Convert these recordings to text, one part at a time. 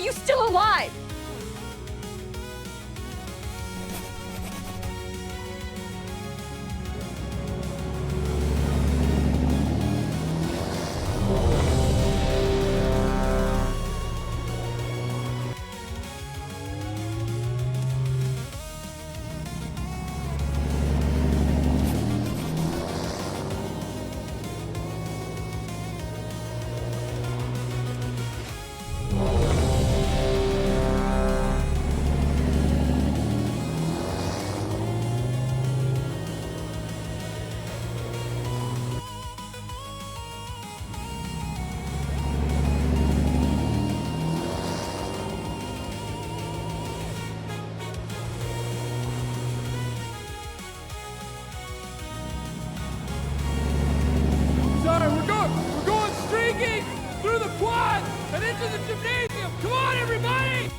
you still alive? We're going streaking through the quad and into the gymnasium. Come on, everybody!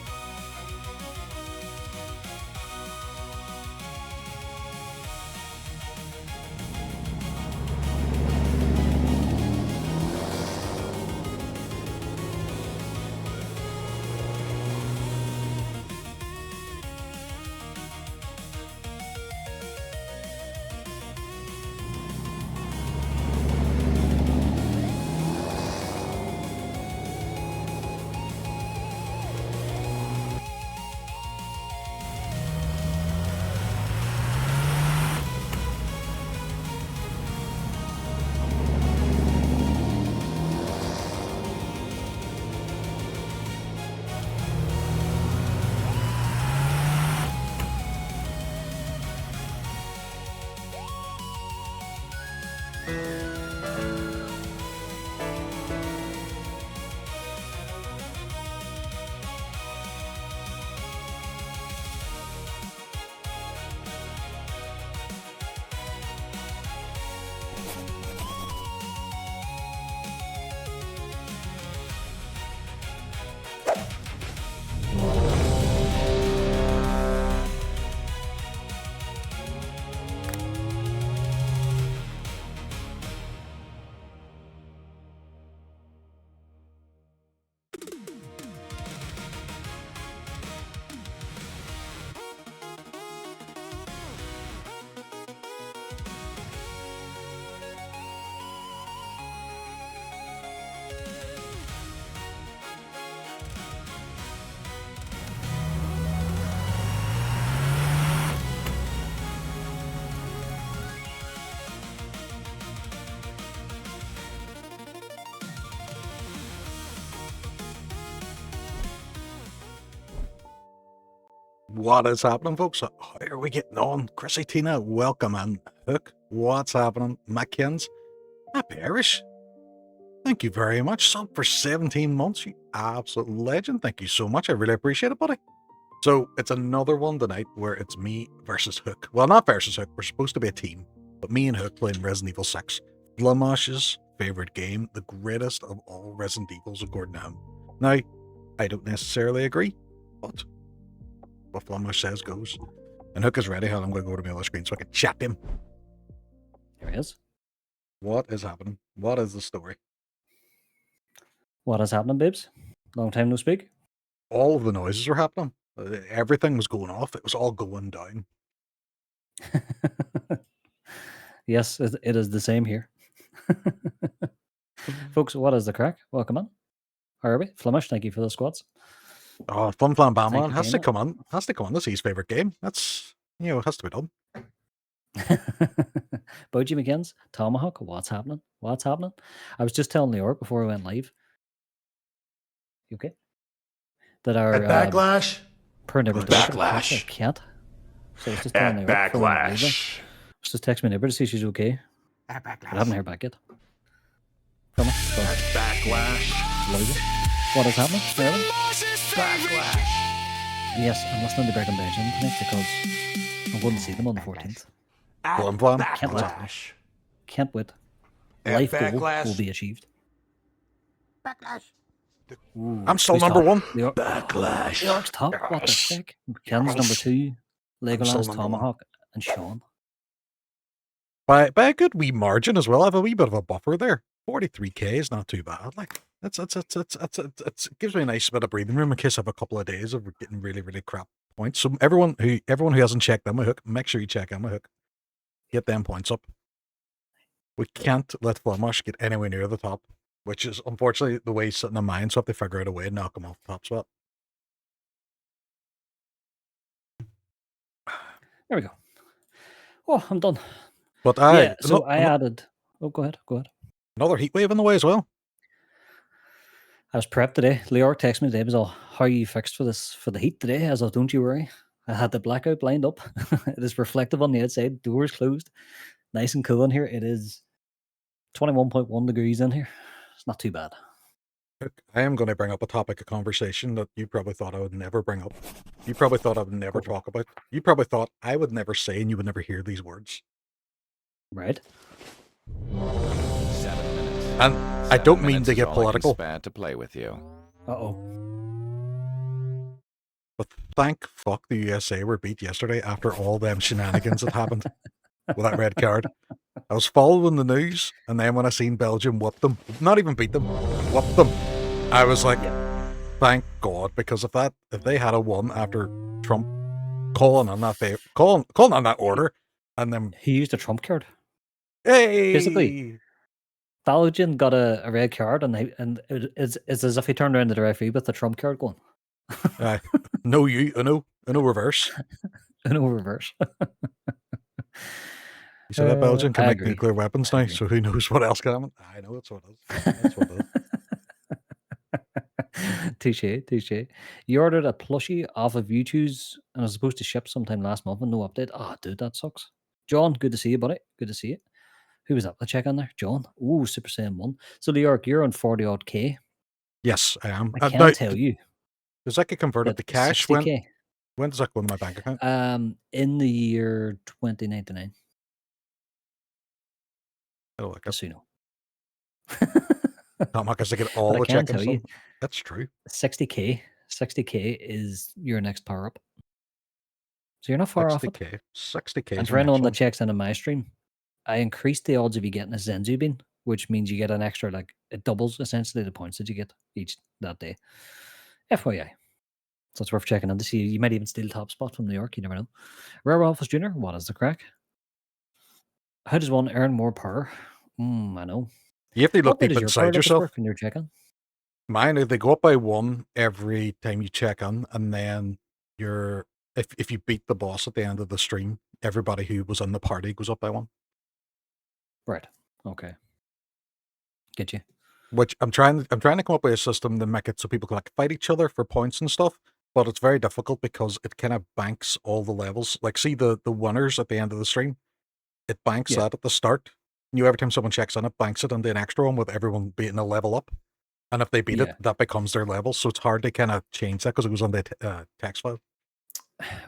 What is happening, folks? How are we getting on? Chrissy, Tina, welcome in. Hooke, what's happening? Mackins, happy Irish. Thank you very much. Sub for 17 months, you absolute legend. Thank you so much. I really appreciate it, buddy. So it's another one tonight where it's me versus Hooke. Well, not versus Hooke. We're supposed to be a team, but me and Hooke playing Resident Evil 6. Blamash's favorite game, the greatest of all Resident Evils, according to him. Now, I don't necessarily agree, but what Flamash says goes. And Hooke is ready. I'm going to go to my other screen so I can chat him. There he is. What is happening? What is the story? What is happening, babes? Long time no speak. All of the noises were happening. Everything was going off. It was all going down. Yes, it is the same here. Folks, what is the crack? Welcome on. How are we? Flemish, thank you for the squads. Oh, Fun Flan Bamman you, has to Dana. come on. Has to come on. This is his favourite game. That's, it has to be done. Boji McKins, Tomahawk, what's happening? What's happening? I was just telling Leyoric before we went live. You okay? That our backlash. per neighbor's Backlash. Can't. So I was just telling Leyoric before we went live. Backlash. Just text my neighbor to see if she's okay. I haven't heard back yet. From her. Backlash. Loaded. What is happening? Really? Backlash. Yes, I'm listening to Bergen Benjamin tonight because I'm going to see them on the 14th. Flan Flan. Backlash. Can't wait. At Life goal Backlash. will be achieved. I'm still Who's number top? one. Backlash. Leoric's top. What the heck? Ken's number 2. still Legoland's number Tomahawk and Sean. By a good wee margin as well. I have a wee bit of a buffer there. 43k is not too bad. Like, It gives me a nice bit of breathing room in case I have a couple of days of getting really, really crap points. So everyone who hasn't checked out my Hooke, make sure you check out my Hooke. Get them points up. We can't let Flamash get anywhere near the top, which is unfortunately the way he's sitting in mine, so I have to figure out a way to knock him off the top spot. There we go. Oh, I'm done. But Yeah, so I added... Oh, go ahead. Another heat wave in the way as well. I was prepped today. Leyoric texted me today. It was all, how are you fixed for the heat today? As of, don't you worry. I had the blackout lined up. It is reflective on the outside. Doors closed. Nice and cool in here. It is 21.1 degrees in here. It's not too bad. I am going to bring up a topic of conversation that you probably thought I would never bring up. You probably thought I would never talk about. You probably thought I would never say and you would never hear these words. Right. 7 minutes. And I don't mean to get political. Spare to play with you. Uh-oh. But thank fuck the USA were beat yesterday after all them shenanigans that happened with that red card. I was following the news, and then when I seen Belgium whoop them, not even beat them, whoop them, I was like, thank God, because if they had a won after Trump calling on that order, and then He used a trump card. hey, Basically, Belgium got a red card, and it's as if he turned around to the referee with the trump card going. no reverse. No reverse. You said that Belgium can I make agree. nuclear weapons now, so who knows what else can happen? I know that's what it is. Touche. You ordered a plushie off of YouTube's and was supposed to ship sometime last month and no update. Oh, dude, that sucks. John, good to see you, buddy. Good to see you. Who was that? Let's check on there. John. Ooh, Super Saiyan 1. So, Leyoric, you're on 40 odd K. Yes, I am. I can't tell you. Does that get converted that to cash? 60K. When does that go in my bank account? In the year 2099. Oh, like Just so you know. not much to get all But the I can check-ins tell you, done. That's true. 60K. 60K is your next power up. So you're not far off it. 60K. And for anyone that checks in on my stream, I increased the odds of you getting a Zenzu bean, which means you get an extra, like, it doubles essentially the points that you get each that day. FYI. So it's worth checking in to see. You might even steal top spot from New York. You never know. Rare Office Jr., what is the crack? How does one earn more power? I know. You have to look What way deep does your inside power levels yourself. work when you're checking? Mine, they go up by 1 every time you check in, and then if you beat the boss at the end of the stream, everybody who was in the party goes up by 1. Right. Okay. Get you. Which I'm trying to come up with a system to make it so people can like fight each other for points and stuff, but it's very difficult because it kind of banks all the levels. Like, see the winners at the end of the stream, it banks that at the start. Every time someone checks in, it banks it into an extra one with everyone being a level up. And if they beat it, that becomes their level. So it's hard to kind of change that because it goes on the text file.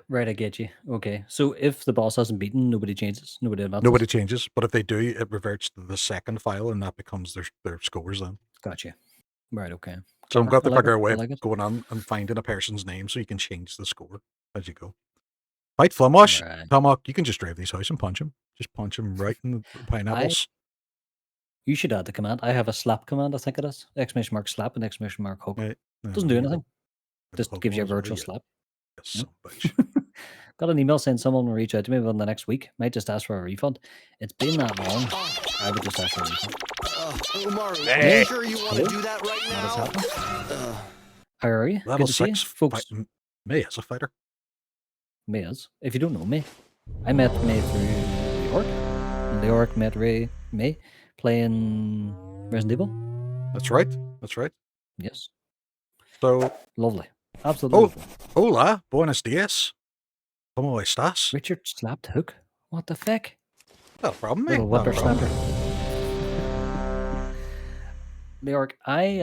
Right, I get you. Okay. So if the boss hasn't beaten, nobody changes. Nobody advances. Nobody changes. But if they do, it reverts to the second file and that becomes their scores then. Gotcha. Right, okay. So I've got to figure a way of going on and finding a person's name so you can change the score as you go. Fight Flamash. Right. Tomahawk, you can just drive these house and punch him. Just punch him right in the pineapples. You should add the command. I have a slap command, I think it is. ! slap and ! Hooke. Right. Doesn't do anything. Just gives you a virtual slap. Yes, Got an email saying someone will reach out to me within the next week. Might just ask for a refund. It's been that long. I would just ask for a refund. Umaru, are you sure you want to do that right now? How are you? Level Good to see you, 6 folks. May is a fighter. May is. If you don't know May, I met May through Leyoric. And Leyoric met May playing Resident Evil. That's right. Yes. So lovely. Absolutely lovely. Hola, buenos dias. ¿Cómo estás? Richard slapped Hooke. What the feck? No problem, mate. Little whippersnapper. Leyoric, I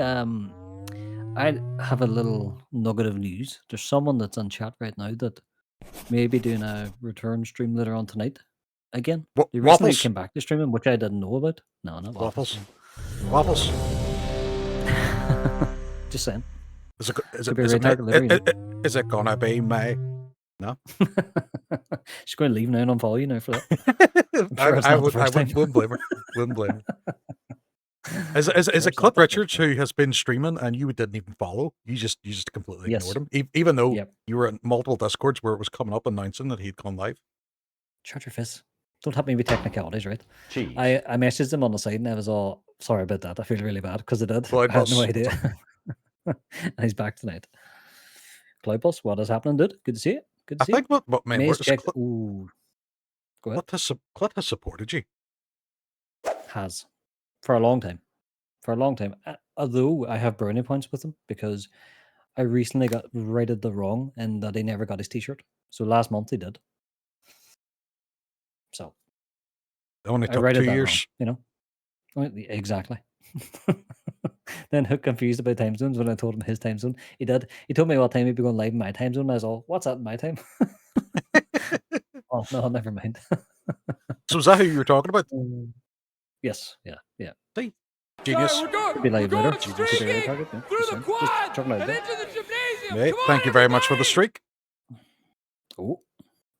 have a little nugget of news. There's someone that's on chat right now that may be doing a return stream later on tonight. Again, they recently came back to streaming, which I didn't know about. No, not Waffles. Waffles. Just saying. Is it gonna be May? No. She's going to leave now and unfollow you now for that. I wouldn't blame her. Wouldn't blame her. Is Of it course, Clint that's Richards fine. who has been streaming and you didn't even follow? You just completely Yes. ignored him, even though Yep. you were in multiple discords where it was coming up announcing that he'd gone live. Shut your face. Don't help me with technicalities, right? Jeez. I messaged him on the side and I was all sorry about that. I feel really bad because I did. Cloud I had no Bus, idea. And he's back tonight. Cloud Bus, what is happening, dude? Good to see you. Good to I see you. think what man, Maze where's checked. Ooh. Go ahead. Clint has supported you. Has. For a long time. For a long time. Although I have brownie points with him because I recently got righted the wrong and that he never got his t-shirt. So last month he did. So It only I took righted 2 that wrong, years. you know? Exactly. Then Hook confused about time zones when I told him his time zone. He did. He told me what time he'd be going live in my time zone. I was all, what's that in my time? Oh, no, never mind. So is that who you were talking about? Yes, yeah. See, Sorry, genius. we're going, Could be we're live going later. streaking Target, yeah. through the quad chucking out and there. into the gymnasium. Mate, Come on, thank you very much for the everybody! streak. Oh,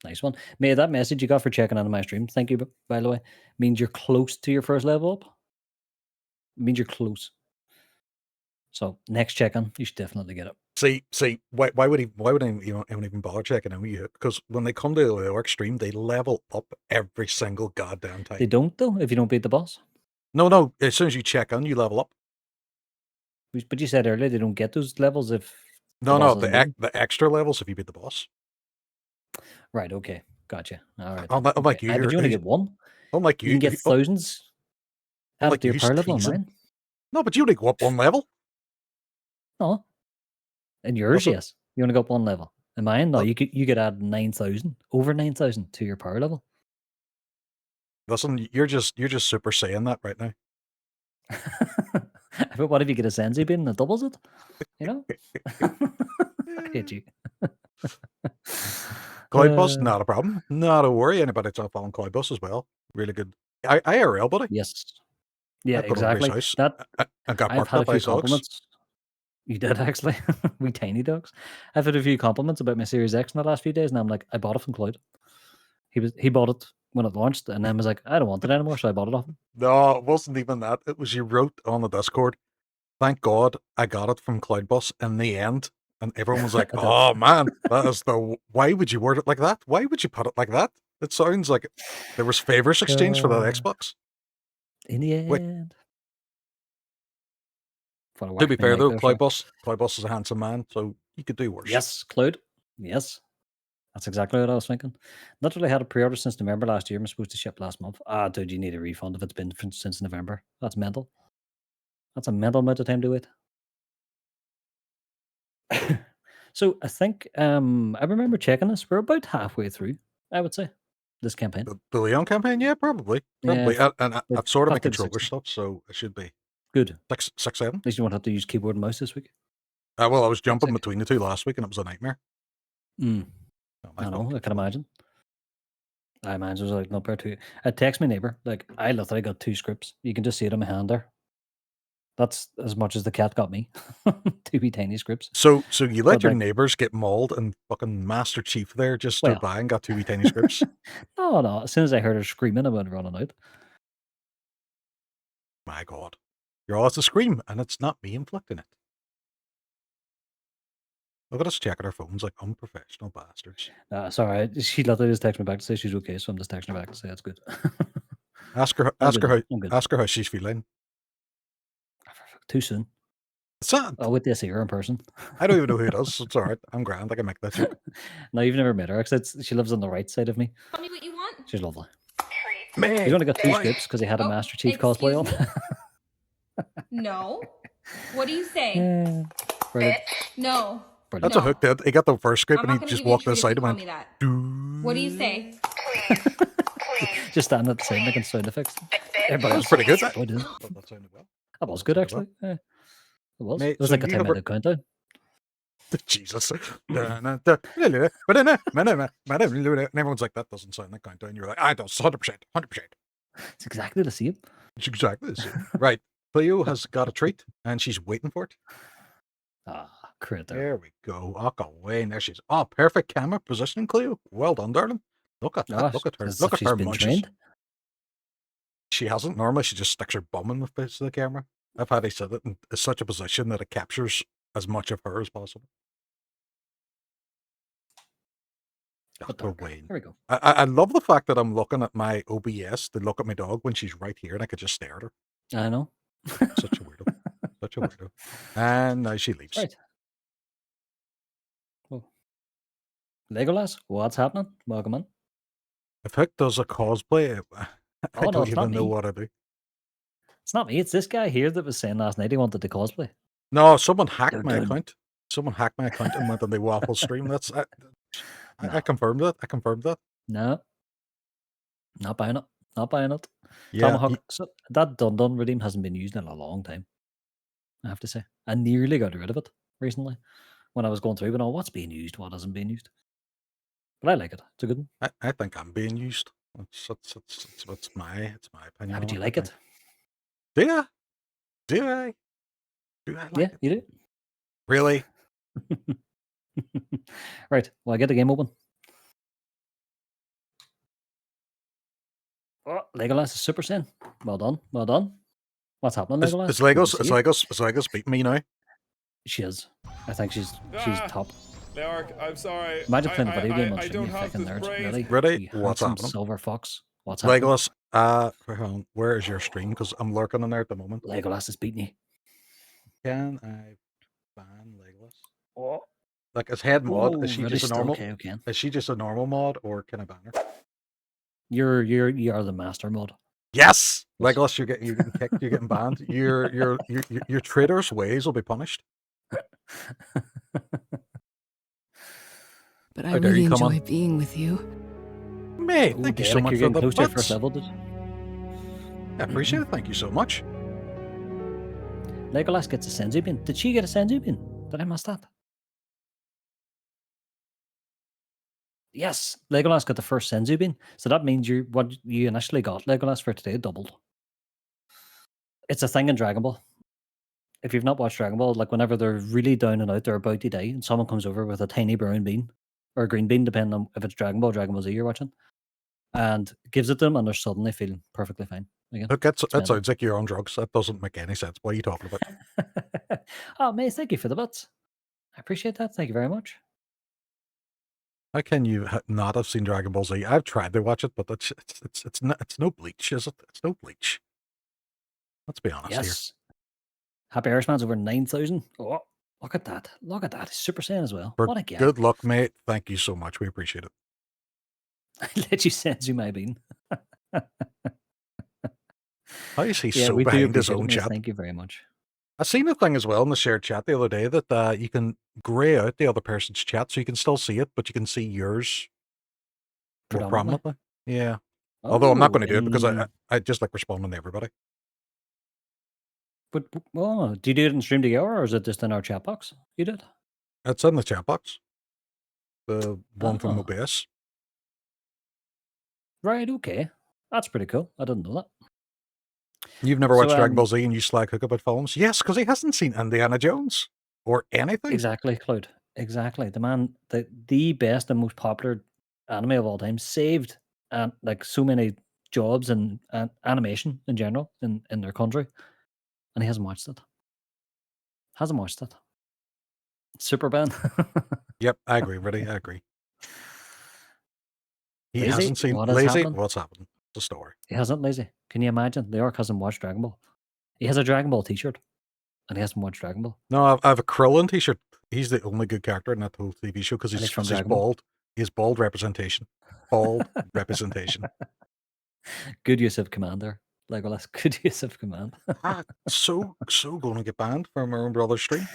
nice one. May that message you got for checking out of my stream, thank you, by the way, means you're close to your first level up. Means you're close. So next check-in, you should definitely get it. See, why would he even bother checking in with you? Because when they come to the Leyoric stream, they level up every single goddamn time. They don't though, if you don't beat the boss. No, as soon as you check in, you level up. But you said earlier they don't get those levels if No, boss isn't beaten. the extra levels if you beat the boss. Right, okay. Gotcha. All right. Unlike Okay. you, But you only get one. unlike You can get thousands added unlike to your you, power who's level on teasing. mine. No, but you only go up one level. No. And yours, Does it? yes. You only go up one level. And mine, no, Oh. you could add 9,000, over 9,000 to your power level. Listen, you're just super saying that right now. But what if you get a Senzu bean that doubles it? You know? I hate you. Cloud Bus, not a problem. Not a worry. Anybody that's following Cloud Bus as well. Really good. IRL, buddy. Yes. Yeah, I put over his exactly. house. That I got I've barked had at a by few his dogs. compliments. You did actually. We tiny dogs. I've had a few compliments about my Series X in the last few days, and I'm like, I bought it from Cloud. He bought it when it launched, and then was like, I don't want it anymore, so I bought it off him. No, it wasn't even that. It was you wrote on the Discord, thank God I got it from Cloud Bus in the end. And everyone was like, I did. oh man, that is why would you word it like that? Why would you put it like that? It sounds like there was favors exchanged for that Xbox. In the Wait. end. To be fair though, Cloud Bus is a handsome man, so you could do worse. Yes, Cloud. Yes. That's exactly what I was thinking. Literally had a pre-order since November last year. I'm supposed to ship last month. Ah, dude, you need a refund if it's been since November. That's mental. That's a mental amount of time to wait. So I think I remember checking this. We're about halfway through, I would say, this campaign. The Leon campaign, yeah, probably. Yeah, And I've sort of been controller stuff, so it should be good. 6, 7. At least you won't have to use keyboard and mouse this week. Well, I was jumping Sick. between the two last week, and it was a nightmare. I know. I can imagine. I imagine it was like not fair too. I text my neighbor. Like I literally got 2 scripts. You can just see it in my hand there. That's as much as the cat got me. 2 wee tiny scripts. So you let But, your like- neighbors get mauled, and fucking Master Chief there just stood Well. by and got 2 wee tiny scripts. No. As soon as I heard her screaming, I went running out. My God, you're all to scream, and it's not me inflicting it. Look at us checking our phones like unprofessional bastards. Sorry, she literally just texted me back to say she's okay, so I'm just texting her back to say that's good. Ask her how she's feeling. Too soon. It's not. I'll wait to see her in person. I don't even know who it is. It's all right. I'm grand. I can make that joke. No, you've never met her. Except she lives on the right side of me. Tell me what you want. She's lovely. Man, He's only got 2 scripts because he had a Master Chief cosplay on. No. What do you say? Yeah. Brilliant. No. Brilliant. that's a Hook did. He got the first script I'm and not he gonna just give you a walked treat if aside you and call went, me that. "Doo." What do you say? Just standing at the side making sound effects. That was pretty good. Oh, dude. That sounded well. That was good, actually. Yeah. It was. Mate, It was so like a you have 10-minute countdown. Jesus. And everyone's like, that doesn't sound like countdown. You're like, I don't, 100%. It's exactly the same. It's exactly the same. Right. Cleo has got a treat and she's waiting for it. Ah, critter. There we go. Oh, go away. And there she is. Oh, perfect camera positioning, Cleo. Well done, darling. Look at that. Look at her. As Look if at her she's been munches. trained. she hasn't. Normally, she just sticks her bum in the face of the camera. I've had to sit it in such a position that it captures as much of her as possible. But We're dark. Wayne. Here we go. I love the fact that I'm looking at my OBS to look at my dog when she's right here, and I could just stare at her. I know. Such a weirdo. Such a weirdo. And now she leaves. Right. Oh. Legolas, what's happening? Welcome in. If Hooke does a cosplay, I Oh, no, don't it's not even know me. what I do. It's not me. It's this guy here that was saying last night he wanted to cosplay. No, someone hacked You're my good. account. Someone hacked my account and went on the Waffle stream. That's I No. confirmed that. I confirmed that. No. Not buying it. Not buying it. Yeah, Tomahawk. So that Dun redeem hasn't been used in a long time. I have to say. I nearly got rid of it recently when I was going through, but what's being used, what isn't being used. But I like it. It's a good one. I think I'm being used. It's my opinion. How would on you I like think. it? Do you? Do I? Do I like Yeah, it? you do. Really? Right. Well, I get the game open. Oh, Legolas is Super Saiyan. Well done. Well done. What's happening, Legolas? Is Good to Legos see you. is Legos beating me now? She is. I think she's Ah. top. Leyoric, I'm sorry. Imagine playing a video game on I stream, you don't have fucking the nerd. brains. Ready? Ready? You What's handsome happening? silver fox. What's happening? Legolas, hang on, where is your stream? Because I'm lurking in there at the moment. Legolas is beating you. Can I ban Legolas? Oh, Like, as head mod, oh is she really just a still normal? okay. Is she just a normal mod, or can I ban her? You are the master mod. Yes, Yes. Legolas, you're getting kicked. You're getting banned. Your traitorous ways will be punished. But I How dare really you come on. enjoy being with you. Mate, Oh, thank you so Derek, much you're for getting the close to your first bits. level, dude. I appreciate it. Thank you so much. Legolas gets a senzu bean. Did she get a senzu bean? Did I miss that? Yes, Legolas got the first senzu bean. So that means what you initially got Legolas for today doubled. It's a thing in Dragon Ball. If you've not watched Dragon Ball, like whenever they're really down and out, they're about to die, and someone comes over with a tiny brown bean or a green bean, depending on if it's Dragon Ball Z you're watching, and gives it to them, and they're suddenly feeling perfectly fine again. Look, that mental. sounds like you're on drugs. That doesn't make any sense. What are you talking about? Oh, mate, thank you for the bits. I appreciate that. Thank you very much. How can you not have seen Dragon Ball Z? I've tried to watch it, but it's no Bleach, is it? It's no Bleach. Let's be honest here. Yes. Happy Irishman's over 9,000. Oh, look at that. Look at that. He's Super Saiyan as well. For What a guy. good luck, mate. Thank you so much. We appreciate it. I let you send you my bean. How is he Yeah, so we do behind his appreciate it, own mate. chat? Thank you very much. I seen a thing as well in the shared chat the other day that you can grey out the other person's chat, so you can still see it, but you can see yours more Predominantly. prominently. Yeah. Although I'm not going to do it because in- I just like responding to everybody. But do you do it in stream together, or is it just in our chat box? You did? It's in the chat box. The one from Oh. B.O.W.s. Right, okay. That's pretty cool. I didn't know that. You've never So, watched Dragon Ball Z and you slag Hooke about films? Yes, because he hasn't seen Indiana Jones or anything. Exactly, Cloud. Exactly. The man, the best and most popular anime of all time, saved like so many jobs and animation in general in their country, and he hasn't watched it. Hasn't watched it. Super Ben. Yep, I agree, Reddy. I agree. He Lazy? hasn't seen What is Lazy. happening? What's happening? The story. He hasn't, Lazy. Can you imagine? Leyoric hasn't watched Dragon Ball. He has a Dragon Ball T-shirt, and he hasn't watched Dragon Ball. No, I have a Krillin t-shirt. He's the only good character in that whole TV show because And he's, he's from 'cause he's Dragon Ball. bald. He's bald representation. Bald representation. Good use of command there, Legolas. Good use of command. So going to get banned from our own brother's stream.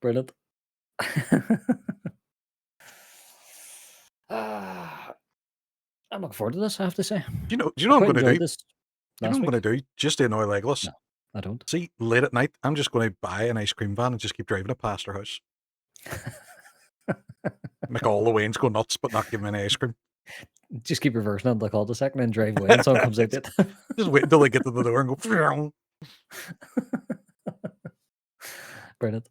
Brilliant. I'm looking forward to this, I have to say. Do you know what I'm Quite going to enjoyed do? this Do you know last what I'm week. going to do? Just to annoy Legolas. No, I don't. See, late at night, I'm just going to buy an ice cream van and just keep driving it past her house. Make all the Waynes go nuts, but not give me any ice cream. Just keep reversing on the cul-de-sac and then drive away and someone comes out it. Just wait until they get to the door and go. "Phew." Brilliant.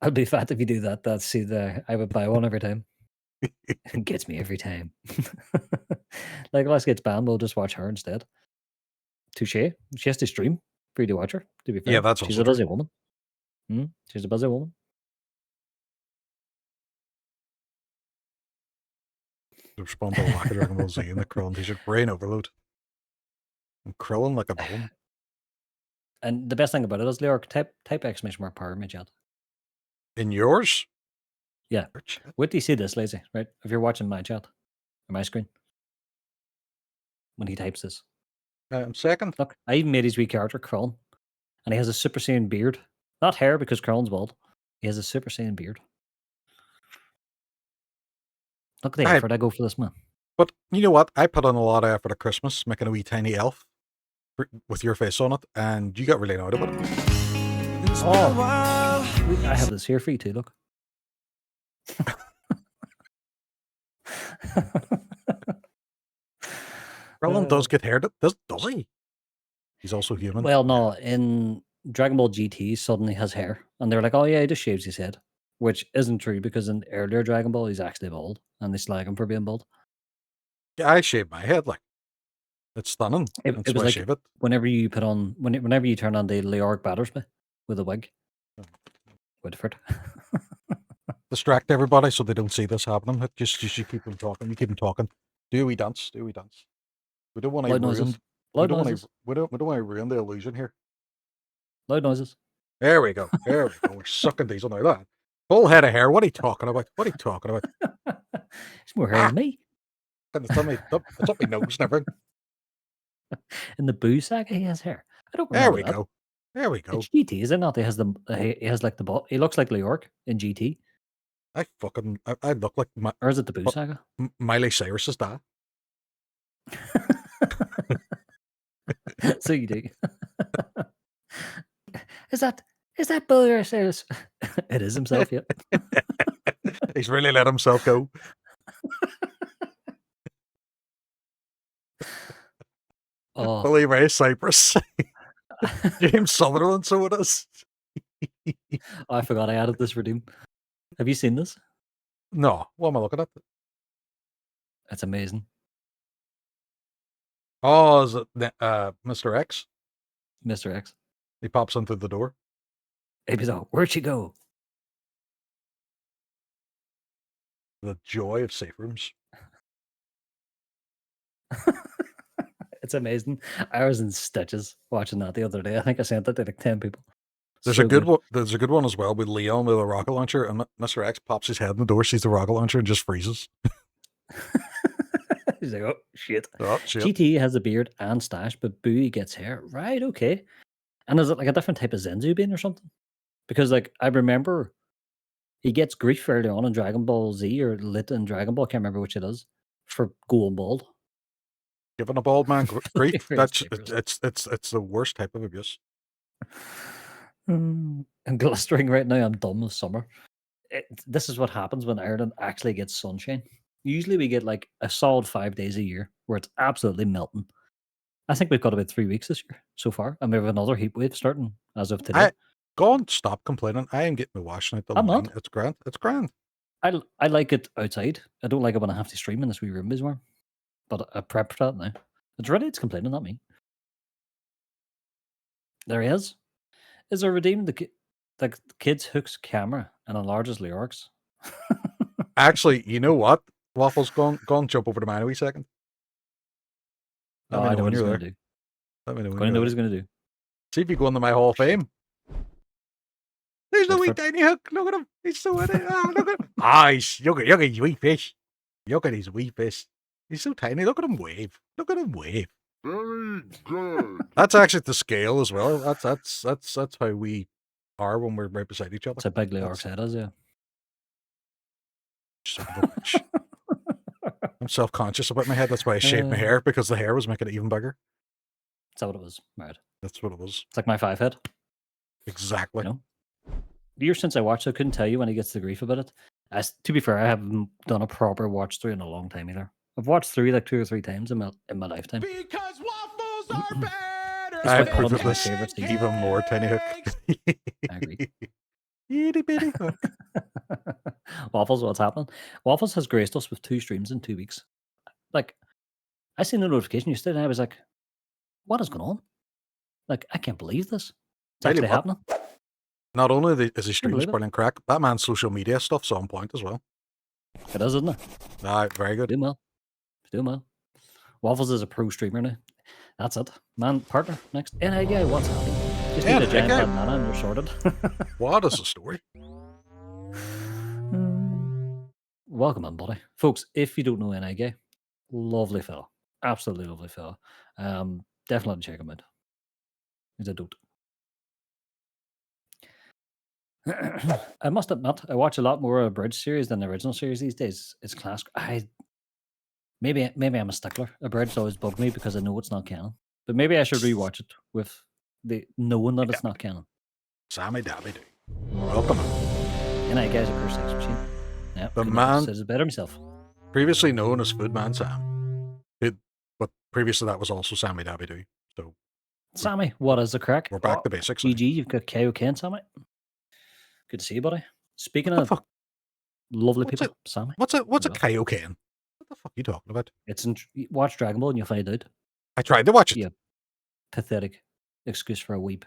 I'd be fat if you do that. I would buy one every time. It gets me every time. Like, let's get banned. We'll just watch her instead. Touche. She has to stream for you to watch her. To be fair, Yeah, that's she's also a true. busy woman. She's a busy woman. To respond to the lack of Dragon Ball Z and the Krillin t-shirt. Brain overload. I'm Krillin like a villain. And the best thing about it is, Leyoric, type exclamation mark power in my chat. In yours? Yeah. Your chat? Wait till you see this, Lazy, right? If you're watching my chat, or my screen, when he types this. I'm second. Look, I even made his wee character, Krillin. And he has a Super Saiyan beard. Not hair, because Krillin's bald. He has a Super Saiyan beard. Look at the effort I go for this, man. But you know what? I put in a lot of effort at Christmas making a wee tiny elf with your face on it, and you got really annoyed about it. Oh, I have this here for you too, look. Krillin does get hair, does he? He's also human. Well, no, in Dragon Ball GT, suddenly has hair. And they're like, oh yeah, he just shaves his head. Which isn't true, because in earlier Dragon Ball, he's actually bald. And they slag him for being bald. Yeah, I shave my head, like. It's stunning. It That's was why I like shave it. whenever you put on, whenever you turn on the Leyoric Battersby with a wig. Woodford. Distract everybody so they don't see this happening. Just you keep them talking. You keep them talking. Do we dance? Do we dance? We don't want to Loud ruin. noises. We Loud don't want noises. to. We don't want to ruin the illusion here. Loud noises. There we go. There we go. We're sucking diesel now. That full head of hair. What are you talking about? What are you talking about? It's more hair than me. And it's up my nose and everything. In the Boo saga, he has hair. I don't There remember we that. go. There we go. It's GT, is it not? He has like the ball. He looks like Leyoric in GT. I look like Or is it the Boo saga? Miley Cyrus's dad. So you do. Is that Billy Cyrus? It is himself, yep. He's really let himself go. Oh, Billy Ray Cypress. James Sutherland, so it is. I forgot I added this redeem. Have you seen this? No, what am I looking at? It's amazing. Oh, is it Mr. X? Mr. X. He pops in through the door. He's like, where'd she go? The joy of safe rooms. It's amazing. I was in stitches watching that the other day. I think I sent that to like 10 people. There's So a good one. There's a good one as well with Leon with a rocket launcher, and Mr. X pops his head in the door, sees the rocket launcher, and just freezes. He's like, oh shit. Oh shit! GT has a beard and stash, but Bowie gets hair. Right, okay. And is it like a different type of Zenzu bean or something? Because like I remember he gets grief early on in Dragon Ball Z or lit in Dragon Ball, I can't remember which it is, for going bald. Giving a bald man grief. Various That's it's the worst type of abuse. I'm glistering right now. I'm done with summer. This is what happens when Ireland actually gets sunshine. Usually we get like a solid 5 days a year where it's absolutely melting. I think we've got about 3 weeks this year so far, and we have another heat wave starting as of today. Go on, stop complaining. I am getting my washing out the I'm line. not. It's grand. It's grand. I like it outside. I don't like it when I have to stream in this wee room is warm. But I prep for that now. It's ready. It's complaining, not me. There he is. Is there redeemed the kid's Hooke's camera and enlarges Leoric's? Actually, you know what? Waffles, go on, jump over to mine a wee second. Let me I know know when what he's you're going there. to do. Let me know when Going to you're know what there. he's going to do. See if you go into my Hall of Fame. There's no wee Woodford. tiny Hook. Look at him. He's so in it. Oh, look at him. Ah, look at his wee fish. Look at his wee fish. He's so tiny. Look at him wave. Look at him wave. Very good. That's actually the scale as well. That's how we are when we're right beside each other. It's a big Leoric's head, is yeah. Son of a bitch. I'm self-conscious about my head. That's why I shaved my hair, because the hair was making it even bigger. Is that what it was? Right. That's what it was. It's like my 5 head. Exactly. You know? Years since I watched it, I couldn't tell you when he gets the grief about it. To be fair, I haven't done a proper watch through in a long time either. I've watched through like 2 or 3 times in my lifetime. Because waffles are better. I That's why all approve of of my this favourites. even more, Tiny Hook. I agree. Itty bitty hook. Waffles, what's happening? Waffles has graced us with 2 streams in 2 weeks. Like, I seen the notification yesterday and I was like, what is going on? Like, I can't believe this. It's Tell you actually what. happening. Not only is he streaming believe it. brilliant crack, that man's social media stuff's on point as well. It is, isn't it? Very good. Doing well. He's doing well. Waffles is a pro streamer now. That's it. Man, partner, next. Yeah, what's happening? Just need a NIJ. giant bandana and you're sorted. What is the story? Welcome in, buddy. Folks, if you don't know NIJ, lovely fella. Absolutely lovely fella. Definitely check him out. He's a dote. I must admit, I watch a lot more abridged series than the original series these days. It's class. Maybe I'm a stickler. Abridged always bugged me because I know it's not canon. But maybe I should rewatch it with the knowing that it's not canon. Sammy Dabby do. Welcome. NIJ's a pure sex machine. Yeah, The couldn't man- have said it better himself. Previously known as Foodman Sam. But previous to that was also Sammy Dabby do. So Sammy, what is the crack? we're back to basics. now. GG, you've got KOK and Sammy. Good to see you, buddy. Speaking What the of fuck? lovely What's people, Sammy. What's a Well. kaioken? What the fuck are you talking about? It's watch Dragon Ball and you'll find out. I tried to watch it. Yeah. Pathetic excuse for a weep.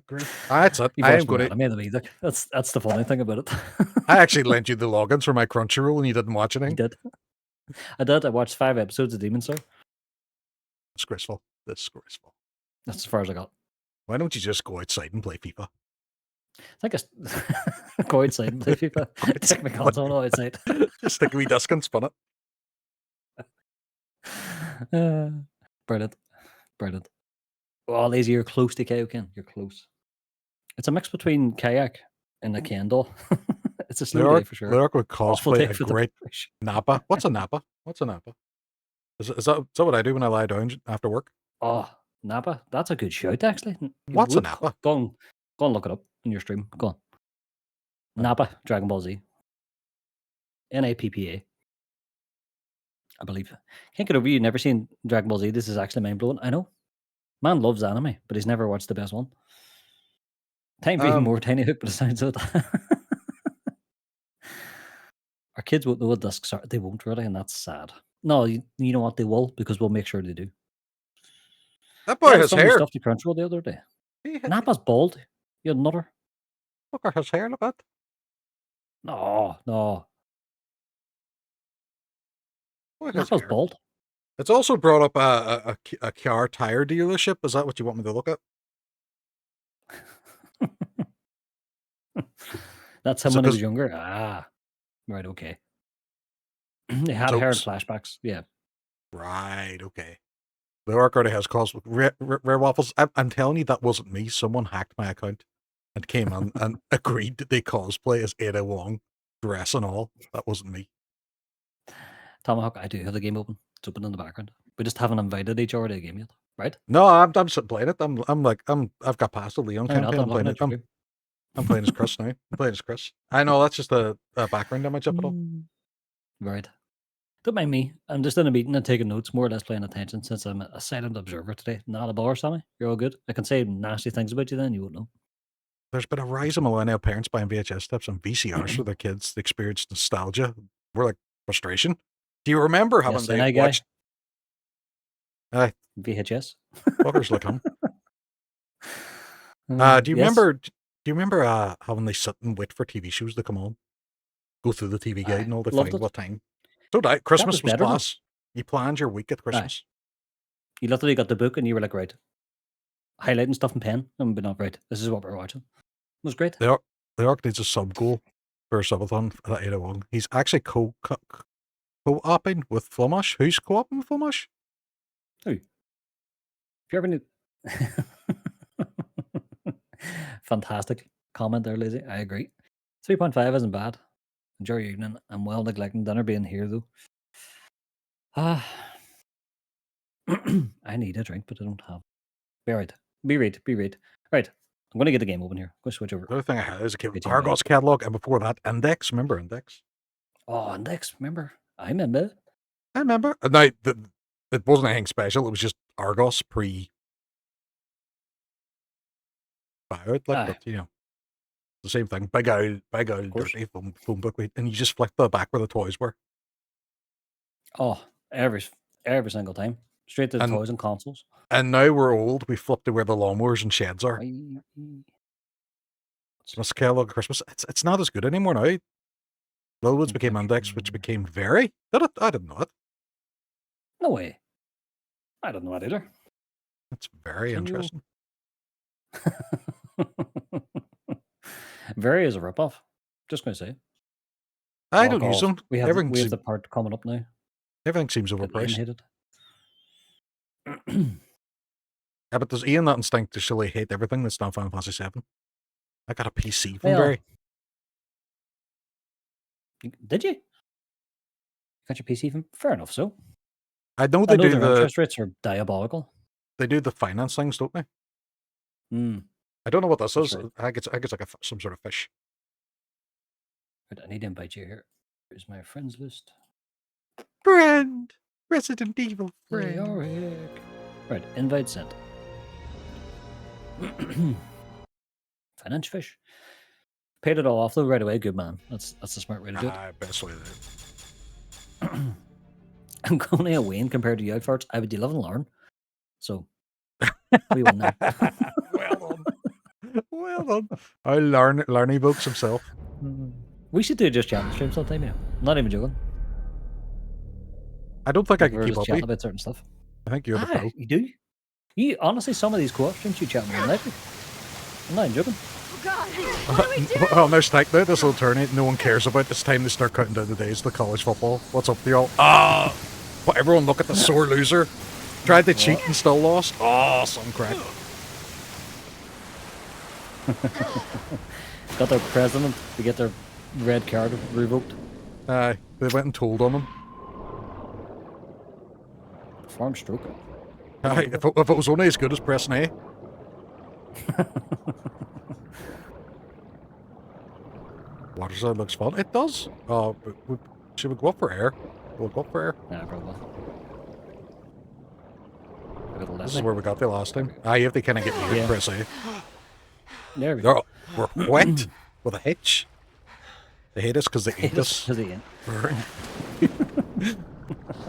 Great. That's it. You've I am watched more going to. anime than me. Look, that's the funny thing about it. I actually lent you the logins for my Crunchyroll and you didn't watch You anything. did. I did. I watched 5 episodes of Demon Slayer. Disgraceful. Disgraceful. That's as far as I got. Why don't you just go outside and play FIFA? I think I go outside and play FIFA. Take my console outside. Just stick a wee disc and spin it. Brilliant. Brilliant. Oh, Lazy, you're close to Kaioken. You're close. It's a mix between kayak and a candle. It's a slow day for sure. Leyoric would Awful day cosplay a for the great British. Napa. What's a Napa? What's a Napa? Is that what I do when I lie down after work? Oh, Napa. That's a good shout, actually. What's a Napa? Go and look it up in your stream. Go on. Napa, Dragon Ball Z. NAPPA. I believe. Can't get over you. Never seen Dragon Ball Z. This is actually mind blowing. I know. Man loves anime, but he's never watched the best one. Time for even more Tiny Hook, but it sounds it. Our kids won't know what discs are. They won't really, and that's sad. No, you know what? They will, because we'll make sure they do. That boy has some of the hair. stuff to Crunchyroll the other day. Nappa's bald. You had another. Look at his hair. Look at that. No. Boy, his Nappa's hair. bald. It's also brought up a car tire dealership. Is that what you want me to look at? That's him So when he was 'cause- younger. Ah, right, okay. They had hair and flashbacks. Yeah. Right, okay. The Leyoric already has calls. Rare Waffles. I'm telling you, that wasn't me. Someone hacked my account and came on and agreed that they cosplay as Ada Wong, dress and all. That wasn't me. Tomahawk, I do have the game open. It's open in the background. We just haven't invited each other to the game yet, right? No, I'm sitting playing it. I've got past the Leon No, you're not. campaign. I'm looking at your game. I'm playing as Chris now. I'm playing as Chris. I know that's just a background image of it all. Right. Don't mind me. I'm just in a meeting and taking notes, more or less paying attention, since I'm a silent observer today. Not a bother, Sammy. You're all good. I can say nasty things about you then, you won't know. There's been a rise of millennial parents buying VHS tapes and VCRs for their kids to experience nostalgia. We're like frustration. Do you remember having Yes, and I they guy. watched VHS. fuckers like him? Do you Yes. remember how when they sit and wait for TV shows to come on? Go through the TV guide and all, they loved find it. what time. So that Christmas was was better than- class. You planned your week at Christmas. You literally got the book and you were like, right, highlighting stuff in pen, and been not right. This is what we're watching. It was great. The Arc needs a sub goal for a subathon for that 801. He's actually co-oping with Flummosh. Who's co-oping with Flummosh? If you ever need fantastic comment there, Lazy. I agree. 3.5 isn't bad. Enjoy your evening. I'm well neglecting dinner being here though. I need a drink, but I don't have. Be right. Be right. Right. I'm gonna get the game open here. Go switch over. The other thing I had is a Good job, Argos catalog, and before that, Index. Remember Index? Oh, Index, remember? I remember. I remember. Now, it wasn't anything special. It was just Argos pre buyout, like, Aye. but you know, the same thing. Big old, course. dirty phone book, and you just flick the back where the toys were. Oh, every single time. Straight to the And toys and consoles. and now we're old. We flip to where the lawnmowers and sheds are. Let's catalog Christmas. It's not as good anymore now. Lowwoods became Index, which became Very. Did it? I didn't know it. No way. I don't know that either. That's very Continual. interesting. Very is a ripoff. Just gonna say. I Fuck don't use off. them. We have Everything the part coming up now. seems That Ian overpriced. hated. Yeah, but does Ian not instinctually hate everything that's not Final Fantasy VII? I got a PC from Well, Very. Did you? Got your PC from? Fair enough. So I know I they know do their the interest rates are diabolical. finance things, don't they? Hmm. I don't know what this That's is. right. I think it's like some sort of fish. Right, I need to invite you here. Here's my friends list. Friend, Resident Evil friend. Leyoric. Right, invite sent. Finance fish. Paid it all off though right away. Good man. That's the smart way to do it. Best way to do it. I'm only a Wayne compared to you outfarts. I would do live and learn. So we won there. Well done. Well done. I learn books himself. We should do just chatting stream sometime, you know. I'm not even joking. I don't think I We're can keep just up chatting with you. about certain stuff. I think you're the pro. You do? You honestly, some of these co-op streams you chat more likely. I'm not even joking. Oh God, what do we do? Well, there's like this little tournament no one cares about. It's time to start counting down the days to college football. What's up, y'all? But everyone look at the sore loser. Tried to cheat and still lost. Oh, some crack. Got their president to get their red card revoked. They went and told on him. Farm stroke. Aye, if it was only as good as pressing A. Waterside looks fun. It does. Should we go up for air? We'll go up for air. Yeah, probably. This is where we got the last time. You have to kind of get near Yeah. press A. There we go. We're wet with a hitch. They hate us because they eat us.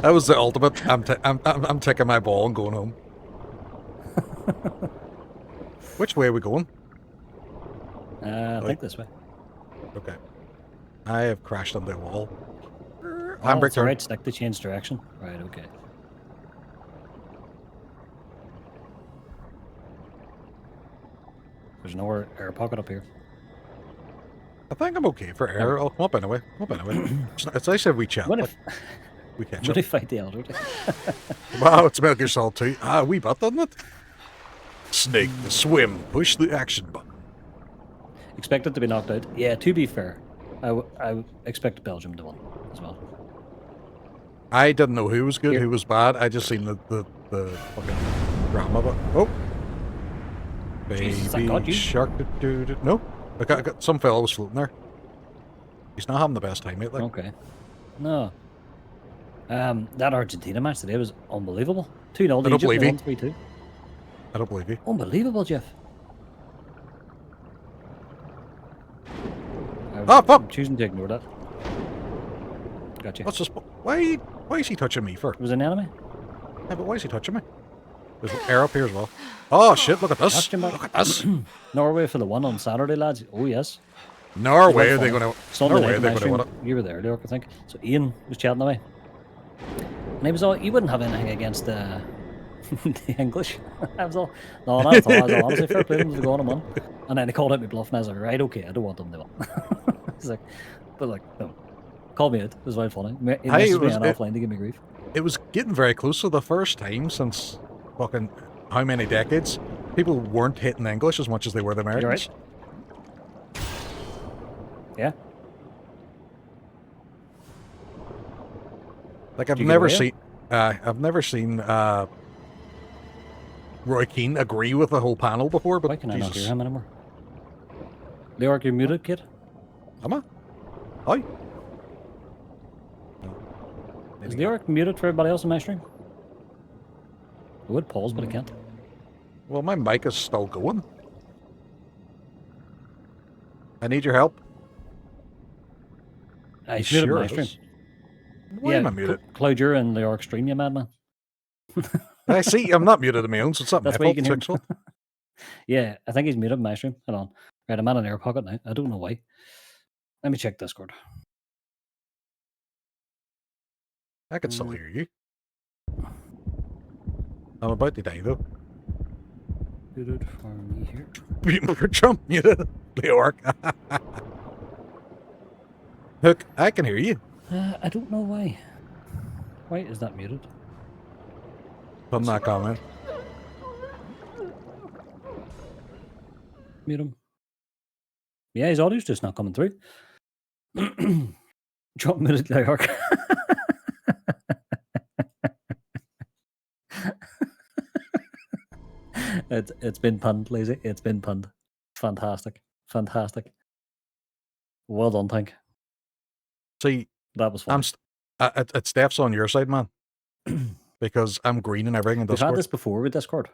That was the ultimate. I'm taking my ball and going home. Which way are we going? I think this way. Okay. I have crashed into a wall. Oh, it's alright, stick to change direction. Right, okay. There's nowhere air pocket up here. I think I'm okay for air. I'll come up anyway. It's nice if we chat. What if We catch what up. if I fight the elderly? Wow, it's Metal Gear Solid 2. We bet, doesn't it? Snake to swim. Push the action button. Expect it to be knocked out. Yeah, to be fair, I expect Belgium to win as well. I didn't know who was good, Here. who was bad. I just seen the fucking drama of it. Oh. Jesus, I got Baby you. shark. No. I got some fella was floating there. He's not having the best time, mate. Like, Okay. No. That Argentina match today was unbelievable. 2-0 to I don't Egypt, believe they you. won 3-2. I don't believe you. Unbelievable, Jeff. Oh, fuck! I'm choosing to ignore that. Gotcha. What's this? Why is he touching me for? It was an enemy? Yeah, but why is he touching me? There's air up here as well. Oh shit, look at this. Touched him back. Look at this. Norway for the one on Saturday, lads. Oh, yes. Norway, are they going to... Sunday Norway, night are they live going to stream. win it? You were there, Leyoric, I think. So Ian was chatting away. And he was all, you wouldn't have anything against the English. I was all, no, not at all. I was all, honestly, fair play to them to go on and win. And then he called out me bluff, and I was like, right, okay, I don't want them to win. He's like, but like, no. Called me out. It was very funny. He messaged me on offline to give me grief. It was getting very close for the first time since fucking how many decades? People weren't hitting English as much as they were the Americans. You're right. Yeah. Like I've Did you never get seen Roy Keane agree with the whole panel before, but Why can I not Jesus. hear him anymore? Leyoric, you're muted, kid. Am I? Hi. Is Leyoric muted for everybody else in my stream? I would pause, but I can't. Well, my mic is still going. I need your help. I He should have sure my stream. is. Why am I muted? Cloud, you're in Leyoric stream, you madman. I see. I'm not muted on my own, so it's not That's my why you fault. can It's hear Hooke's fault. Yeah, I think he's muted my stream. Hold on. Right, I'm on an air pocket now. I don't know why. Let me check Discord. I can still hear you. I'm about to die, though. Muted for me here. Muting for Trump, muted. Leyoric. Hooke, I can hear you. I don't know why. Why is that muted? From that comment. Mute him. Yeah, his audio's just not coming through. Drop muted Leyoric. It's been punned, lazy. It's been punned. Fantastic. Fantastic. Well done, Tank. See, That was fun. it's Steph's on your side, man. Because I'm green and everything in We've had Discord. this before with Discord,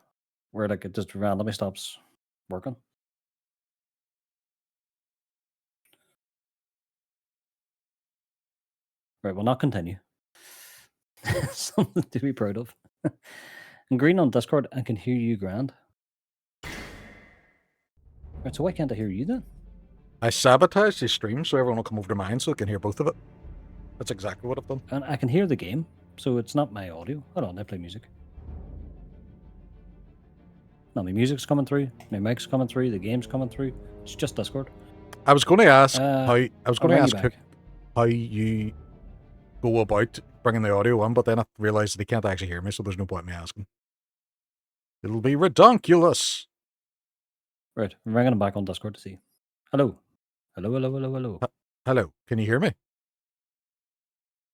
where like it just randomly stops working. Right, we'll not continue. Something to be proud of. I'm green on Discord and can hear you grand. Right, so why can't I hear you then? I sabotaged his stream so everyone will come over to mine so they can hear both of it. That's exactly what I've done. And I can hear the game, so it's not my audio. Hold on, I play music. No, my music's coming through, my mic's coming through, the game's coming through. It's just Discord. I was going to ask I'll ring you back. how you go about bringing the audio in, but then I realized that he can't actually hear me, so there's no point in me asking. It'll be redonkulous. Right, I'm ringing him back on Discord to see. Hello. Hello, hello, hello, hello. Hello, can you hear me?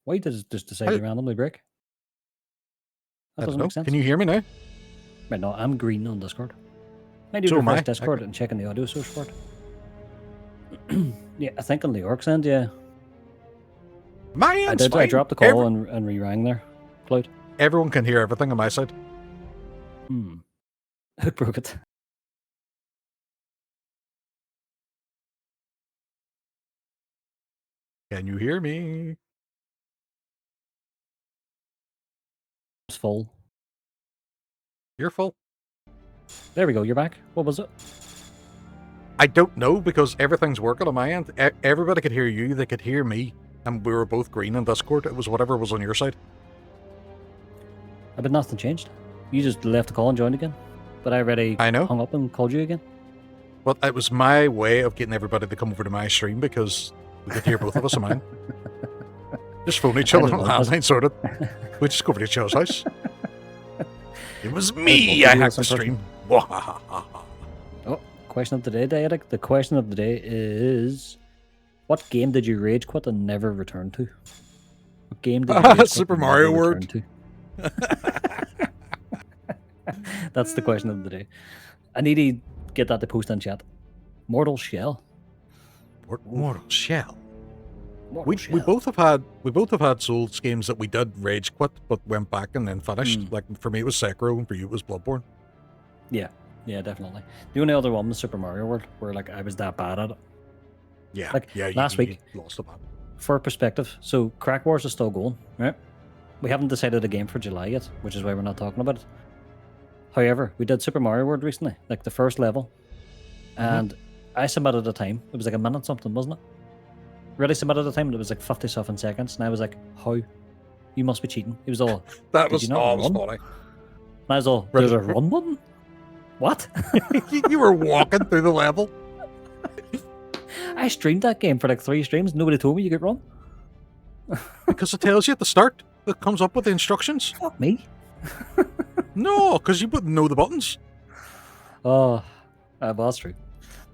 Why does it just decide to randomly break? That I don't doesn't know. make sense. Can you hear me now? Right, no, I'm green on Discord. I do So am refresh I. Discord and checking the audio source for it. Yeah, I think on the Orcs end, yeah. Mine's I fine. dropped the call and re-rang there. Cloud. Everyone can hear everything on my side. Hook broke it. Can you hear me? It's full. You're full. There we go, you're back. What was it? I don't know because everything's working on my end. Everybody could hear you, they could hear me, and we were both green on Discord. It was whatever was on your side. But nothing changed. You just left the call and joined again. But I already hung up and called you again. But it was my way of getting everybody to come over to my stream because we could hear both of us on mine. Just phone each other on landline, sorted. We just go over to each other's house. It was me. I hacked the stream. Oh, question of the day, Diatic. The question of the day is: what game did you rage quit and never return to? What game did you rage quit Super and Mario never World. return to? That's the question of the day. I need to get that to post in chat. Mortal Shell. Mortal Shell. Mortal We Shell. both have had Souls games that we did rage quit but went back and then finished. Like for me it was Sekiro and for you it was Bloodborne. Yeah, definitely. The only other one was Super Mario World, where like I was that bad at it. Yeah, Like yeah. last week, you lost a lot. for perspective, so Crack Wars is still going, right? We haven't decided a game for July yet, which is why we're not talking about it. However, we did Super Mario World recently, like the first level, and I submitted a time. It was like a minute something, wasn't it? Really submitted a time, and it was like 57 seconds, and I was like, "How? You must be cheating." He was all, That "Did was you not almost run?" funny. And I was all, "There's a run button? What?" You were walking through the level. I streamed that game for like 3 streams. Nobody told me you could run. Because it tells you at the start. It comes up with the instructions. Fuck me. No, because you wouldn't know the buttons. Oh, well, that's true.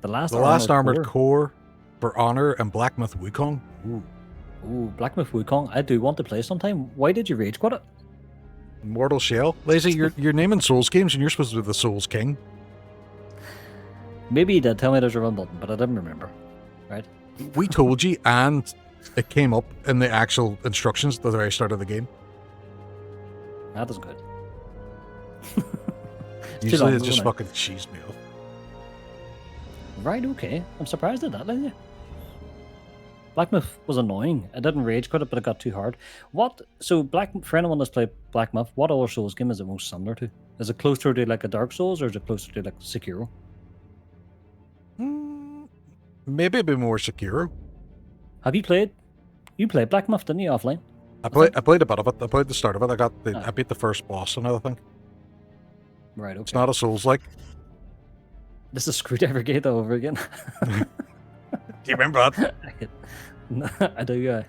The last Armored Core for Honor and Black Myth Wukong. Ooh, Black Myth Wukong. I do want to play sometime. Why did you rage quit it? Mortal Shell. Lazy, you're naming Souls games and you're supposed to be the Souls King. Maybe you did tell me there's a run button, but I didn't remember. Right? We told you, and it came up in the actual instructions at the very start of the game. That is good. Usually it just fucking cheesed me off. Right, okay. I'm surprised at that, Lydia. Black Myth was annoying. I didn't rage quit it, but it got too hard. So for anyone that's played Black Myth, what other Souls game is it most similar to? Is it closer to like a Dark Souls, or is it closer to like Sekiro? Maybe a bit more secure. Have you played? You played Black Myth, didn't you, offline? I played a bit of it. I played the start of it. I beat the first boss and everything. Right, okay. It's not a Souls-like. This is Screwdriver Gate over again. Do you remember that? No, I do, yeah.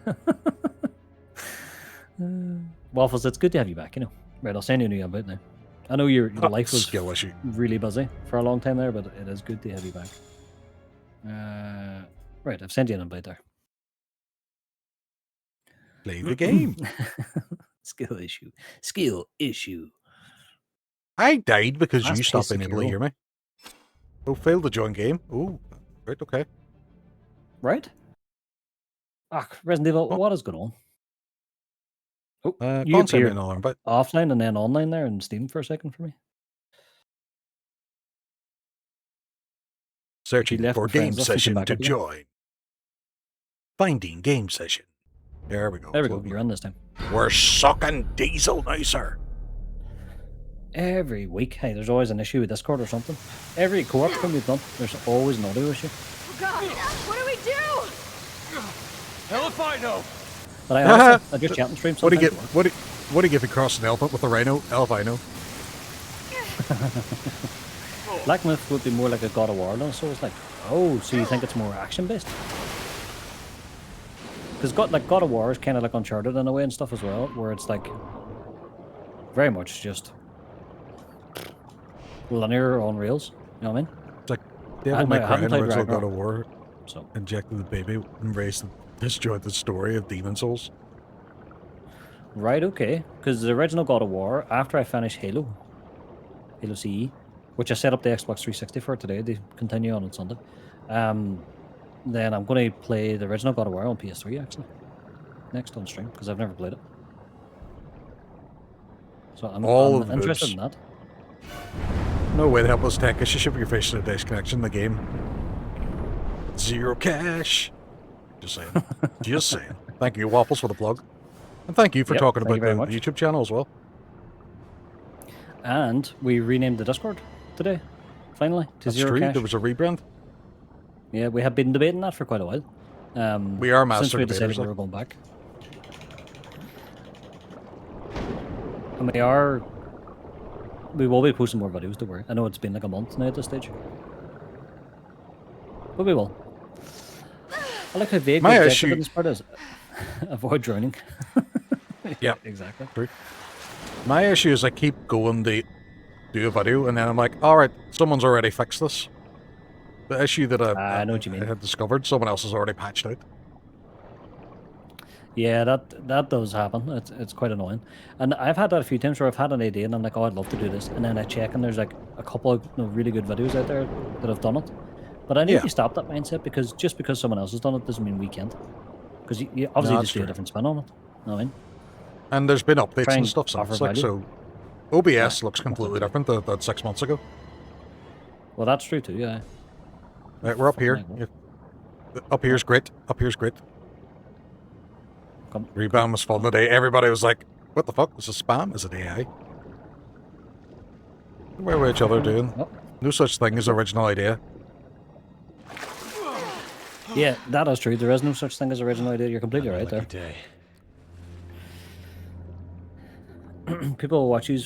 Waffles, it's good to have you back, you know. Right, I'll send you a new invite now. I know your life was skill issue. really busy for a long time there, but it is good to have you back. Right, I've sent you an invite there. Play the game. Skill issue. Skill issue. I died because you Fast-paced stopped being able to Sekiro. hear me. Oh, failed to join game. Oh, right, okay. Right? Ah, Resident Evil, Oh. what is going on? Oh, you Can't send me appeared another invite. offline and then online there in Steam for a second for me. Searching left for the friends game list and came session back to up again. join. Finding game session. There we go. There we go, you're on this time. We're sucking diesel now, sir. Every week, hey, there's always an issue with Discord or something. Every co-op thing we've done, there's always an audio issue. Oh God, what do we do? Hell if I know. But I just chat and stream What do sometimes. you get? What do you get if you cross an elephant with a rhino? Albino. Black Myth would be more like a God of War, though, so it's like, oh, so you think it's more action-based? Because God of War is kind of like Uncharted in a way and stuff as well, where it's like very much just linear on rails. You know what I mean? It's like Devil May I Cry haven't and played original God Ragnarok. of War So injected the baby and raised the disjointed story of Demon Souls. right, okay. Because the original God of War, after I finished Halo CE, which I set up the Xbox 360 for today, they continue on Sunday. Then I'm going to play the original God of War on PS3 actually next on stream because I've never played it. So I'm interested in that. No way to help us tech. I should ship your face to the dice connection in the game. Zero cash. Just saying. Just saying. Thank you, Waffles, for the plug. And thank you for Yep, talking thank you about very the much. YouTube channel as well. And we renamed the Discord today, finally, to That's Zero true. Cash. There was a rebrand. Yeah, we have been debating that for quite a while. We are since master we decided debaters. we were going back. And we will be posting more videos, don't worry. I know it's been like a month now at this stage. But we will. I like how vague My the objective issue- in this part is. Avoid drowning. Yep. Exactly. True. My issue is I keep going to do a video and then I'm like, alright, someone's already fixed this. The issue that I know what you mean. I had discovered, someone else has already patched out. Yeah, that does happen. It's quite annoying. And I've had that a few times where I've had an idea and I'm like, oh, I'd love to do this. And then I check and there's like a couple of really good videos out there that have done it. But I need to stop that mindset because just because someone else has done it doesn't mean we can't. Because you obviously that's just do a true. different spin on it. You know what I mean? And there's been updates Try and and stuff since. offer Like, value. so OBS looks completely different than 6 months ago. Well, that's true too, yeah. Right, we're up here. Fucking Yeah. Up here's great. Up here's great. Come. Rebound was fun today. Everybody was like, what the fuck? Is it spam? Is it AI? What were each other doing? Oh. No such thing as original idea. Yeah, that is true. There is no such thing as original idea. You're completely right there. Day. People will watch you,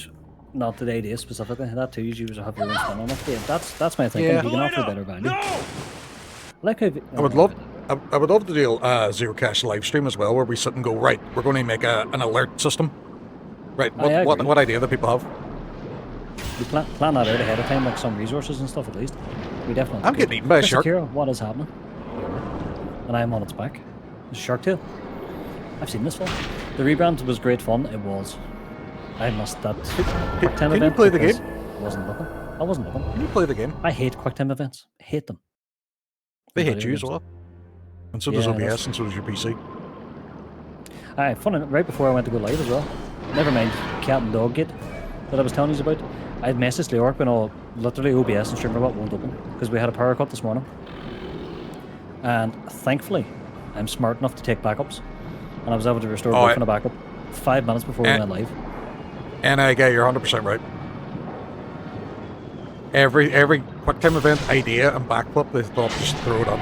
not the idea specifically. That too, you have your own spin on it. Yeah, that's my thinking. Yeah. You can offer better value. Like how, I would love to do a Zero Cash live stream as well, where we sit and go, right, we're going to make an alert system. Right, I agree. what idea do people have? We plan that out ahead of time, like some resources and stuff at least. We definitely. I'm getting eaten by a shark. Akira, what is happening? And I'm on its back. It's Shark Tail. I've seen this one. The rebrand was great fun. It was. I missed that quick time can you event. play the because game? I wasn't looking. I wasn't looking. Can you play the game? I hate quick time events. I hate them. They Video hate you as games. well. And so does Yeah, OBS, that's- and so does your PC. Aye, fun. Right before I went to go live as well. Never mind cat and dog gate. that I was telling you about. I had messaged Leyoric when all literally OBS and StreamerBot won't open because we had a power cut this morning. And thankfully, I'm smart enough to take backups, and I was able to restore both on a backup 5 minutes before we went live. And I get you're 100% right. Every quick time event idea and backflip, they thought just throw it on.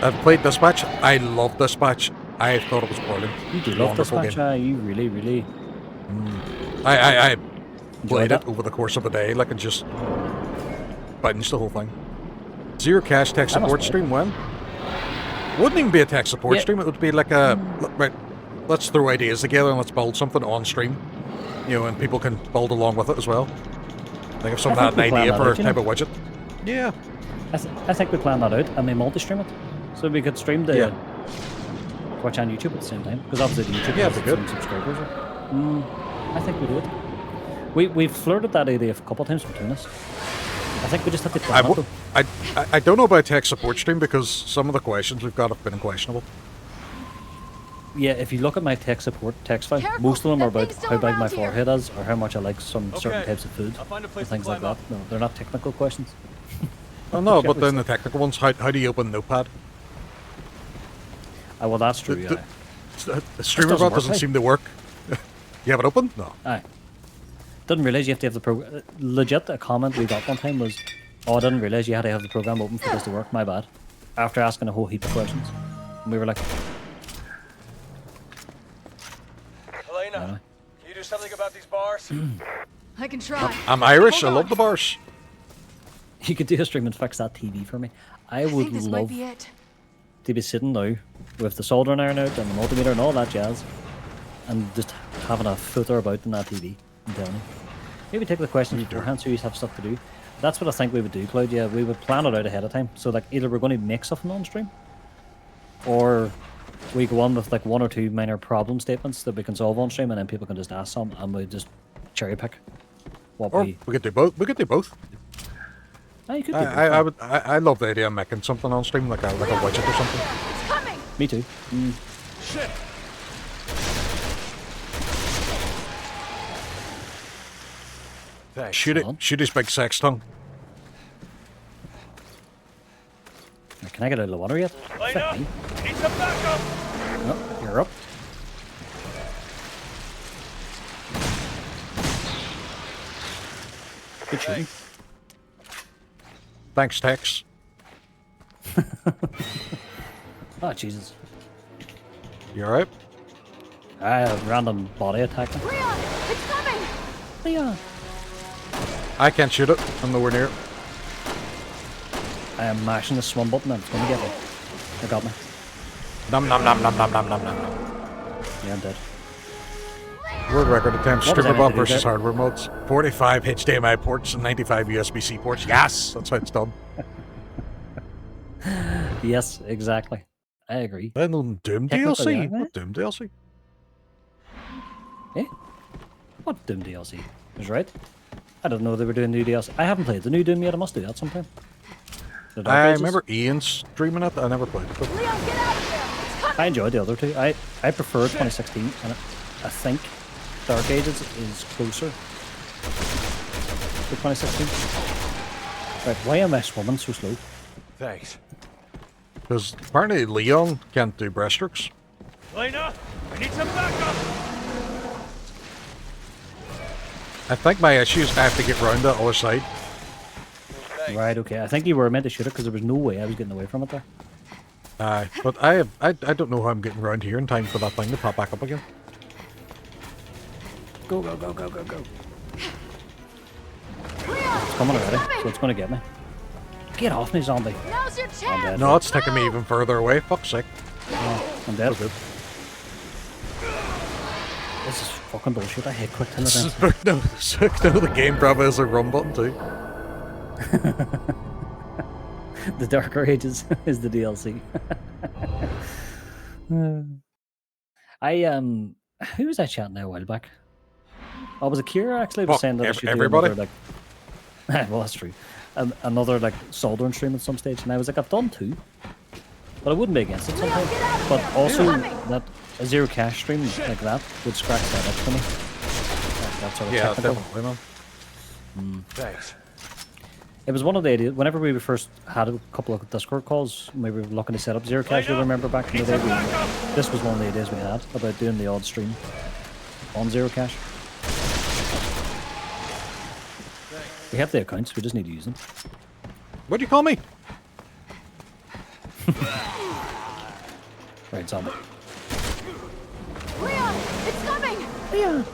I've played Dispatch. I love Dispatch. I thought it was brilliant. You do love Dispatch, you really. I played it over the course of a day, like, and just binged the whole thing. Zero cash tech support stream when? Wouldn't even be a tech support stream. It would be like a right. Let's throw ideas together and let's build something on stream. You know, and people can build along with it as well. Like if someone had an idea for a type of widget. Yeah. I think we planned that out and we multi-stream it, so we could stream the Twitch and YouTube at the same time. Because obviously the YouTube has some subscribers. I think we do it. We've flirted that idea a couple of times between us. I think we just have to plan it. I don't know about tech support stream because some of the questions we've got have been questionable. Yeah, if you look at my tech support text file, most of them are about how big my forehead is or how much I like some certain types of food and things like that. No, they're not technical questions. Oh no, but then the technical ones, how do you open Notepad? Well, that's true, the StreamerBot doesn't seem to work. You have it open? No. Aye. Didn't realise you have to have the program. Legit, a comment we got one time was, "Oh, I didn't realise you had to have the program open for this to work. My bad." After asking a whole heap of questions, and we were like, "Elena, can you do something about these bars?" I can try. I'm Irish. I love the bars. You could do a stream and fix that TV for me. I would love to be sitting now with the soldering iron out and the multimeter and all that jazz, and just having a footer about in that TV. I'm telling you. Maybe take the questions beforehand so you have stuff to do. That's what I think we would do, Cloud. Yeah, we would plan it out ahead of time. So like either we're going to make something on stream, or we go on with like one or two minor problem statements that we can solve on stream, and then people can just ask some, and we just cherry pick. We could do both. We could do both. You could do both. I love the idea of making something on stream, like a widget or something. It's coming. Me too. Shit. Thanks. Shoot his big sex tongue. Can I get out of the water yet? Lena, need some backup. No, you're up. Good shooting. Thanks, Tex. Oh, Jesus. You alright? A random body attack. Leon, it's coming. Leon. I can't shoot it. I'm nowhere near it. I am mashing the swim button and it's going to get me. It got me. Nom nom nom nom nom nom nom nom. Yeah, I'm dead. World record attempts, StreamerBot versus hardware mods. 45 HDMI ports and 95 USB-C ports. Yes! That's how it's done. Yes, exactly. I agree. Then on Doom DLC? What Doom DLC? Eh? What Doom DLC? Was right. I didn't know they were doing new DLC. I haven't played the new Doom yet. I must do that sometime. I remember Ian streaming it. I never played it. Leon, get out of here. It's coming. I enjoyed the other two. I prefer 2016, and I think Dark Ages is closer to 2016. Right, why am I swimming so slow? Thanks. Because apparently Leon can't do breaststrokes. Lena, I need some backup. I think my issue is I have to get round the other side. Thanks. Right, okay. I think you were meant to shoot it because there was no way I was getting away from it there. But I don't know how I'm getting round here in time for that thing to pop back up again. Go, go, go, go, go, go. It's coming already, so it's going to get me. Get off me, zombie. Now's your I'm chance. dead. No, it's taking me even further away. Fuck's sake. I'm dead. Good. This is fucking bullshit. I hate quick time events. No, the game probably has a run button too. The Darker Ages is the DLC. Who was I chatting there a while back? Oh, was it Kira actually was saying that I should everybody? do another, like, well, that's true. Another like soldering stream at some stage, and I was like, I've done two, but I wouldn't be against it sometimes. But also that a zero cash stream like that would scratch that up for me. that sort of Yeah, technical. definitely, man. Thanks. It was one of the ideas. Whenever we first had a couple of Discord calls, we were looking to set up zero cash. You remember back in the day, this was one of the ideas we had about doing the odd stream on zero cash. We have the accounts. We just need to use them. What do you call me? Right, zombie. Leon, it's coming! Yes,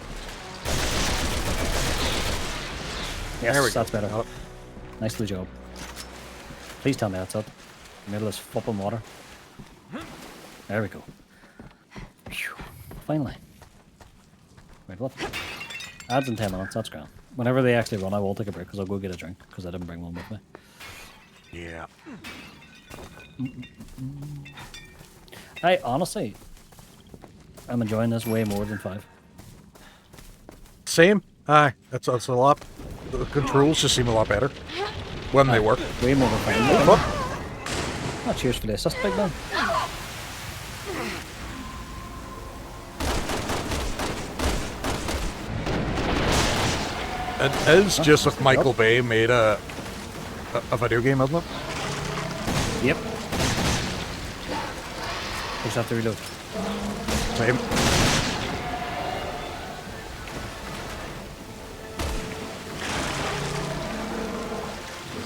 There we go. that's better. Got it. Nicely job. Please tell me that's up. Middle is flipping water. There we go. Phew. Finally. Wait, what? Ads in 10 minutes, that's grand. Whenever they actually run, I will take a break because I'll go get a drink because I didn't bring one with me. Yeah. I honestly, I'm enjoying this way more than 5. Same. Aye, it's a lot. The controls just seem a lot better when they work. Way more than 5. What? Oh, cheers for the assist, big man. It is just if Michael Bay made a video game, isn't it? Yep. Just have to reload. Same.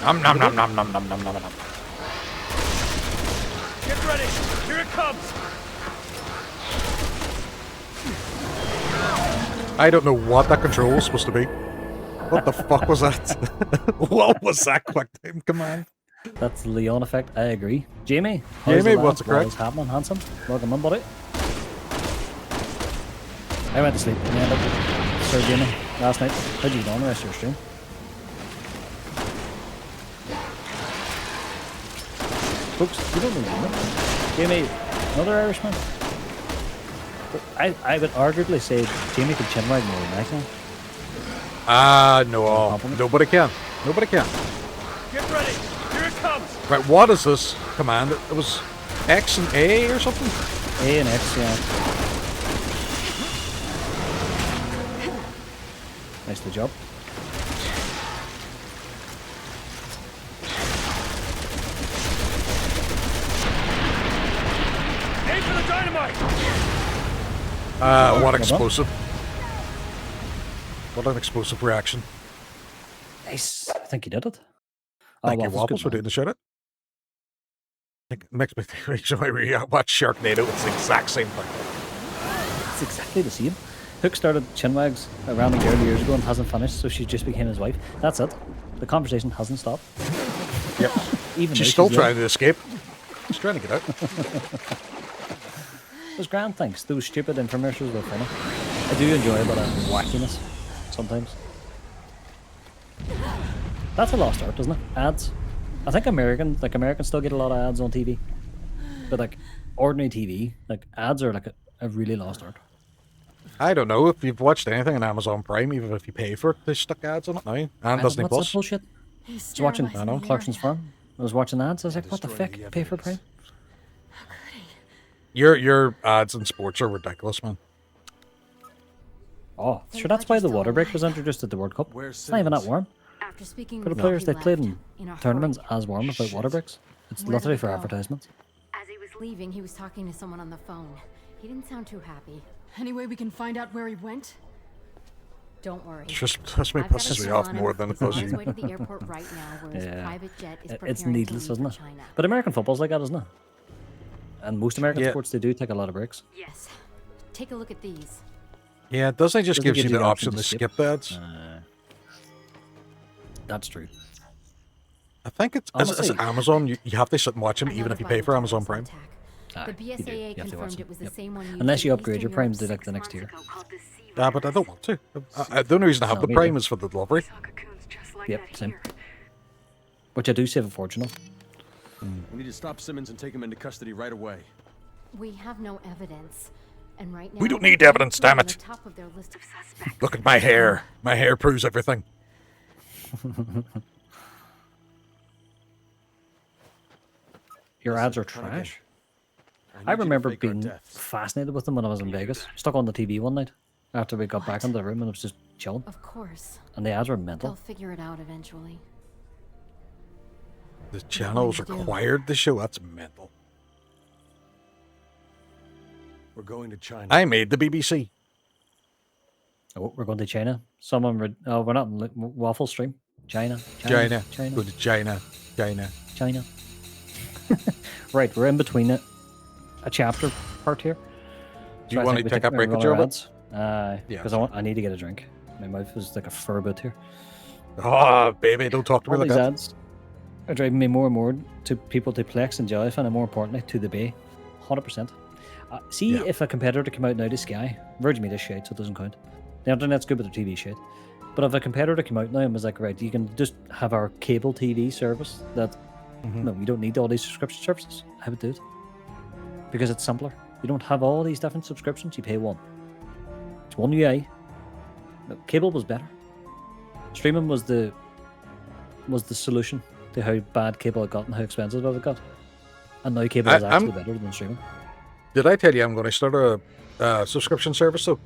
Nom nom nom nom nom nom nom nom nom. Get ready. Here it comes. I don't know what that control was supposed to be. What the fuck was that? What was that quick time command? That's the Leon effect, I agree. Jamie, how's Jamie, the what's the lad? crack? What's happening, handsome? Welcome in, buddy. I went to sleep in the end of Sir Jamie last night. How'd you get on the rest of your stream? Folks, you don't know Jamie. Jamie, another Irishman? I would arguably say Jamie could chinwag more than I can. No. Nobody can. Nobody can. Get ready. Here it comes. Right, what is this command? It was X and A or something? A and X, yeah. Nicely job. Aim for the dynamite. What explosive. What an explosive reaction. Nice. I think you did it. Thank you, Waffles, Waffles, good for man. doing the shout out. It makes me think when we watch Sharknado, it's the exact same thing. It's exactly the same. Hooke started chinwags around a girl years ago and hasn't finished, so she just became his wife. That's it. The conversation hasn't stopped. Yep. Even She's though still trying to escape. She's trying to get out. It was grand, thanks. Those stupid infomercials were funny. I do enjoy a bit of wackiness sometimes. That's a lost art, isn't it? Ads. I think Americans still get a lot of ads on TV, but like ordinary TV, like ads are like a really lost art. I don't know if you've watched anything on Amazon Prime, even if you pay for it, they stuck ads on it now. And Disney What's Plus. that bullshit? I was watching Clarkson's Farm. I was watching ads. I was like, what the fuck? Pay for Prime? Your ads in sports are ridiculous, man. Oh, sure. That's why the water break was introduced at the World Cup. It's not even that warm. After speaking For the with players, Hooke, they he played left in a tournaments hurry. as warm without water breaks. It's Where did literally he for go? advertisements. As he was leaving, he was talking to someone on the phone. He didn't sound too happy. Any way we can find out where he went? Don't worry. It's just pisses I've got a me call off on more him. than it He's on does his you. way to the airport right now, where his Yeah. private jet is It's preparing to needless, leave isn't for it? China. But American football's like that, isn't it? And most American Yeah. sports, they do take a lot of breaks. Yes. Take a look at these. Yeah, Disney just Doesn't gives give you you the the option option to to skip the ads. That's true. I think it's is Honestly- it Amazon. You have to sit and watch them, even Another if you pay for bioterrorist Amazon Prime. attack. Aye, The you do. BSAA You have to watch confirmed them. it was the Yep. same one used Unless in you upgrade Eastern your Prime Europe to like 6 the next months tier. ago, called the Sea Yeah, but I don't want to. The only reason I have No, the me Prime neither. is for the delivery. Yep, same. Which I do save a fortune on. We need to stop Simmons and take him into custody right away. We have no evidence. And right now, We don't need he's evidence, damn on it. the top of their list of suspects. Look at my hair. My hair proves everything. Your ads are trash. I remember being fascinated with them when I was in Vegas. Stuck on the TV one night. after we got back What? into the room and it was just chilling. Of course. And the ads were They'll mental. figure it out eventually. The channel's you do? required to show. That's mental. We're going to China. I made the BBC. Oh, we're going to China. Oh, we're not in Waffle Stream. China. China. China. Go to China. China. China. Right, we're in between a chapter part here. Do you I want think to we take a break run with your our bit? ads. Yeah. Because I need to get a drink. My mouth is like a fur boot here. Oh, baby, don't talk to me All like these that. ads are driving me more and more to people to Plex and Jellyfin, and more importantly, to the Bay. 100%. See Yeah. if a competitor came out now to Sky. Virgin Media's shit, so it doesn't count. The internet's good, but the TV shit. But if a competitor came out now and was like, right, you can just have our cable TV service that, no, you don't need all these subscription services, I would do it. Because it's simpler. You don't have all these different subscriptions, you pay one. It's one UI. No, cable was better. Streaming was the solution to how bad cable it got and how expensive it got. And now cable is actually better than streaming. Did I tell you I'm going to start a subscription service though?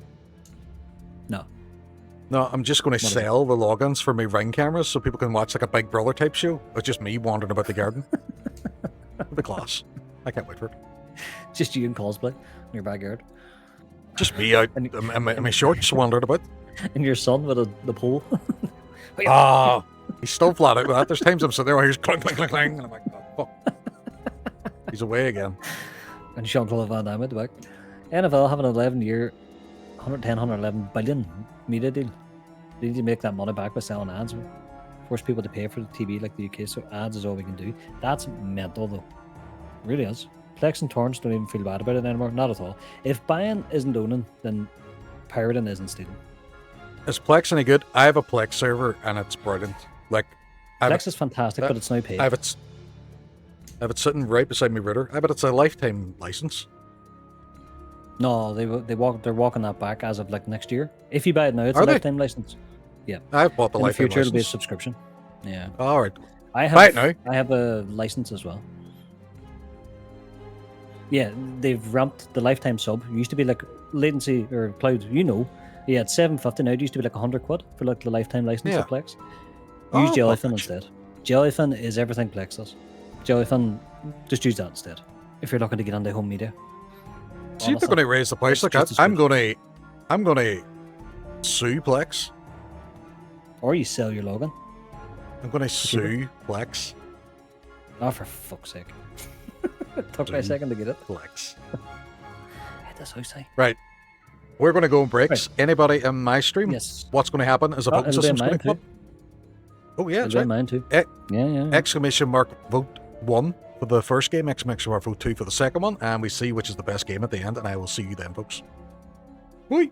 No. No, I'm just going to What is it? sell the logins for my Ring cameras so people can watch like a Big Brother type show. It's just me wandering about the garden. It'll be class. I can't wait for it. Just you in cosplay in your backyard. Just me out And- in my shorts wandering about. And your son with the pole. Ah, he's still flat out with that. There's times I'm sitting there where he's clink, clink, clink, clink, and I'm like, oh, fuck. He's away again. And Jean-Claude Van Damme at the back. NFL have an 11-year, 110, 111 billion media deal. They need to make that money back by selling ads. Force people to pay for the TV like the UK, so ads is all we can do. That's mental though. It really is. Plex and Torrents don't even feel bad about it anymore. Not at all. If buying isn't owning, then pirating isn't stealing. Is Plex any good? I have a Plex server and it's brilliant. Like, Plex is fantastic, but it's now paid. I have it sitting right beside my router. I bet it's a lifetime license. No, they're walking that back as of like next year. If you buy it now, it's Are a they? lifetime license. I've bought the In the lifetime future, it'll be a license. subscription. Yeah, All right. I Buy it have. now. I have a license as well. Yeah, they've ramped the lifetime sub. It used to be like latency or cloud. You had 750. Now it used to be like 100 quid for like the lifetime license Yeah. of Plex. Oh, Use Jellyfin perfect. instead. Jellyfin is everything Plex does. Jellyfin, just use that instead. If you're looking to get into home media. See if they're going to raise the price it's like just that. as I'm going to sue Plex. Or you sell your login. I'm going to sue Plex. Oh, for fuck's sake. Took me a second to get it. Plex. Hey, this house, hey. Right. We're going to go on breaks. Anybody in my stream? Yes. What's going to happen is a voting It'll be in system's going mine to come too. up. Oh, yeah, It'll that's be in right. mine too. Eh, Yeah. Exclamation mark vote 1 for the first game, exclamation mark vote 2 for the second one, and we see which is the best game at the end, and I will see you then, folks. Whee!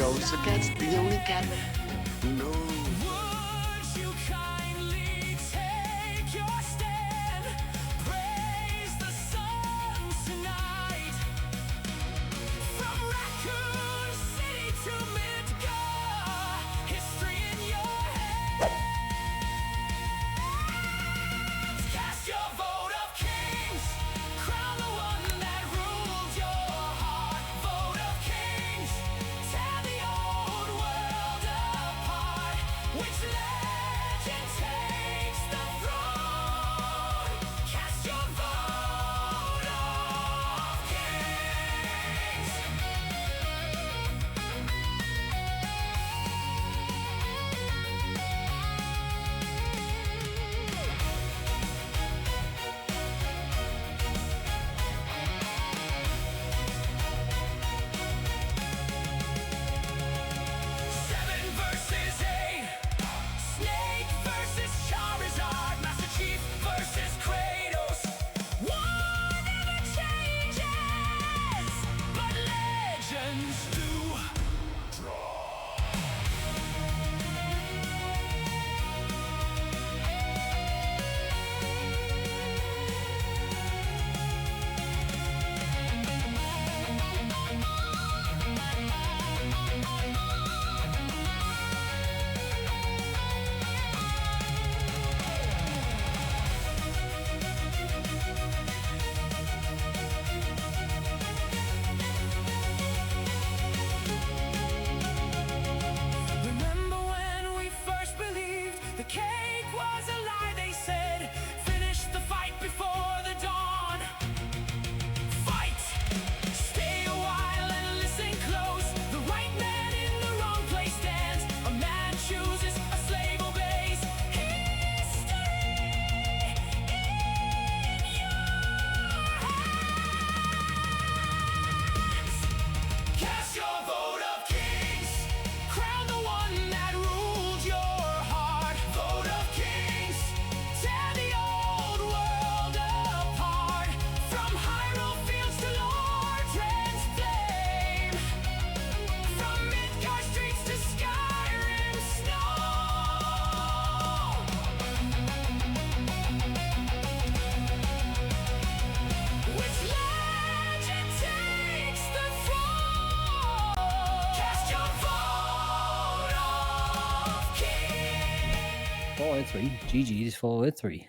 goes against the only cat who knows. Would you kindly take your stand? Praise the sun tonight. From Raccoon City to Midgar, history in your hands. Cast your vote of kings. Crown the one that rules your heart. Vote of kings. Tear the old world apart. Which legend takes the throne? Cast your vote of kings. Seven versus eight. Snake versus Charizard. Master Chief versus Kratos. War never changes, but legends do. Remember when we first believed the cake was a lie? They said, finish the fight before the dawn. Fight! Stay a while and listen close. The right man in the wrong place stands. A man chooses, a slave obeys. History in your hands. Cast your vote of kings. Crown the one that rules your heart. Vote of kings. Tear the old world apart. From Hyrule Fields to Lordran's flame. From Midgar streets to Skyrim snow. Which legend takes the throne? Cast your vote of kings. Fallout 3. GG's Fallout 3.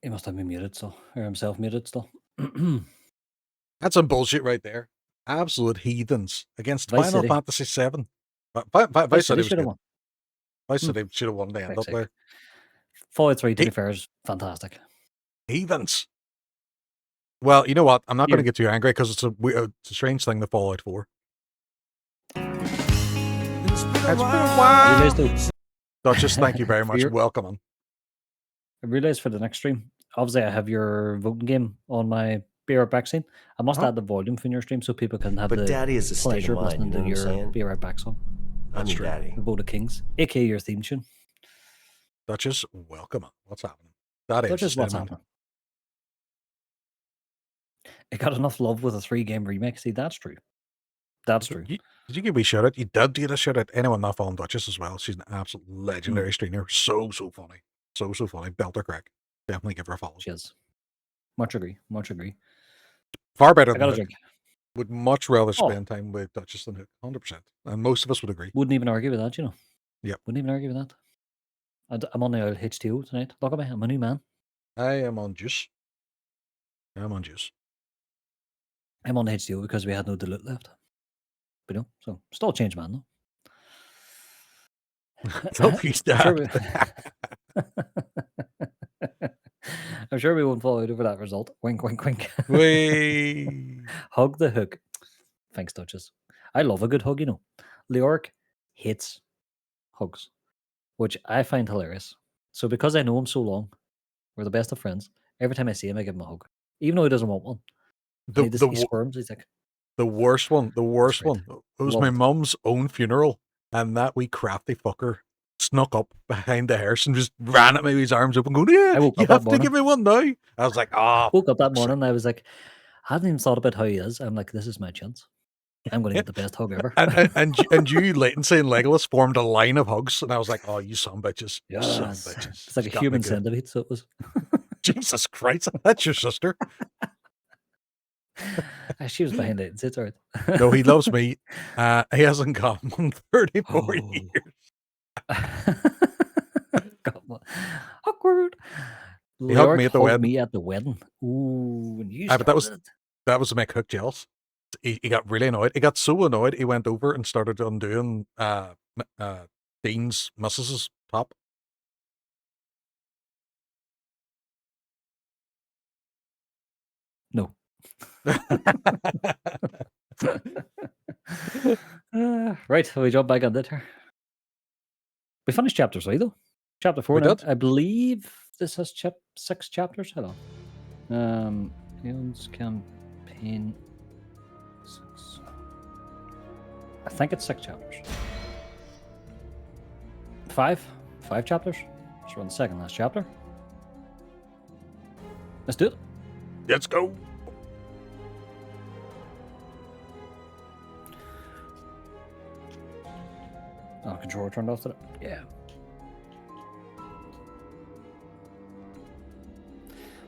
He must have me muted still, or himself muted still. That's some bullshit right there. Absolute heathens against Vice Final City. Fantasy VII. Vice City was should have good. won. Vice City should have won the end Fuck's up there. Fallout 3, to Hey. be fair, is fantastic. Heathens. Well, you know what? I'm not going to You're- get too angry because it's a strange thing, the Fallout 4. It's been a while. Realised though, Duchess, thank you very much. You're- Welcome. I realised for the next stream, obviously I have your voting game on my Be Right Back scene. I must Uh-huh. add the volume from your stream so people can have But the daddy is a state pleasure of of mind, you listening know to what I'm your saying? Be Right Back song. That's I'm true. daddy. The Vote of Kings, aka your theme tune. Duchess, welcome. What's happening? That is That's just what's statement. happening. It got enough love with a 3-game remake. See, that's true. That's true. Did you give me a shout out? You did get a shout out. Anyone not following Duchess as well? She's an absolute legendary streamer. So funny. So funny. Belter crack. Definitely give her a follow. She is. Much agree. Much agree. Far better I than got a Hooke. drink. Would much rather Oh. spend time with Duchess than Hooke. 100%. And most of us would agree. Wouldn't even argue with that, you know. Yep. Wouldn't even argue with that. I'm on the old H2O tonight. Look at me. I'm a new man. I am on juice. I'm on juice. I'm on H2O because we had no dilute left. But no, so still a change man though. Don't be I'm sure that. I'm sure we won't fall out over that result. Wink, wink, wink. Wee. Hug the Hooke. Thanks, Duchess. I love a good hug, you know. Leyoric hates hugs, which I find hilarious. So because I know him so long, we're the best of friends. Every time I see him, I give him a hug, even though he doesn't want one. He squirms. He's like, the worst one. great. It was Love my it. mum's own funeral, and that wee crafty fucker snuck up behind the hearse and just ran at me with his arms open, going, "Yeah, I woke you up that have to morning. give me one now." I was like, "Ah." Woke up that morning and I was like, I hadn't even thought about how he is. I'm like, this is my chance. I'm going to get the best hug ever. And you, Latency and Legolas formed a line of hugs, and I was like, "Oh, you son of bitches, you son of Yes. bitches." It's like You a got me human good. centipede, so it was. Jesus Christ, that's your sister. She was behind it. It's all right. No, he loves me. He hasn't got one 34 Oh. years. God, what- awkward. He hugged me Leyoric at the hugged wedding. me at the wedding. Ooh, and you But that started it. was to make Hooke jealous. He got really annoyed. He got so annoyed, he went over and started undoing Dean's missus's top. No. Right, so we jump back on that here. We finished chapter 3 though. Chapter 4 We now. did. I believe this has 6 chapters. Hold on. Leon's campaign 6. I think it's 6 chapters. 5 chapters. So we're on the second last chapter. Let's do it. Let's go. Oh, controller turned off today. Yeah. I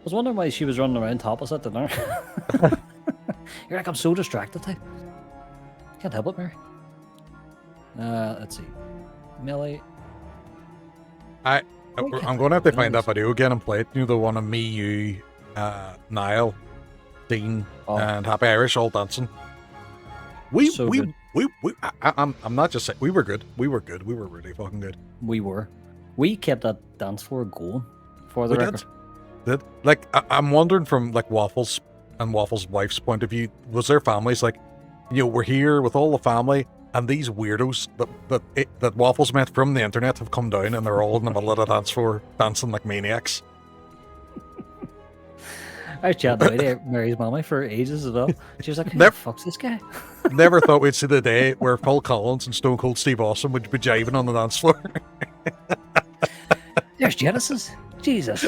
was wondering why she was running around topless at the dinner. You're like, I'm so distracted. Can't help it, Mary. Let's see. Millie. I'm going to have to find that video again and play it. You know, the one of me, you, Niall, Dean, and Happy Irish all dancing. Good. I'm not just saying, we were good. We were good. We were really fucking good. We were. We kept that dance floor going for the We record. did. Like, I'm wondering from like Waffles and Waffles' wife's point of view, was their families like, you know, we're here with all the family, and these weirdos that Waffles met from the internet have come down, and they're all in the middle of the dance floor dancing like maniacs. I was chatting away to Mary's mommy for ages as well. She was like, who Never- the fuck's this guy? Never thought we'd see the day where Phil Collins and Stone Cold Steve Austin would be jiving on the dance floor. There's Genesis. Jesus.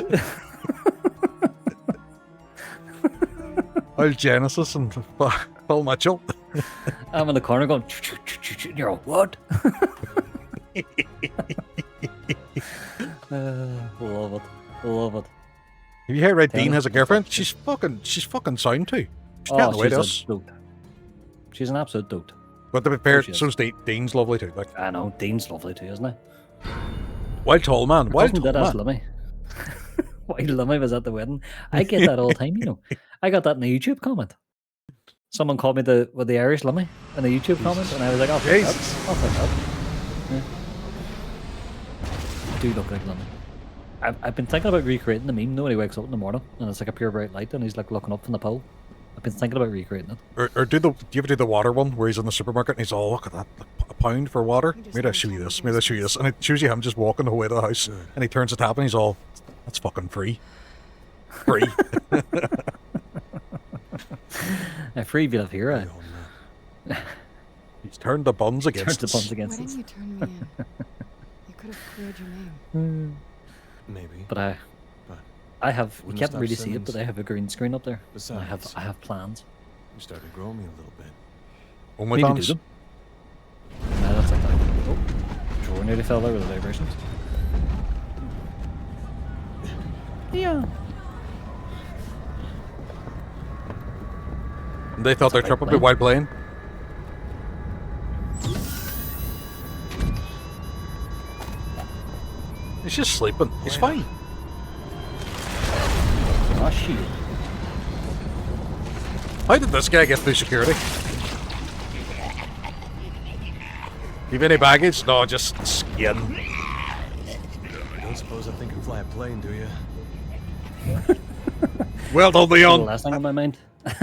Old Genesis and Phil Mitchell. I'm in the corner going, "Choo-choo-choo-choo-choo," and you're all, what? Love it. Love it. Have you heard right? Tell Dean me. has a girlfriend. She's fucking sound too. She's can't wait she's us. a dote. She's an absolute dote. But to be fair, she is. so's Dean's lovely too. Like, I know, Dean's lovely too, isn't he? wild tall man. Wild Wasn't tall that as man. Lummy? While Lummy was at the wedding. I get that all the time, you know. I got that in a YouTube comment. Someone called me the Irish Lummy in a YouTube comment, and I was like, I'll take that. Jesus. I'll take that. Yeah. I do look like Lummy. I've been thinking about recreating the meme. Nobody wakes up in the morning, and it's like a pure bright light, and he's like looking up from the pole. I've been thinking about recreating it. Or do you ever do the water one where he's in the supermarket and he's all, look at that, a pound for water? Maybe I'll show you this. Maybe I'll show you this. And it shows you him just walking the way to the house, and he turns the tap and he's all, that's fucking free. Free. Free if you live here. He's turned the buns Turns against the us. buns Why against didn't us. you turn me in? You could have cleared your name. Maybe. But I have. You Wouldn't can't stop really see it, Simmons. but I have a green screen up there. And Besides, I have plans. you started growing me a little bit. Only Maybe dance. do them. No, that's like that. Oh, drawer nearly fell there with the vibrations. Yeah. And they thought their trip would be plane. while playing. He's just sleeping. He's fine. Oh shit. How did this guy get through security? You've any baggage? No, just skin. You don't suppose I think I can fly a plane, do you? Well done, The Leon. last thing on my mind.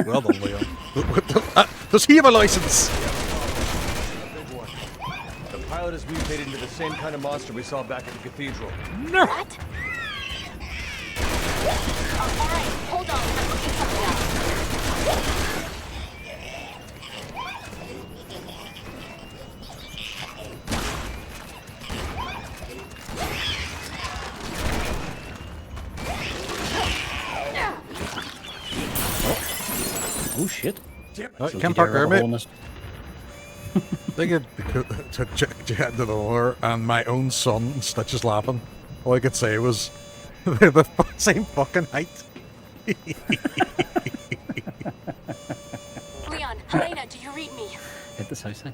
Well done, Leon. Does he have a license? Big one. The pilot has mutated into the same kind of monster we saw back at the cathedral. No. What? Alright, hold on. I'm looking something up. Oh shit. So Can't did park you there, rub a hole in mate. this? They took Jet to the door, and my own son, Stitch, is laughing. All I could say was, they're the same fucking height. Leon, Helena, do you read me? Hit this house, eh?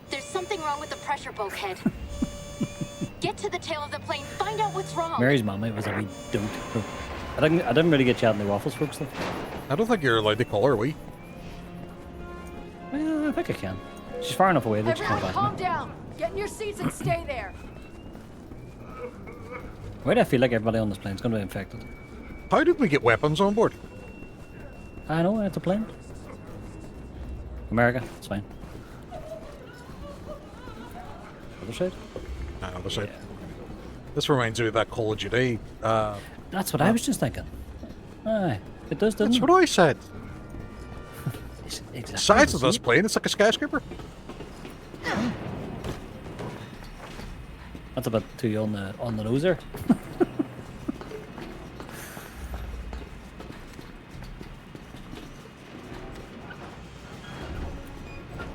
There's something wrong with the pressure bulkhead. Get to the tail of the plane, find out what's wrong. Mary's mummy was a wee dote. I didn't really get chatting the waffles folks though. I don't think you're allowed to call her wee. Well, I think I can. She's far enough away that she can't Everyone, bother calm me. down. Get in your seats and stay there. Why do I feel like everybody on this plane's going to be infected? How did we get weapons on board? I know, it's a plane. America, it's fine. Other side? Other side. This reminds me of that Call of Duty. That's what I was just thinking. Aye, it does, doesn't That's it? what I said. Exactly The size the of this same. plane, it's like a skyscraper. That's a bit too on the nose there.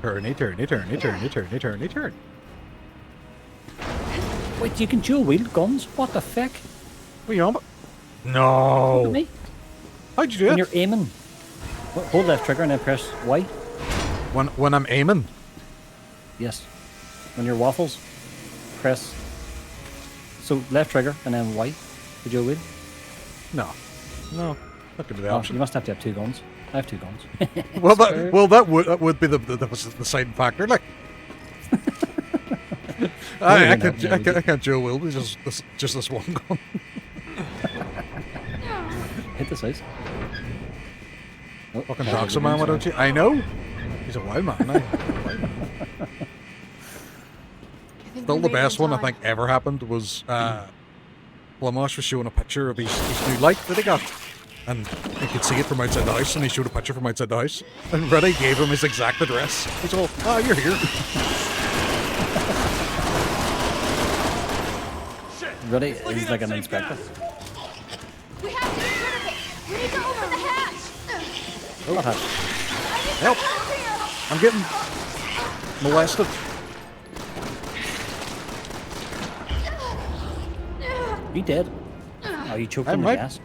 Turn. Wait, you can dual wield guns? What the feck? What are you on about? Look No. at me. How'd you do When it? you're aiming, hold left trigger and then press Y. When I'm aiming. Yes. When you're waffles, press. So left trigger and then Y. The dual wield. No. That could be the Oh, option. you must have to have two guns. I have two guns. Well, that would be the deciding factor. Like, I can't dual wield. It's just this one gun. Hit this house. Oh, Fucking that's dogs a a man, why good don't you? I know. He's a wild man now. Still, the best one I think ever happened was Blamash was showing a picture of his new light that he got. And you could see it from outside the house, and he showed a picture from outside the house. And Reddy gave him his exact address. He's all, you're here. Really is like an inspector. We have to get rid of it. We need to open the hatch. What hatch? Help! I'm getting molested. You dead? Oh, you choked I on the might. gas?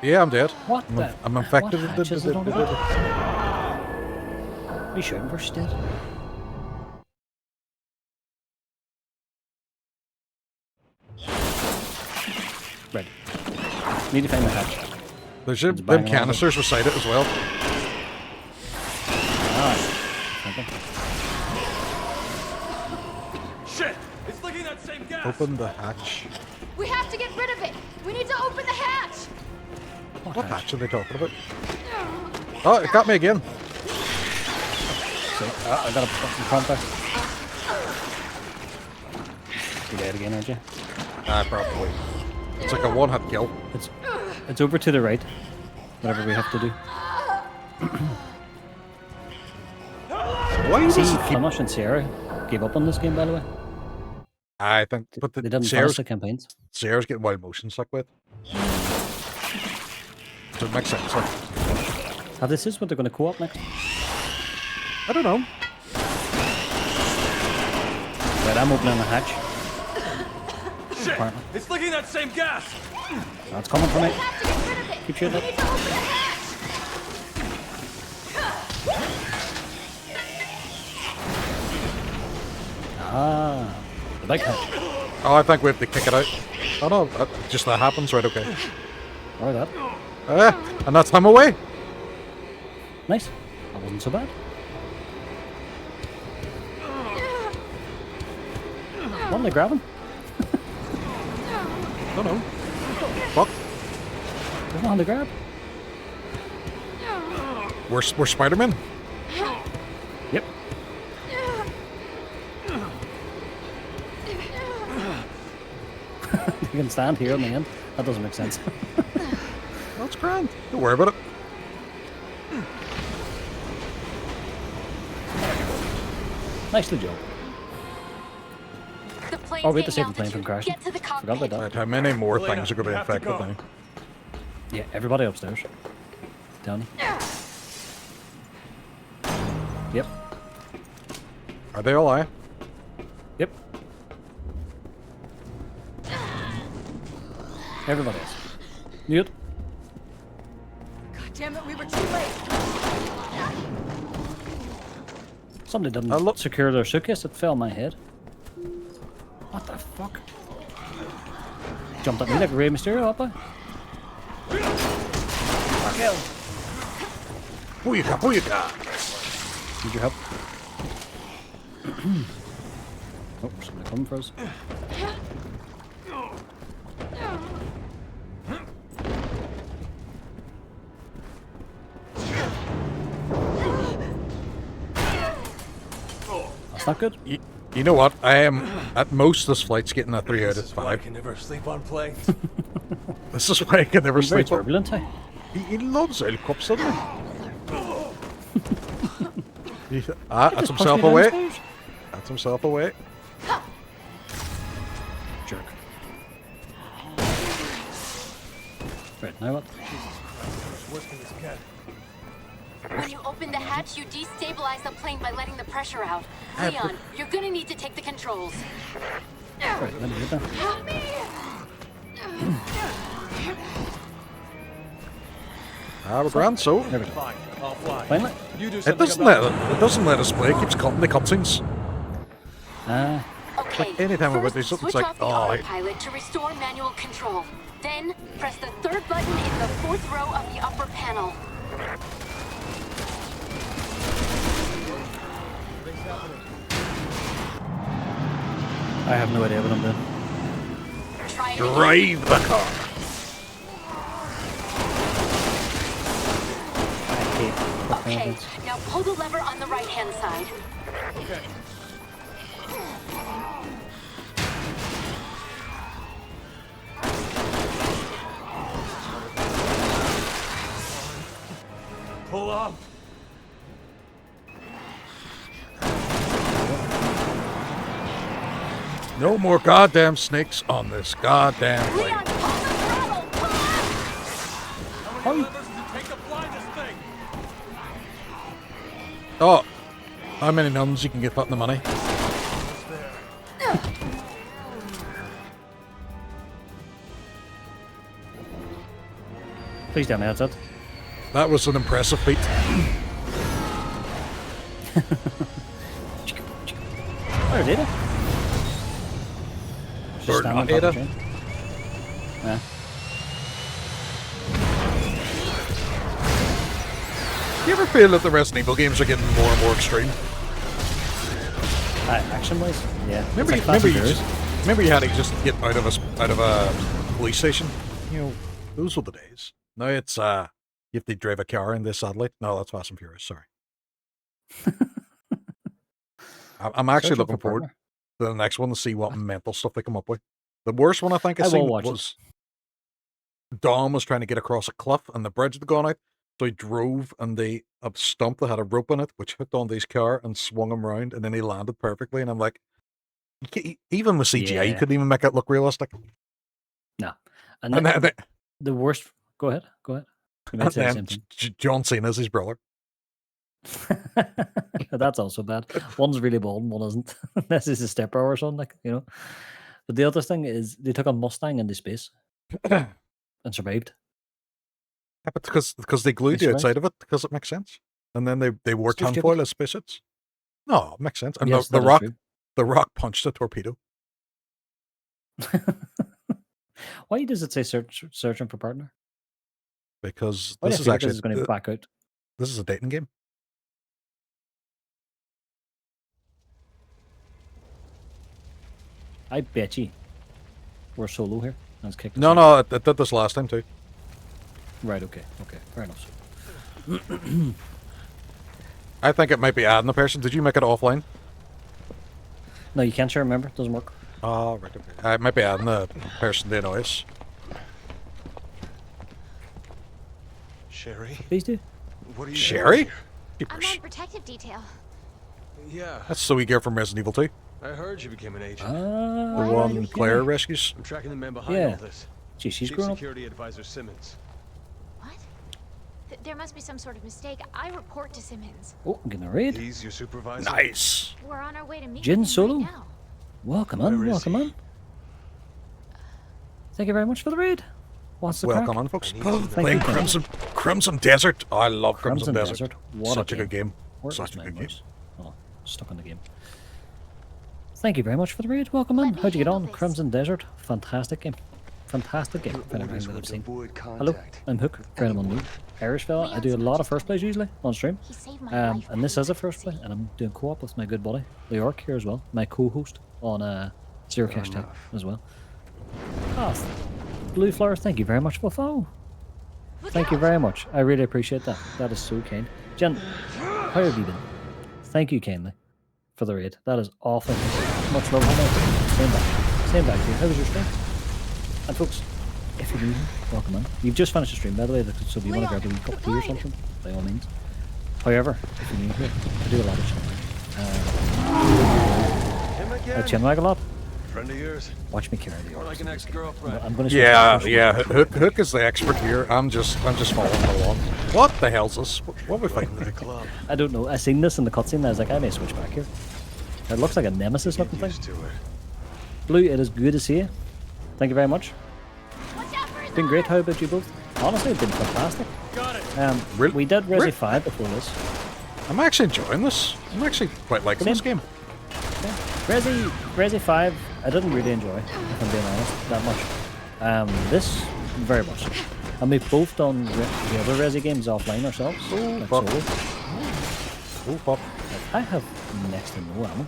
Yeah, I'm dead. What the? I'm infected. What hatch is it on about? Are you shooting for? She's dead. Right. Need to find the hatch. There's It's them bang on canisters beside it as well. Ah. Okay. Shit! It's leaking that same gas! Open the hatch. We have to get rid of it. We need to open the hatch. What hatch are they talking about? Oh, it got me again. So, I got a fucking contact. You're dead again, aren't you? Probably. It's like a one-hit kill. It's over to the right. Whatever we have to do. Why does See, it keep... Flemish and Sierra gave up on this game, by the way. I think, but They didn't finish Sarah's the campaigns. getting wild motion stuck with. So it makes sense. Like, Have this is what they're going to co-op next. I don't know. Right, I'm opening the hatch. Shit! Apparently. It's leaking that same gas! That's coming from We it. have to get rid of it. Keep shooting We it. need to open the hatch. Ah, the big hatch. Oh, I think we have to kick it out. Oh no, just that happens, right? Okay. Or that. And that's him away. Nice. That wasn't so bad. What are they grabbing? Don't know. Fuck. There's nothing to grab. We're Spider-Man. Yep. You can stand here on the end. That doesn't make sense. That's grand. Don't worry about it. Nicely done. The plane's Oh, we have to getting save the plane from altitude. crashing. Get to the Forgot cockpit. about that. Right, how many more Elena, things are going to we be have to infected go. now? Yeah, everybody upstairs. Tony. Yep. Are they all I? Yep. Everybody else. Mute. God damn it, we were too late. Somebody didn't secure their suitcase. It fell on my head. What the fuck? Jumped at me like Rey Mysterio, up there. Fuck hell. Booyaka, booyaka! Need your help? Oh, somebody coming for us. That's not good. You know what? I am, at most, this flight's getting a 3 out of 5. I can never sleep on planes. This is why I can never Very sleep on. turbulent, eh? He loves helicopters, doesn't he? That's himself away. That's himself away. Jerk. Right, now what? When you open the hatch, you destabilize the plane by letting the pressure out. Leon, you're gonna need to take the controls. Right, let me get that. We're grand, so. There we go. Fine, I'll fly. Finally. You do It something doesn't about let us play. It keeps cutting the cutscenes. Okay. Like, anytime we're about to do first, something, it's switch like, off the oh, autopilot to restore manual control. Then, press the third button in the fourth row of the upper panel. I have no idea what I'm doing. Try it again. drive the car. Okay, now pull the lever on the right-hand side. Okay. Pull up. No more goddamn snakes on this goddamn plane. Leon, pull the throttle! Come on! How many levers does it take to fly this thing? Oh, how many nuns you can get put in the money? Please tell me that's it. That was an impressive feat. Where did it? Bird not Ada. Yeah. You ever feel that the Resident Evil games are getting more and more extreme? Action-wise, yeah. Remember, It's like remember you had to just get out of a police station. You know, those were the days. Now it's you have to drive a car in this satellite. No, that's Fast and Furious. Sorry. I'm actually Searching looking for forward partner. to the next one to see what mental stuff they come up with. The worst one I think I I will seen watch was Dom was trying to get across a cliff and the bridge had gone out. So he drove and a stump that had a rope on it, which hooked onto his car and swung him round, and then he landed perfectly. And I'm like, even with CGI, you Yeah. couldn't even make it look realistic. No. And then, the worst... Go ahead. You might and say the then same thing. John Cena's his brother. That's also bad. One's really bold and one isn't. This is a stepper or something, like, you know. But the other thing is they took a Mustang into space and survived. Yeah, but because they glued They the survived. outside of it, because it makes sense. And then they wore So stupid. tinfoil as spacesuits. No, it makes sense. And Yes, the that is Rock, true. the Rock punched a torpedo. Why does it say searching for partner? Because Why do this I is feel like actually this is going to back out? this is a dating game. I bet you we're solo here. Let's kick this No, out. no, it did this last time too. Right, okay, fair enough. I think it might be adding a person. Did you make it offline? No, you can't share, remember? It doesn't work. Oh, right, okay. It might be adding a person to annoy us. Sherry? Please do. What are you Sherry? doing I'm on protective detail. here? Yeah, That's Zoe Gear from Resident Evil 2. I heard you became an agent. The Ah, one Claire rescues. I'm tracking the man behind Yeah. all this. Gee, she's Chief grown up. Security Advisor Simmons. What? There must be some sort of mistake. I report to Simmons. Oh, I'm getting a raid. He's your supervisor? Nice. We're on our way to meet Jin with him Solo. right now. Welcome on, Where is welcome he? on. Thank you very much for the raid. What's the crack? Welcome on, folks. I need to know. Playing Crimson Desert. Oh, I love Crimson Crimson Desert. What Such a good game. Where Such is a my good game. mouse? Oh, stuck on the game. Thank you very much for the raid. Welcome on. me How'd you get handle on? this. Crimson Desert. Fantastic game. Fantastic game. If anyone that I've seen. Hello, I'm Hooke. For anyone new. Irish fella. I do a lot of first plays usually on stream. He saved my life. And this is a first play, and I'm doing co-op with my good buddy Leyoric here as well, my co-host on Zero Cash Tech as well. Ah, Blue Flowers, thank you very much for the follow. Thank you very much. I really appreciate that. That is so kind. Jen, how have you been? Thank you kindly for the raid. That is awful. Much love. Same back. Same back to you. How was your stream? And folks, if you're new here, welcome in. You've just finished the stream, by the way, so if you want to grab a wee cup of tea or something, by all means. However, if you're new here, I do a lot of chinwag. I chinwag a lot. Friend of yours? Watch me carry the Or orcs. like an ex-girlfriend? I'm going to Yeah. Hook is the expert here. I'm just following along. What the hell's this? What are we fighting? The club. I don't know. I seen this in the cutscene and I was like, I may switch back here. It looks like a nemesis looking thing. Used to it. Blue, it is good to see you. Thank you very much. It's been great. How about you both? Honestly, it's been fantastic. Got it. We did Resi 5 before this. I'm actually enjoying this. I'm actually quite liking this game. Resi 5, I didn't really enjoy, if I'm being honest, that much. This, very much so. And we've both done the other Resi games offline ourselves. Like fuck. solo. Oh, pop. I have next to no ammo.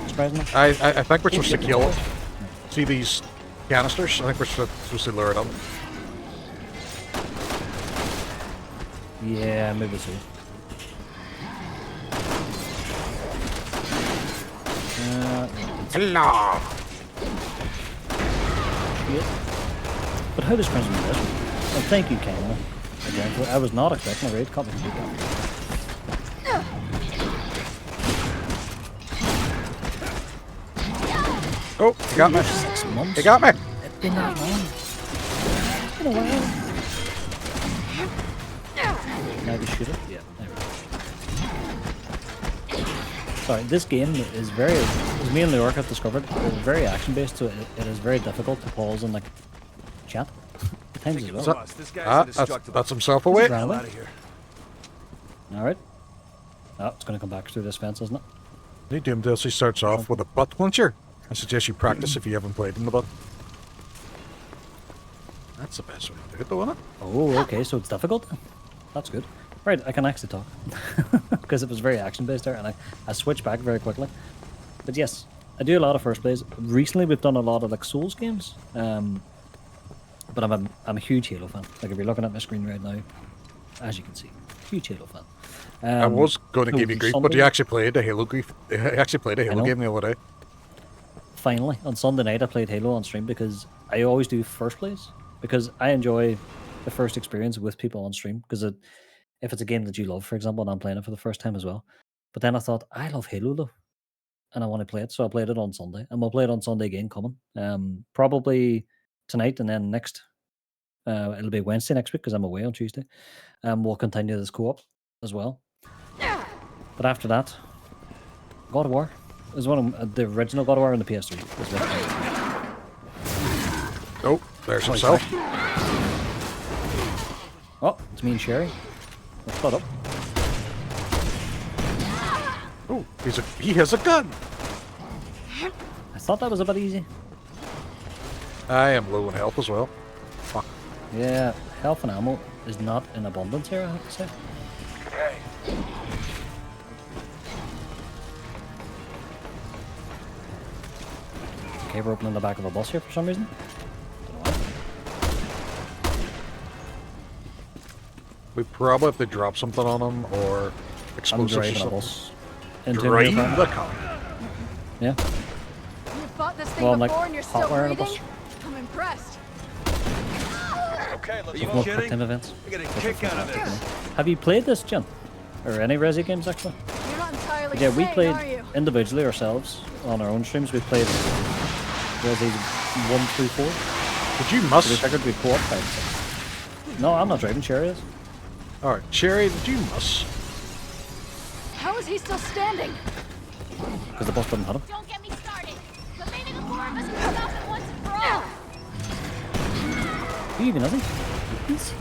Surprisingly. I think we're supposed to kill it. See these canisters? I think we're supposed to lure it up. Yeah, maybe so. Hello! Shit. But how does Crimson Desert? Well, thank you, Kayla. Again, I was not expecting a raid. Can't believe that. Oh, he got me. 6 months. He got me. It's been that long. It's been a while. Now we shoot it? Yeah. There we go. Sorry, this game is very, as me and Leyoric have discovered, it's very action based, so it is very difficult to pause and like chat at times as well. So, that's himself away. Ran away. Out of here. Alright. Oh, it's going to come back through this fence, isn't it? New Doom DLC starts off with a butt clincher. I suggest you practice if you haven't played in the butt. That's the best way to do it, though, isn't it? Oh, okay, so it's difficult. That's good. Right, I can actually talk. Because it was very action-based there, and I switched back very quickly. But yes, I do a lot of first plays. Recently, we've done a lot of like Souls games. But I'm a huge Halo fan. Like, if you're looking at my screen right now, as you can see, huge Halo fan. I was going to so give you grief, Sunday- but you actually played a Halo grief. You actually played a Halo know. game the other day. Finally, on Sunday night, I played Halo on stream because I always do first plays. Because I enjoy the first experience with people on stream. Because if it's a game that you love, for example, and I'm playing it for the first time as well. But then I thought, I love Halo though. And I want to play it. So I played it on Sunday. And we'll play it on Sunday again coming. Probably tonight and then next. It'll be Wednesday next week because I'm away on Tuesday. We'll continue this co-op as well. But after that, God of War is one of the original God of War on the PS3. Is what Oh, there's himself. Oh, it's me and Sherry. Let's split up. Oh, he has a gun. I thought that was a bit easy. I am low in health as well. Fuck. Yeah, health and ammo is not in abundance here, I have to say. Okay, we're opening the back of a bus here for some reason. We probably have to drop something on him or I'm explosives or driving a something. bus. Into Drive a the car. Yeah. You fought this thing Well, I'm like before and you're still hotwire in a breathing? bus. I'm impressed. Okay, let's Are go. more quick time events. I get a kick out of this. Have you played this, Jen? Or any Resi games actually? You're not entirely Yeah, we sane, played are you? individually ourselves on our own streams. We played Resi 1 through 4. Did you So we must? figured we'd co-op 5 and 6. No, I'm not driving. Cherry is. Alright, Cherry, did you miss? How is he still standing? Because the bus didn't hit him. Don't get me started. But maybe the four of us can stop it once and for all. Who even is he? Who is he?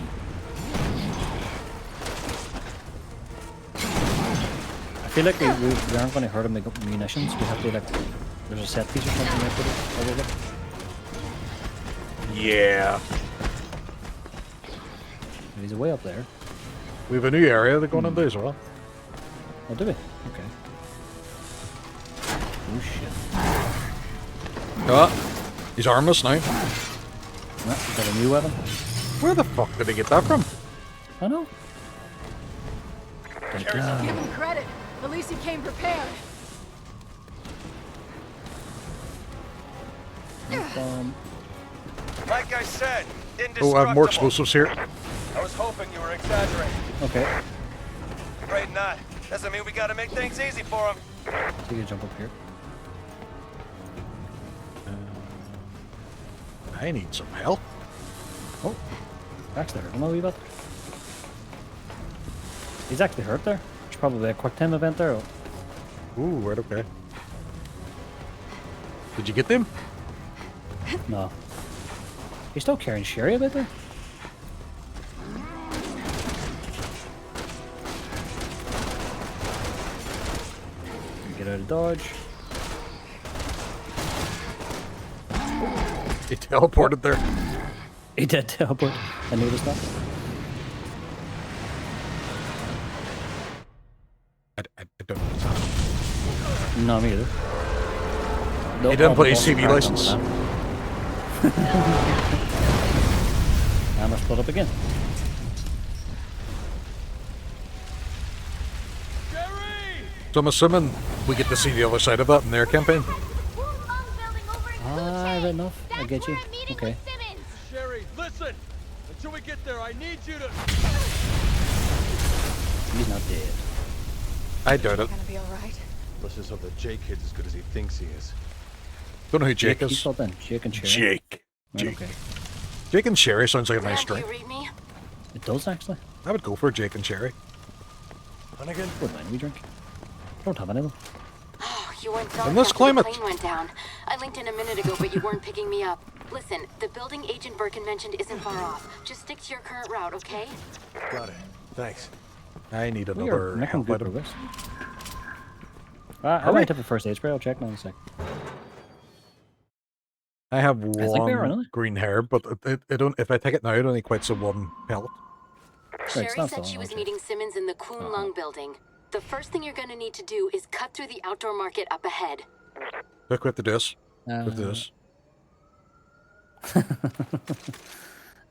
I feel like we aren't going to hurt him make up munitions. We have to like, there's a set piece or something there for it. Yeah. He's way up there. We have a new area they're going into as well. Oh, do we? Okay. Oh shit. Oh, he's armless now. Nah, he's got a new weapon. Where the fuck did he get that from? I know. Give him credit. At least he came prepared. Like I said, Oh, I have more indestructible. explosives here. I was hoping you were exaggerating. Okay. Afraid not. Doesn't mean we gotta make things easy for him. So you can jump up here. I need some help. Oh, actually hurt him a wee bit. He's actually hurt there. It's probably a quick time event there. Ooh, right, okay. Did you get them? No. He's still carrying Sherry a bit there. Get out of dodge. He teleported there. He did teleport. I noticed that. I don't know what's happening. No, me either. He didn't put his CV license. I must split up again. So I'm assuming we get to see the other side of that in their campaign. Ah, right enough. I get you. Okay. Sherry, listen! Until we get there, I need you to... He's not dead. I doubt it. Gonna be all right. Let's just hope that Jake kid's as good as he thinks he is. Don't know who Jake He's is. still then. Jake and Sherry. Jake. Right, Jake. okay. Jake and Sherry sounds like a nice Can drink. you read me? It does actually. I would go for Jake and Sherry. Hunnigan? Wouldn't mind a wee drink. Don't have any of them. Oh, you weren't gone In this after climate. the plane went down. I linked in a minute ago, but you weren't picking me up. Listen, the building Agent Birkin mentioned isn't far off. Just stick to your current route, okay? Got it. Thanks. I need We are another making help good item. progress. I might have a first aid spray. I'll check now in a sec. I have think we are, one really. green hair, but it don't. If I take it now, it only quits a one pellet. Sherry it's not said so she was long, meeting Simmons in the Kuhn Lung building. The first thing you're gonna need to do is cut through the outdoor market up ahead. Look with the this. With this.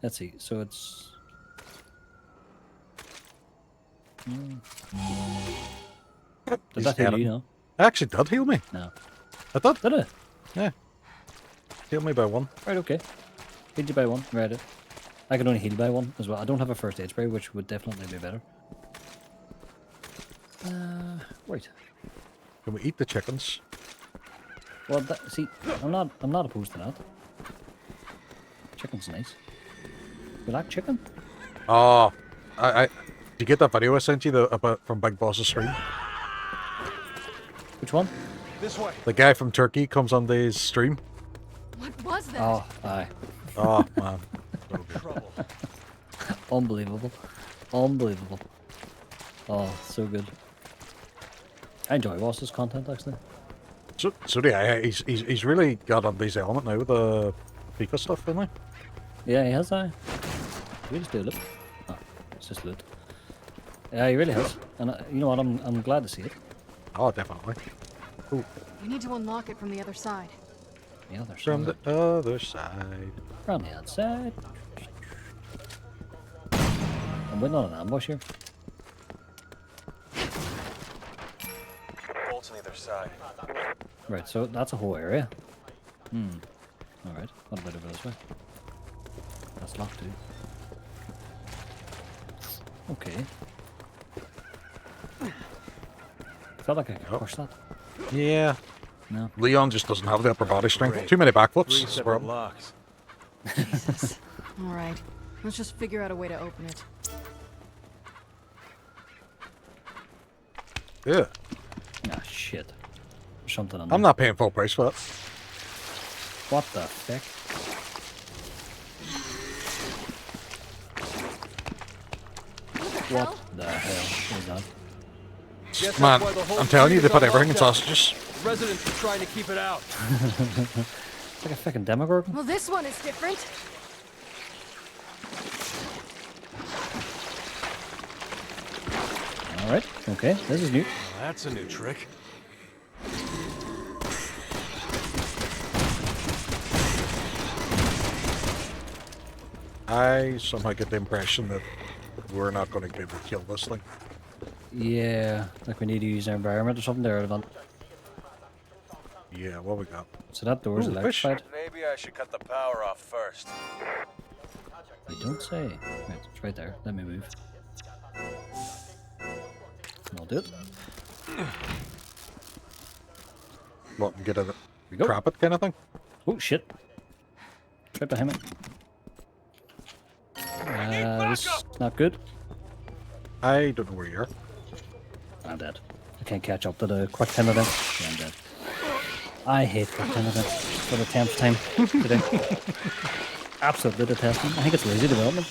Let's see. So it's. Did He's that heal heading. you? No. It actually did heal me. No. I thought. Did it? Yeah. Heal me by one. Right. Okay. Healed you by one. Right. I can only heal by one as well. I don't have a first aid spray, which would definitely be better. Wait. Can we eat the chickens? Well, see, I'm not opposed to that. Chicken's nice. You like chicken? Oh, did you get that video I sent you about from Big Boss's stream? Which one? This way. The guy from Turkey comes on his stream. What was that? Oh, aye. Oh man, Trouble. Unbelievable. Unbelievable. Oh, so good. I enjoy Ross's content actually. so do I. He's really got on this element now with the FIFA stuff, isn't he? Yeah, he has. We just do loot. Oh, it's just loot. Yeah, he really has. And you know what? I'm glad to see it. Oh, definitely. Ooh, We need to unlock it from the other side. The other from side. the other side. Around the outside. I'm waiting on an ambush here. Bolts on either side. Right, so that's a whole area. Alright, what about over this way? That's locked too. Okay. Felt like I could push that. Yeah. No. Leon just doesn't have the upper body strength. Too many backflips. Three That's the separate problem. locks. Jesus. All right. Let's just figure out a way to open it. Yeah. Ah, shit. There's something on I'm there. not paying full price for that. What the fuck? What the hell is that? Guess that's Man, why the whole I'm telling you, street they is put on everything in lockdown. sausages. Residents are trying to keep it out. It's like a fucking demogorgon. Well, this one is different. Alright, okay, this is new. That's a new trick. I somehow get the impression that we're not going to be able to kill this thing. Yeah, like we need to use our environment or something there. Yeah, what we got? So that door's Ooh, fish. electrified. Maybe I should cut the power off first. You don't say. Right, it's right there. Let me move. I'll do it. What, and get a we go. trap it kind of thing? Oh shit! Right behind me. This is not good. I don't know where you are. I'm dead. I can't catch up to the quick time event. Yeah, I'm dead. I hate quick time events for the 10th time today. Absolutely detest them. I think it's lazy development.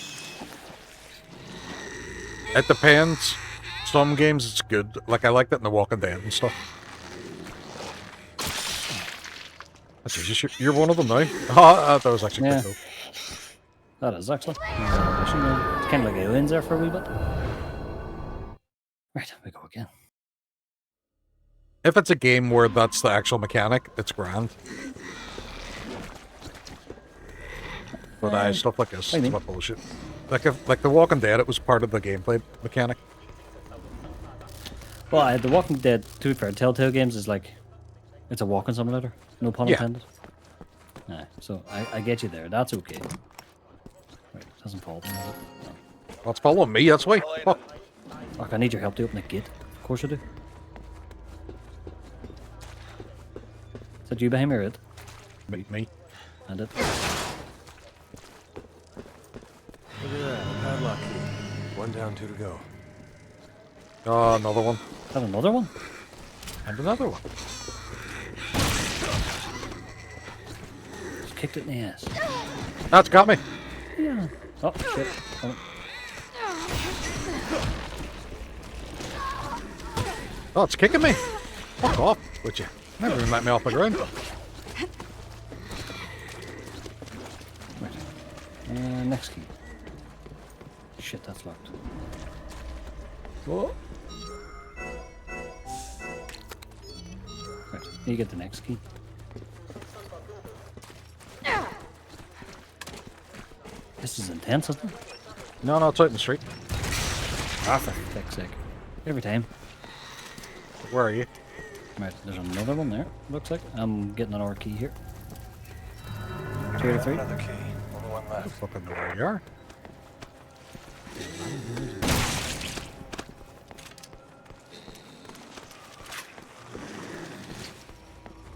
It depends. Some games it's good. Like, I like that in The Walking Dead and stuff. You're one of them now. Oh, that was actually Yeah. pretty cool. That is actually. It's kind of like aliens there for a wee bit. Right, we go again. If it's a game where that's the actual mechanic, it's grand. But stuff like this, it's not bullshit. Like The Walking Dead, it was part of the gameplay mechanic. Well, The Walking Dead, to be fair, Telltale Games is like, it's a walking simulator. No pun intended. Nah, so I get you there. That's okay. Right, it doesn't fall. Does it? No. Well, it's following me, that's why. Oh. Fuck, I need your help to open the gate. Of course I do. Is that you behind me or it? Me. And it. Look at that, padlock key. One down, two to go. Oh, another one. Is that another one? And another one. Just kicked it in the ass. That's got me. Yeah. Oh, shit. Oh. Oh, it's kicking me. Fuck off, would you? Never even let me off the ground. Right. Next key. Shit, that's locked. Whoa. Right, you get the next key. This is intense, isn't it? No, it's out in the street. Ah, for fuck's sake. Every time. Where are you? Right, there's another one there, looks like. I'm getting another key here. 2 out of 3. Another key. Only one I don't left. fucking know where you are.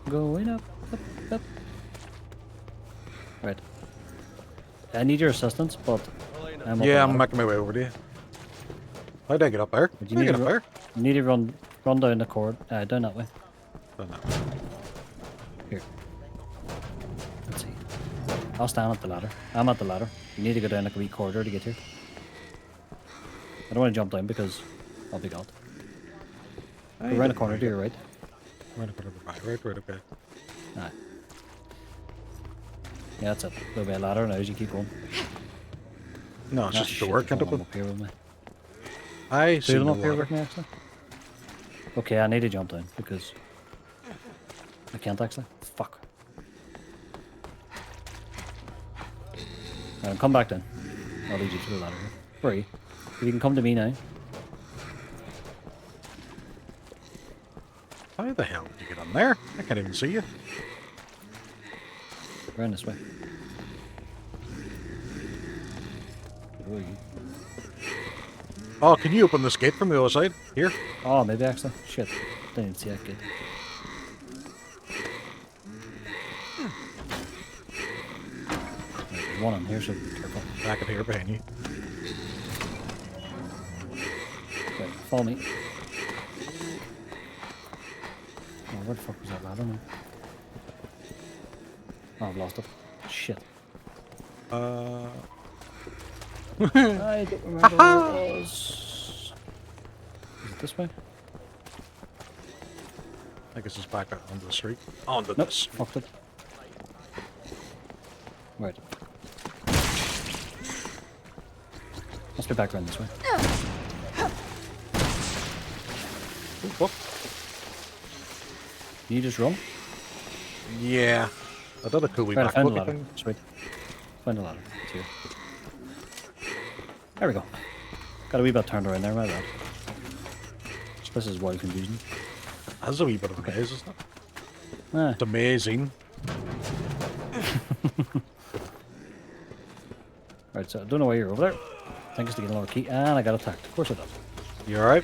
Going up, up, up. Right. I need your assistance, but I'm up Yeah, the I'm ladder. making my way over to you. How'd I get up there? But How'd I get up there? You need to run down the corridor. Down that way. Done that. Here. Let's see. I'll stand at the ladder. I'm at the ladder. You need to go down like a wee corridor to get here. I don't want to jump down because I'll be gone. Go around the corner to your right. Right, okay. Aye. Yeah, that's it. There'll be a ladder now as you keep going. No, it's Ah, just shit, the work there's can't one open. up here with me. I Two see of them the up here water. with me actually. Okay, I need to jump down because I can't actually. Fuck. Come back down. I'll lead you to the ladder here. Where are you? You can come to me now. How the hell did you get on there? I can't even see you. Around this way. Where are you? Oh, can you open this gate from the other side? Here? Oh, maybe actually. Shit. Didn't even see that gate. There's one in here, so be careful. Back up here behind you. Right, follow me. Oh, where the fuck was that ladder now? Oh, I've lost it. Shit. I don't remember where it was. Is it this way? I guess it's back out onto the street. Onto Nope, this. fucked it. Right. Must be back around this way. Oh, fuck. You just run? Yeah. I did a cool wee Right, I back found the boogie ladder. thing. Sweet. Find the ladder. It's here. There we go. Got a wee bit turned around there, my bad. This is wild confusing. That's a wee bit of a maze, isn't it? Ah. It's amazing. Right, so I don't know why you're over there. I think it's to get another key. And I got attacked. Of course I did. You alright?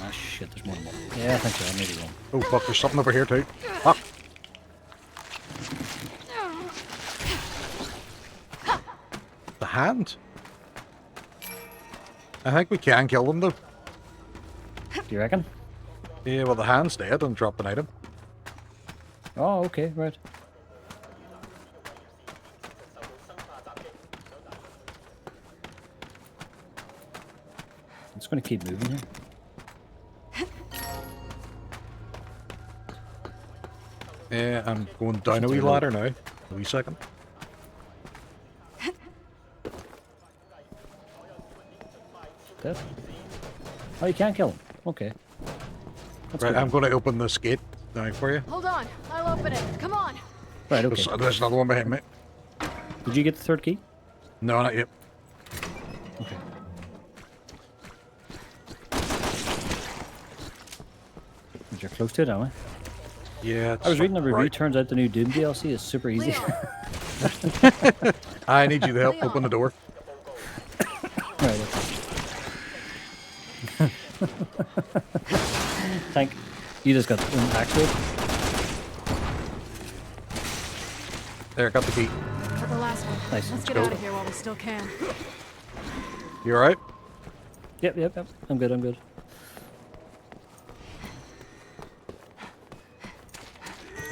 Ah, shit, there's more than one. Yeah, I think so. I may be wrong. Oh, fuck, there's something over here, too. Fuck. The hand? I think we can kill them, though. Do you reckon? Yeah, well, the hand's dead and dropped an item. Oh, okay, right. It's going to keep moving here. Yeah, I'm going down a wee ladder now. A wee second. Dead? Oh, you can't kill him. Okay. That's Right, good. I'm going to open this gate now for you. Hold on. I'll open it. Come on. Right, okay. There's another one behind me. Did you get the third key? No, not yet. Okay. But you're close to it, aren't we? Yeah, I was reading a review. right. Turns out the new Doom DLC is super easy. I need you to help open the door. Right, okay. Thank you. Just got an axe with. There, got the key. For the last one. Nice. Let's get go. out of here while we still can. You alright? Yep. I'm good.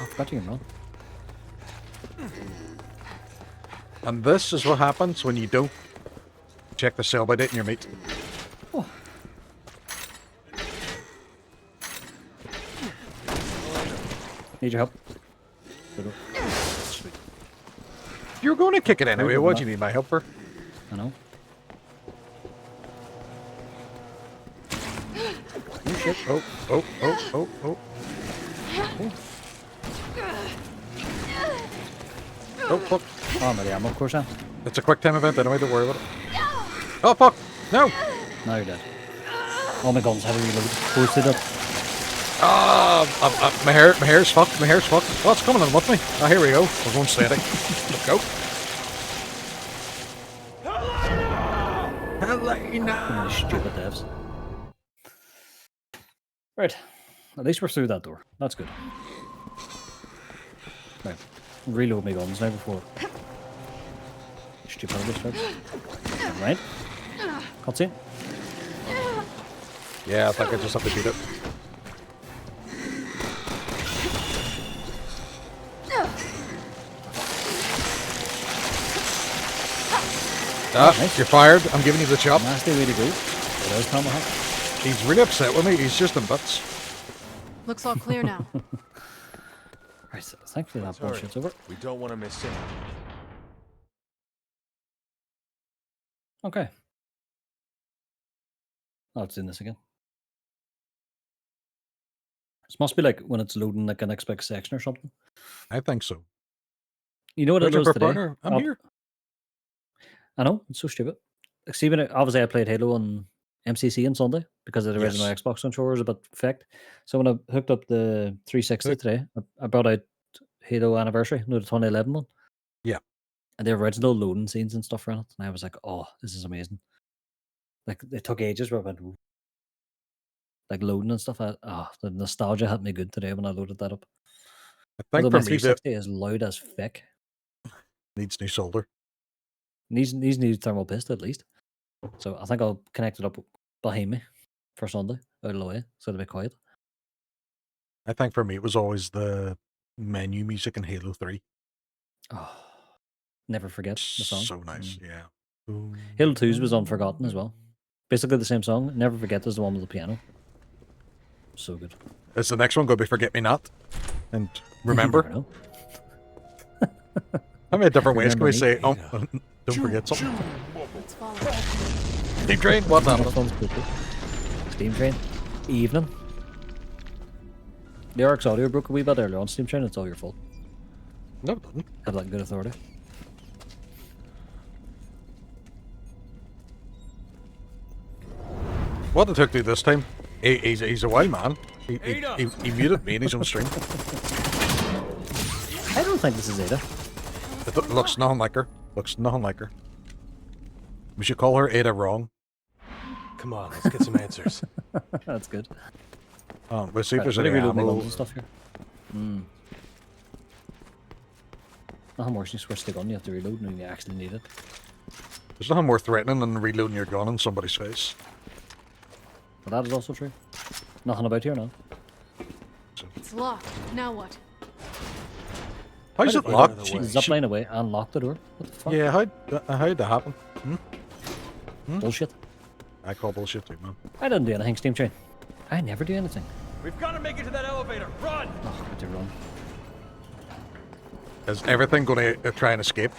Oh, I forgot you can run. And this is what happens when you don't check the sell by date in your meat. Oh. Need your help. Good. You're going to kick it anyway. What do you need my help for? I know. Oh shit. Oh. Oh, fuck. Oh, I'm ready ammo, of course I am. It's a quick time event anyway, don't worry about it. Oh, fuck! No! Now you're dead. All my guns have to reload. Posted up. Ah, my hair's fucked. Oh, it's coming in with me. Oh, here we go. We're going steady. Let's go. Helena! Stupid devs. Right. At least we're through that door. That's good. Right. Reload my guns now before stupidity starts. Right. Cutscene. Yeah, I think I just have to beat it. Ah, Nice. you're fired. I'm giving you the chop. Nasty way to go. It does tomahawk. He's really upset with me. He's just in bits. Looks all clear now. Right, so thankfully that Sorry. bullshit's over. We don't want to miss it. Okay. Oh, it's doing this again. This must be like when it's loading like an expect section or something. I think so. You know what it There's does your today? partner. I'm Oh, here. I know, it's so stupid. Like, see, obviously I played Halo on MCC on Sunday because the original Yes. Xbox controller is a bit fecked. So when I hooked up the 360 Hook. today, I brought out Halo Anniversary, the 2011 one. Yeah. And the original loading scenes and stuff around it. And I was like, oh, this is amazing. Like, it took ages where I went, like, loading and stuff. The nostalgia hit me good today when I loaded that up. I think Although my for me, that 360 is loud as feck. needs new solder. Needs new thermal paste at least. So I think I'll connect it up behind me for Sunday, out of the way, so it'll be quiet. I think for me it was always the menu music in Halo 3. Oh, never forget the song. So nice, yeah. Halo 2's was Unforgotten as well. Basically the same song. Never Forget is the one with the piano. So good. Is the next one going to be Forget Me Not? And Remember? How many different ways can we say, oh, don't forget something? Steam Train, what's happening? Steam Train, evening. Leyoric's audio broke a wee bit earlier on Steam Train, it's all your fault. No, it doesn't. Have that good authority. What did Hooke do this time? He's a wild man. He muted me in his own stream. I don't think this is Ada. It looks nothing like her. Looks nothing like her. We should call her Ada wrong. Come on, let's get some answers. That's good. We'll see if there's any any ammo. and stuff here. Nothing worse than you switch the gun, you have to reload and you actually need it. There's nothing more threatening than reloading your gun in somebody's face. But that is also true. Nothing about here now. It's locked. Now what? How's it locked? Zipline away and lock the door. What the fuck? Yeah, how'd that happen? Bullshit. I call bullshit too, man. I didn't do anything, Steam Train. I never do anything. We've got to make it to that elevator. Run! Oh, I do run. Is everything going to try and escape?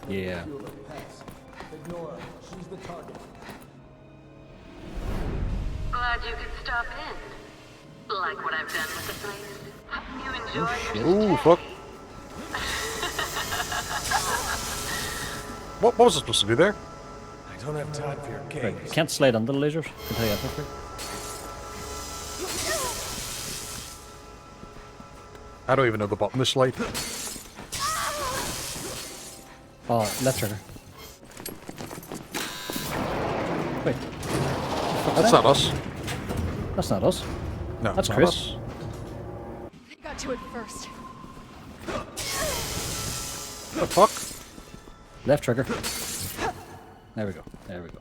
Yeah. Glad you could stop in. Like what I've done with the place. You enjoy Ooh, fuck. What was I supposed to do there? I don't have time for your games. Right, you can't slide under the lasers. I can tell you that for free. I don't even know the button to slide. Oh, left trigger. Wait. That's not us. That's not us. No, that's not Chris. us. They got to it first. What the fuck? Left trigger. There we go. There we go.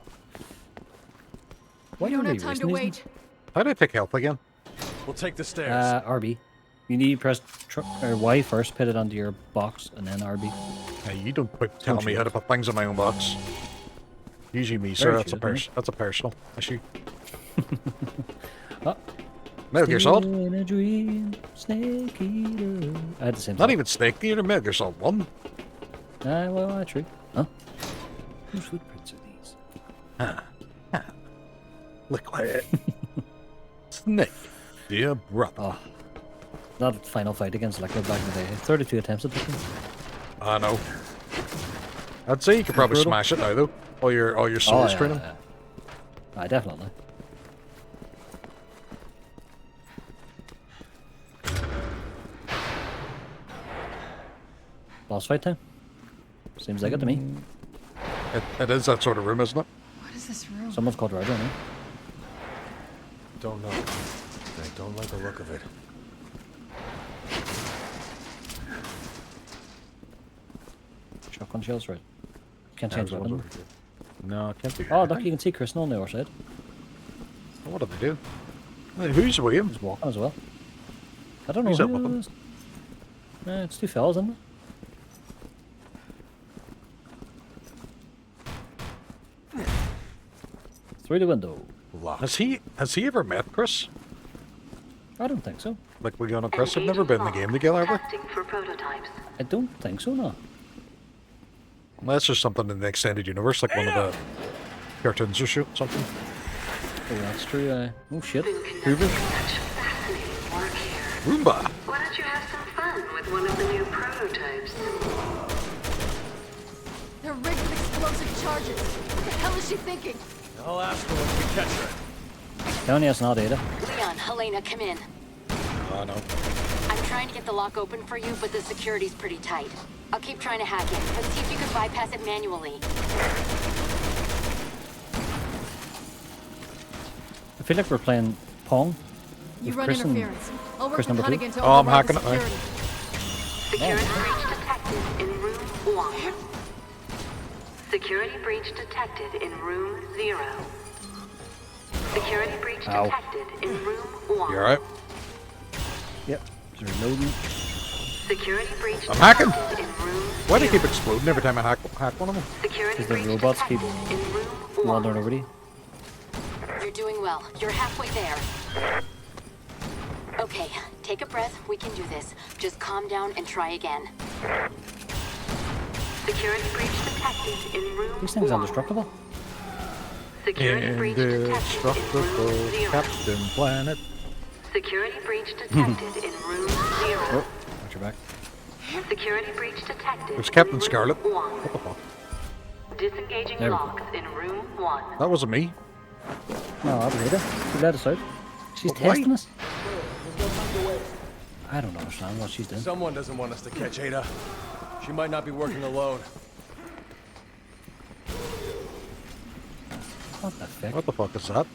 We don't have time to wait. How do I take health again? We'll take the stairs. RB. You need to press Y first, put it onto your box, and then RB. Hey, you don't tell me how to put things in my own box. Usually me, sir. That's a personal issue. Oh. Metal Gear Solid? In a dream, Snake Eater. I had the same Not song. even Snake Eater, Metal Gear Solid 1. Well, true. Huh? Whose footprints are these? Look like it. Snake, dear brother. Oh. That final fight against Electro back in the day. 32 attempts at this one. I know. I'd say you could probably smash it now, though. All your souls training. Yeah. Aye, definitely. Boss fight time? Seems like it to me. It is that sort of room, isn't it? What is this room? Someone's called Roger, no? Don't know. I don't like the look of it. Shotgun shells, right? Can't change weapon. No, I can't do that. Oh, look, you can see Kristen on the other side. What do they do? Hey, who's William? He's walking as well. I don't know Who's that who with it him? is. It's two fellas, isn't it? Through the window. Locked. Has he ever met Chris? I don't think so. Like we and Chris have never been in the game together ever? for prototypes. I don't think so, no. Well, that's just something in the extended universe, like one of the cartoons or something. Oh, that's true. Oh shit. Hoover. Roomba! Why don't you have some fun with one of the new prototypes? They're rigged with explosive charges. What the hell is she thinking? I'll ask her when we catch her. Telling you it's not Ada. Leon, Helena, come in. Oh, no. I'm trying to get the lock open for you, but the security's pretty tight. I'll keep trying to hack it, but see if you can bypass it manually. I feel like we're playing Pong. You with run Chris and interference. I'll work Chris with number 2. Hunnigan to Oh, I'm override the hacking it now. security. Security breach detected in room 1. Security breach detected in room 0. Security breach detected in room 1. You alright? Yep. Is there loading? Security breach I'm hacking! detected in room Why do you 0. keep exploding every time I hack one of them? Security Because the breach robots keep detected in room 1. wandering over to you. You're doing well. You're halfway there. Okay, take a breath. We can do this. Just calm down and try again. Security breach detected in room These things 1. indestructible. Security breach detected in Indestructible room 0. Captain Planet. Security breach detected in room 0. Oh, watch your back. Security breach detected. There's Captain in room Scarlet. 1. What the fuck? Disengaging There we go. locks in room 1. That wasn't me. No, I'll read her. She let us out. She's But why? testing us. I don't understand what she's doing. Someone doesn't want us to catch Ada. She might not be working alone. What the fuck? What the fuck is that?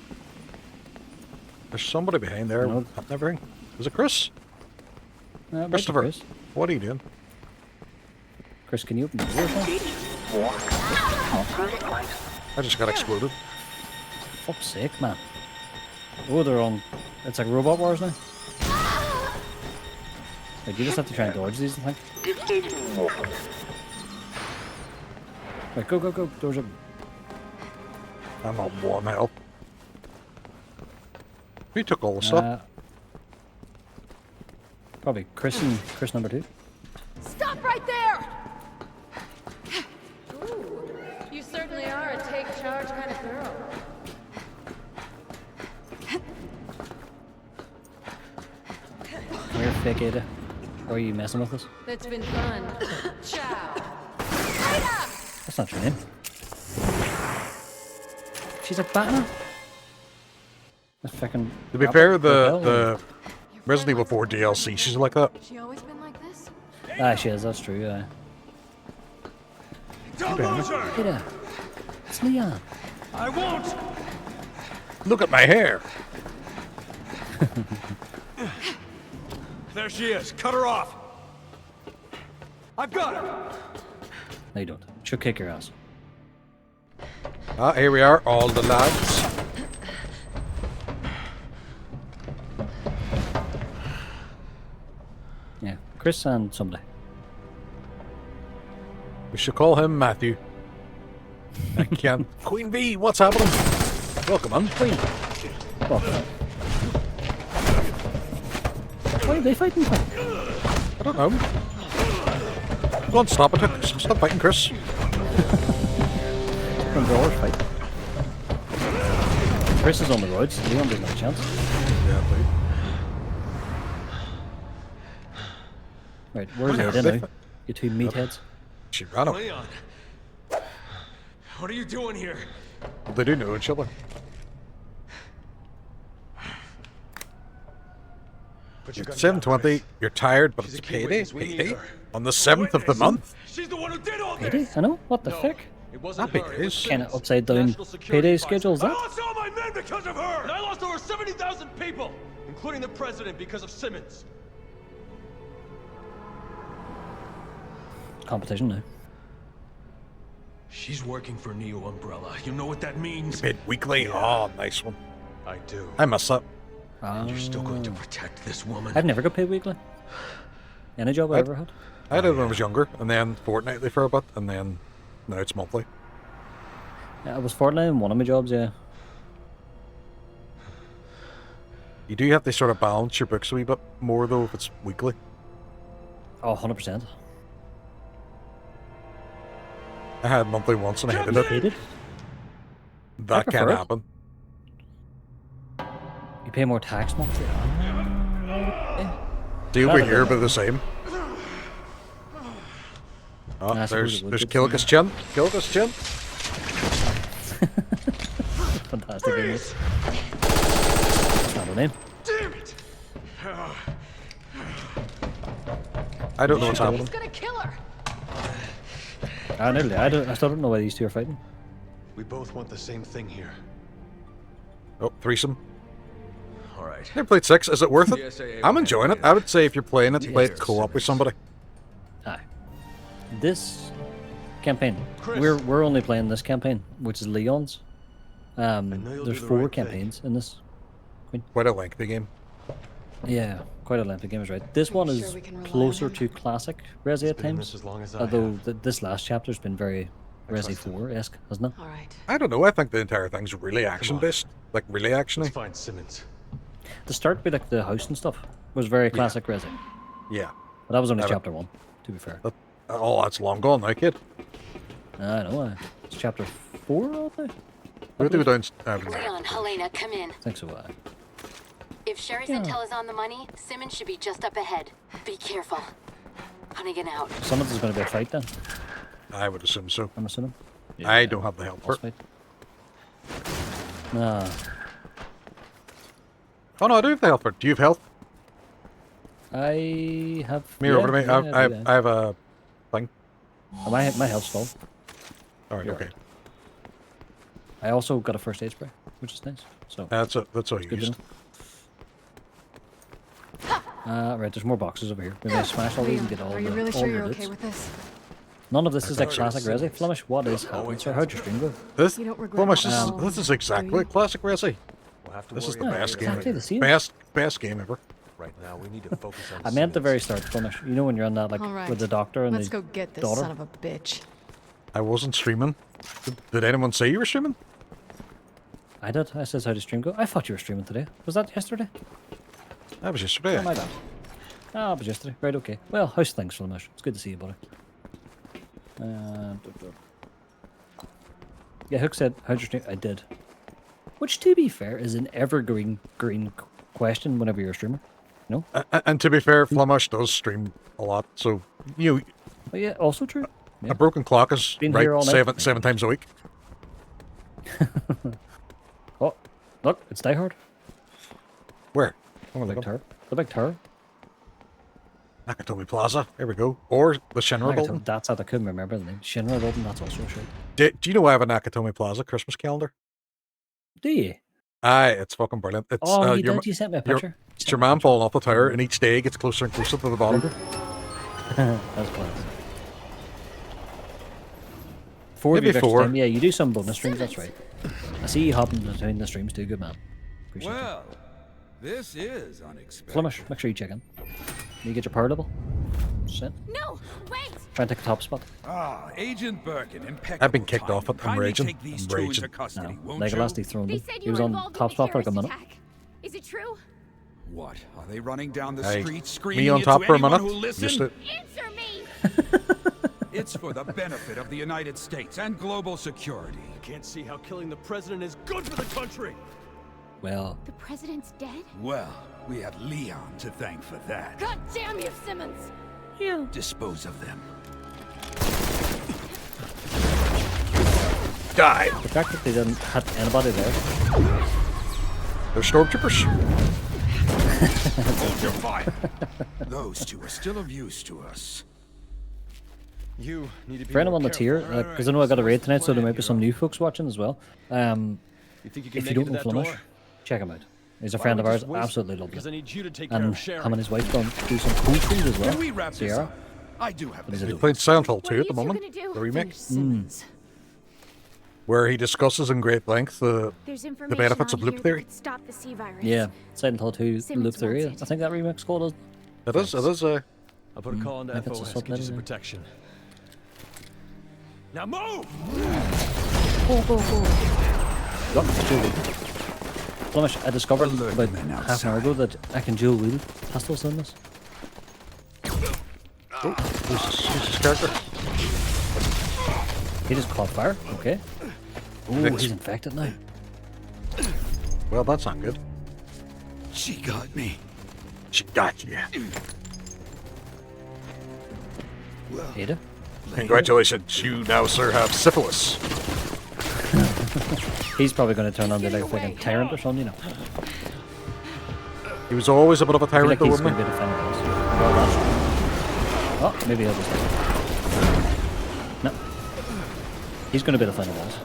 There's somebody behind there No. with everything. Is it Chris? Might be Christopher, Chris. what are you doing? Chris, can you open the door? I just got exploded. Fuck's sake, man. Oh, they're on. It's like Robot Wars now. Like, you just have to try and dodge these, I think. Right, go, go, go. Doors open. I'm on one health. Who took all the stuff? Probably Chris and Chris number 2. Stop right there! Ooh, you certainly are a take charge kind of girl. Come here, fake Ada. Why are you messing with us? It's been fun. Ciao. That's not your name. She's a Batman? That's fucking... To be fair, the Resident Evil 4 DLC, she's like that. She always been like this? Ah, she is, that's true, yeah. Don't lose her! Ada. It's Leon. I won't! Look at my hair. There she is. Cut her off. I've got her. No, you don't. She'll kick your ass. Ah, here we are, all the lads. Yeah, Chris and somebody. We should call him Matthew. I can't. Queen V, what's happening? Welcome on. Queen. Welcome. Why are they fighting for? I don't know. Go on, stop it. Stop fighting, Chris. From the horse fight. Chris is on the roads. Leon doesn't have a chance. Yeah, please. Right, where's Ada now? You two meatheads. She ran up. Leon. What are you doing here? They do know each other. Put your gun It's down, 7:20. Chris. You're tired, but She's it's a key payday. witness. We need Payday her. on the 7th of the month. She's the one who did all Payday? this! I know. What the No, fuck? it wasn't Happy her. It days. was Kind of Simmons. upside down National security payday advisor. schedule, is I that? lost all my men because of her! And I lost over 70,000 people! Including the president because of Simmons. Competition now. She's working for Neo Umbrella. You know what that means? Paid weekly. Oh, nice one. I do. I missed that. And you're still going to protect this woman? I've never got paid weekly. Any job I ever had. I did when I was younger, and then fortnightly for a bit, and then now it's monthly. Yeah, I was fortnightly in one of my jobs, yeah. You do have to sort of balance your books a wee bit more though if it's weekly. Oh, 100%. I had monthly once and I hated it. Hated? That prefer can't it. happen. You pay more tax monthly. See over That'll here, do. but the same. Oh, I suppose it would there's be. Killick's chin. Killick's chin. Fantastic, isn't it? That's not her name. Damn it! I don't know what's happening. He's gonna kill her! I still don't know why these two are fighting. We both want the same thing here. Oh, threesome. All right. I played 6. Is it worth it? BSAA I'm will enjoying it. handle I would say if you're playing it, play it Yes, co-op with Simmons. somebody. Aye. This campaign. Chris. We're only playing this campaign, which is Leon's. know you'll There's do the 4 right thing. campaigns in this. Quite a lengthy game. Yeah, quite a lengthy game is right. This one you is sure we can rely on closer him? to classic Resi at been in times. this as long as I Although have. this last chapter's been very Resi trust him. 4-esque, hasn't it? All right. I don't know. I think the entire thing's really action-based. Like, really actiony. Let's find Simmons. The start with like the house and stuff was very classic Resi. Yeah. But that was only I don't- chapter 1, to be fair. Oh, that's long gone now, kid. I know. It's chapter 4, aren't they? Where do we down? Leon, Helena, come in. I think so. If Sherry's intel is on the money, Simmons should be just up ahead. Be careful. Hunnigan out. Summons is going to be a fight then, I would assume so. I'm assuming. I don't have the help for Boss it. fight. Nah. Oh no, I do have the help for it. Do you have health? I have. Come here, over to me. yeah, I have a thing. Oh, my health's full. Alright, You're okay. right. I also got a first aid spray, which is nice. So That's all you good to used. know. Right, there's more boxes over here. Maybe I smash all these and get all Are the you really all sure the you're loot. okay with this? None of this is like classic Resi. Flemish, what is happening, sir? How'd your stream go? This, You don't regret Flemish, it at all, this is do exactly you? classic Resi. We'll have to This is worry the about best it game. Exactly the same. Best game ever. Right now, we need to focus on I meant the Simmons. very start, Flemish. You know when you're on that, like, All right. with the doctor and Let's the go get this daughter? son of a bitch. I wasn't streaming. Did anyone say you were streaming? I did. I said, how did stream go? I thought you were streaming today. Was that yesterday? That was yesterday. Oh, my bad. Ah, it was yesterday. Right, okay. Well, how's things, Flemish? It's good to see you, buddy. Yeah, Hooke said, how'd you stream? I did. Which, to be fair, is an evergreen question whenever you're a streamer. No? And to be fair, Flemish does stream a lot, so you But yeah, also true. Yeah. a broken clock is Been right here all night. seven times a week. Oh, look, it's Die Hard. Where? Oh, The my big God. tower. The big tower. Nakatomi Plaza. There we go. Or the Shinra building. That's how I couldn't remember the name. Shinra building, that's also a show. Do you know I have a Nakatomi Plaza Christmas calendar? Do you? Aye, it's fucking brilliant. It's Oh, you your, did? You sent me a your- picture? it's your man falling off the tower, and each day gets closer and closer to the bottom. That's class. 4 Maybe viewers 4. time. Yeah, you do some bonus streams, that's right. I see you hopping between the streams too, good man. Appreciate it. Well, this is unexpected. Flemish, make sure you check in. You get your power level. Sit. No, wait! Try and take a top spot. Ah, Agent Birkin, impeccable. I've been kicked off it. I'm Kindly raging. take these I'm two raging. into custody, No, won't Legolas you? dethroned They him. said He you was were on involved top in the spot for like a terrorist minute. attack. Is it true? What? Are they running down the Hey, street screaming me on it top to for a anyone minute. who listen? Used to. Answer me! It's for the benefit of the United States and global security. Can't see how killing the president is good for the country. Well, The president's dead? Well, we have Leon to thank for that. God damn you, Simmons! Dispose of them. Die. the fact that they didn't hit anybody there. They're stormtroopers. Hold your fire. Those two are still of use to us. You need to be For anyone more that's here, careful. because I know I got a raid tonight, so there might be some new folks watching as well. You think you can If make you don't it know to that Flemish, door? check him out. He's a Why friend of don't we ours, just waste absolutely it? lovely. Because I need you to take care And of Sharon. him and his wife do some cool streams as well. Can we wrap this Sierra. up? I do have But he's to a We dope. played Silent Hill 2 What are at you the two moment. gonna do? The remake, Finish Simmons. where he discusses in great length the There's information benefits on of loop here that theory. could stop the C virus. Yeah, Silent Hill 2 Simmons Loop Theory. wants it. I think that remix called it. It is. It is. I'll put a call into if it's a FOS, get you some subtitle. protection. Now move! Look, it's dual wield. Flemish, I discovered Alert about men half an hour ago that I can dual wield pistols in this. Who's his character? He just caught fire. Okay. Oh, Thanks. he's infected now. Well, that's not good. She got me. She got you. Ada? Congratulations, you now, sir, have syphilis. He's probably going to turn on to like a fucking tyrant or something, you know. He was always a bit of a I feel tyrant, like though, he's wasn't going to he? be the final boss. Well, that's... Oh, maybe he'll just... No. He's going to be the final boss.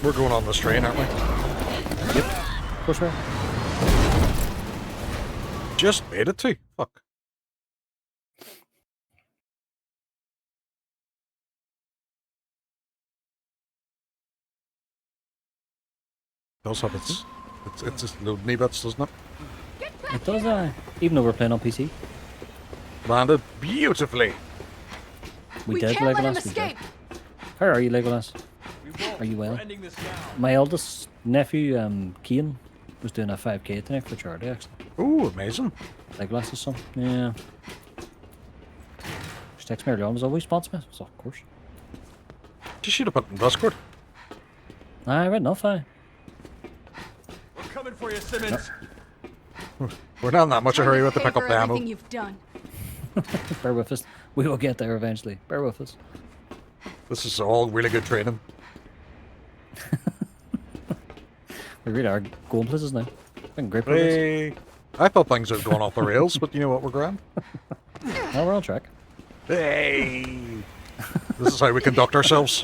We're going on this train, aren't we? Yep. Of course we are. Just made it to. Fuck. does have its just loading me bits, doesn't it? It does, even though we're playing on PC. Landed beautifully. We We did, can't let him Legolas. We did. escape. How are you, Legolas? We won't. Are you well? We're ending this now. My eldest nephew, Cian, was doing a 5k tonight for charity, actually. Ooh, amazing. Legolas' son. Yeah. She texted me earlier on, was always sponsor me, so of course. You should have put it in Discord. Aye, right enough, aye. We're coming for you, Simmons. We're not in that much of a hurry with to Pay pick up for the ammo. everything you've done. Bear with us. We will get there eventually. Bear with us. This is all really good training. We really are going places now. Been great progress. Hey, I thought things had gone off the rails, but you know what, we're grand. Now we're on track. Hey, this is how we conduct ourselves.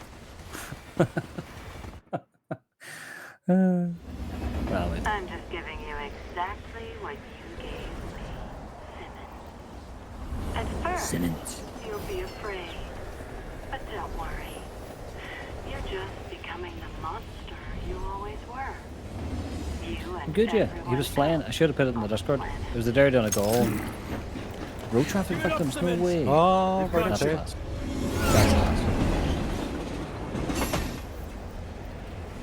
Well, I'm just giving you exactly what you gave me, Simmons. At first, Simmons. you'll be afraid. But don't worry. You're just becoming the monster you always were. You and Good, yeah. He everyone was flying. I should have put it in the Discord. It was the Dairy down a goal. Road traffic victims? No way. Oh, That's right class. there. That's class.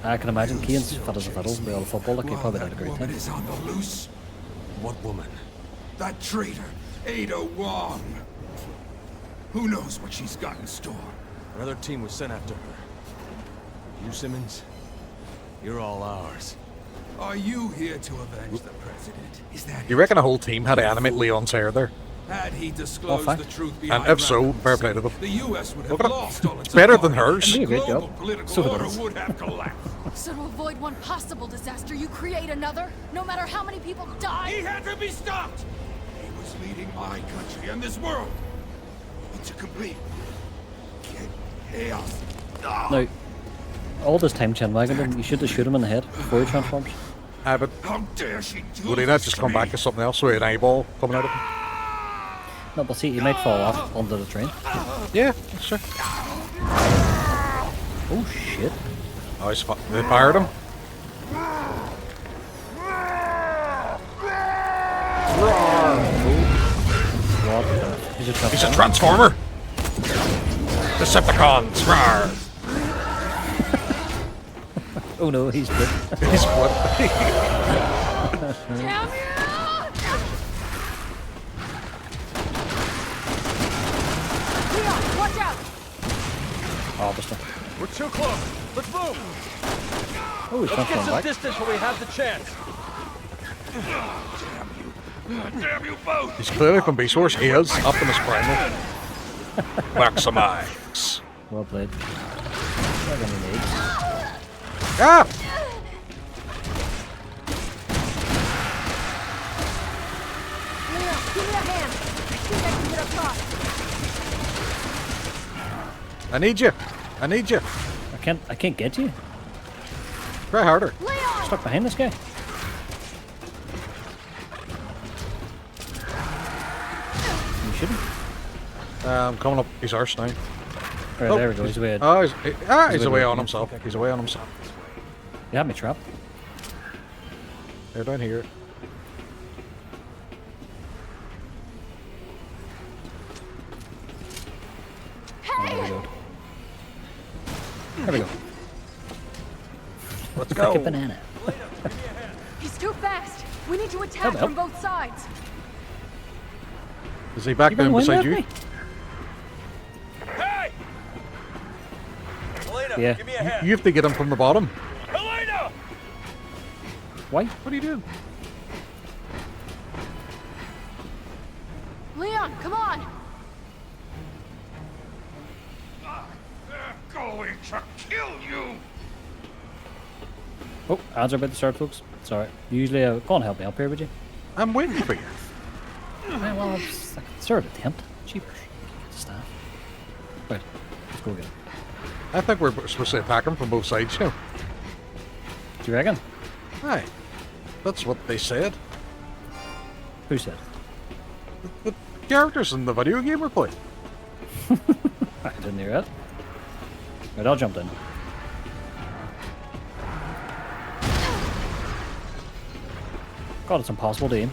I can imagine Cian's fit as a fiddle with all the football. Like, he probably had a great time. is on the loose. What woman? That traitor, Ada Wong. Who knows what she's got in store? Another team was sent after her. You, Simmons, you're all ours. Are you here to avenge the president? Is that You reckon a whole team had to animate Leon's hair there? Had he disclosed the fact. truth behind And if so, Ravenous, fair play to them. the U.S. would have Look at it. lost all its It's better than authority. hers. Did a great Global job. political So it order is. would have collapsed. So to avoid one possible disaster, you create another, no matter how many people He die? had to be stopped. He was leading my country and this world into complete chaos. Now, all this time chinwagging him, you should have shoot him in the head before he transforms. But How dare she do would he not this just to come me? back to something else with an eyeball coming out of him? No, but see, he might fall off under the train. Yeah, sure. Oh, shit. Oh, they fired him. What? He's a transformer. Decepticons. Rawr. Oh no, he's split. He's what? Damn you! Leon, watch out! Oh, this one. We're too close. Let's move. Oh, he's Let's get transformed some back. distance while we have the chance. Damn you both! He's clearly from Beast Wars. He is Optimus Primal. Maximize. Well played. Not gonna need. Ah! Leon, give me a hand. I think I can get across. I need you. I need you. I can't get you. Try harder. Leon! Stuck behind this guy. You shouldn't. Coming up. He's arse now. Right, Oh, there we go. He's away. Oh, he's away on Yeah. himself. He's away on himself. You had me trapped. They're down here. Oh, there we go. There we go. Let's Like a go. banana. He's too fast. We need to attack Help, from help. both sides. Is he back You gonna down win beside that, you? mate? Hey! Elena, Yeah. give me a hand. You have to get him from the bottom. Elena! Why? What are you doing? Leon, come on! They're going to kill you! Oh, ads are about to start, folks. Sorry. Usually, go on, help me up here, would you? I'm waiting for you. Well, it's like a third attempt. Cheapers. Staff. Right, let's go again. I think we're supposed to attack him from both sides, you know. Do you reckon? Aye. That's what they said. Who said? The characters in the video game we're playing. I didn't hear it. Right, I'll jump in. God, it's impossible to aim.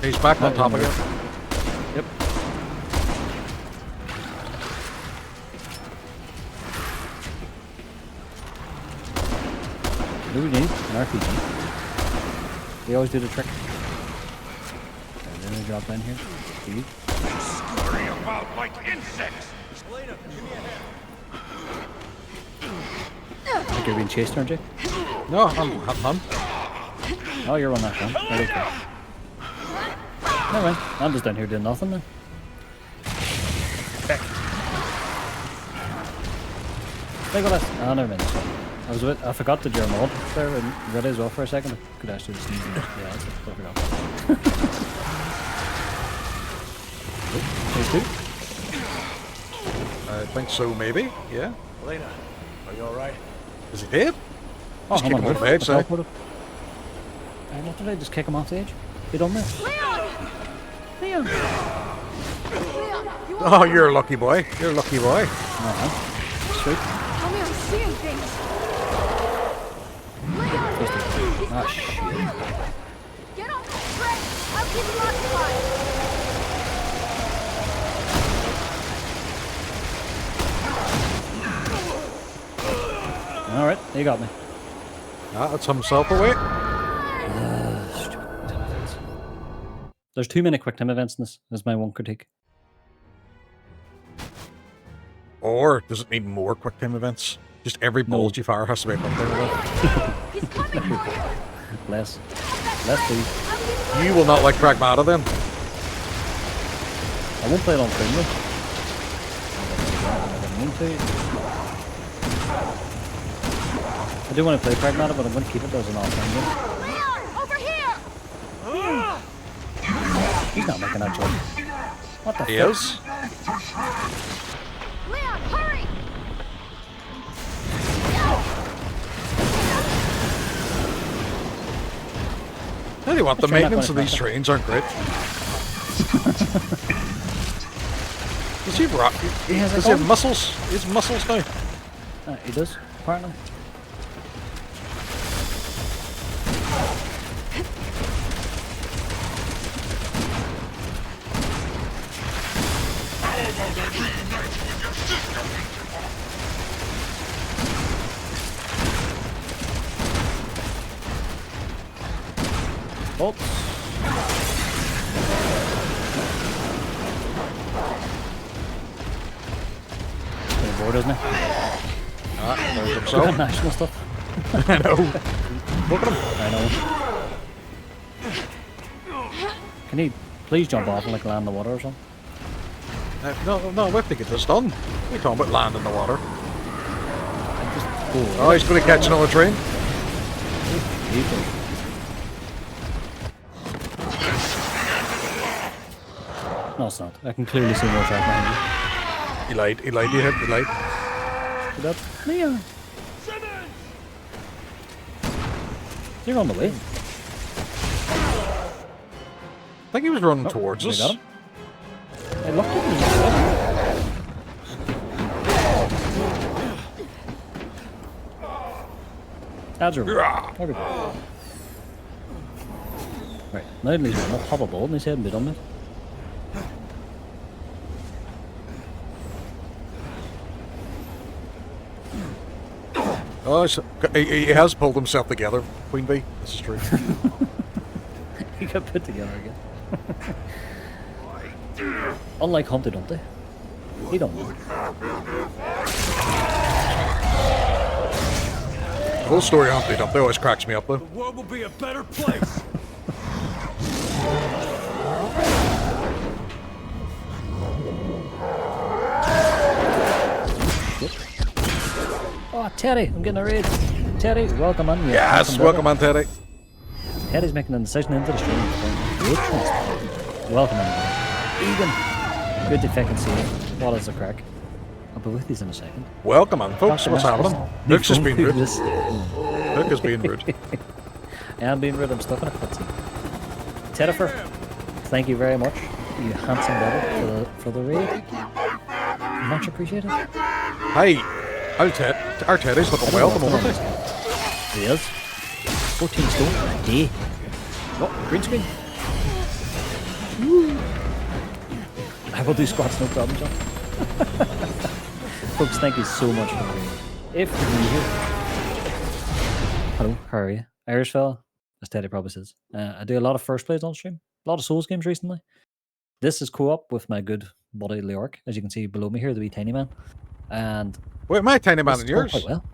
He's back on top again. Yep. What do we need? An RPG. They always do the trick. And then they drop down here. Speed. Scurry about like insects. Elena, give me a hand. Like you're being chased, aren't you? No, I'm. Oh, you're on that one. Right, okay. Never mind. I'm just down here doing nothing then. Look at this. Oh, never mind. I forgot the German mod there and ready as well for a second. I could actually just sneeze in it. Yeah, that's it. I forgot. Phase 2? I think so, maybe. Yeah. Elena, are you alright? Is he dead? Oh, Just keep him on the edge, what did I just kick him off the edge? You done this? Leon! Oh, you're a lucky boy. You're a lucky boy. Sweet. Tell me I'm seeing things. Ah, shit. Get off the train! I'll keep you occupied! Alright, you got me. Ah, that's himself away. There's too many quick time events in this, is my one critique. Or does it need more quick time events? Just every bullet you fire has to be a quick time event. He's coming for you! Less, please. You will not like Pragmata then. I won't play it on stream though. I don't mean to. I do want to play Pragmata, but I'm going to keep it as an offline game. Leon! Over here! He's not making that jump. What the fuck? He is. Leon, hurry! Tell you what, the Sure, not maintenance of gonna these happen. trains aren't great. Does he rock? He has a Does he have gun. muscles? He has muscles now. He does, apparently. Oops. Pretty bored, isn't it? Ah, there's Look himself. at national stuff. I know. Look at him. I know. Can he please jump off and like land in the water or something? No, we have to get this done. We're talking about land in the water. I'm just bored. Oh, he's going to catch another train. No, it's not. I can clearly see more track behind He lied, you hit, he lied. you. Get up. Leon! You're on the way. I think he was running towards We us. got him. I looked at him. Ads are there we go. Right, now at least we'll pop a ball in his head and be done with it. Oh, he has pulled himself together, Queen Bee. This is true. He got put together again. Unlike Humpty Dumpty. He don't know. The whole story of Humpty Dumpty always cracks me up, though. The world will be a better place. Oh, Teddy, I'm getting a raid. Teddy, welcome on. Yes, welcome on, Teddy. Teddy's making a decision into the stream. Welcome on. Egan, good to fucking see you. What is the crack? I'll be with you in a second. Welcome on, folks. What's happening? Hooke's just being rude. Hooke Hooke is being rude. I'm being rude. I'm stuck in a cutscene. Teddifer, thank you very much, you handsome devil, for the raid. Much appreciated. Hey, our Teddy's looking well at the moment. He is. 14 stone a day. Oh, green screen. Woo. I will do squats, no problem, John. Folks, thank you so much for being here. If you're new here, hello, how are you? Irish fella, as Teddy probably says. I do a lot of first plays on stream, a lot of Souls games recently. This is co-op with my good buddy Leyoric, as you can see below me here, the wee tiny man. And wait, my tiny man and yours? Quite well.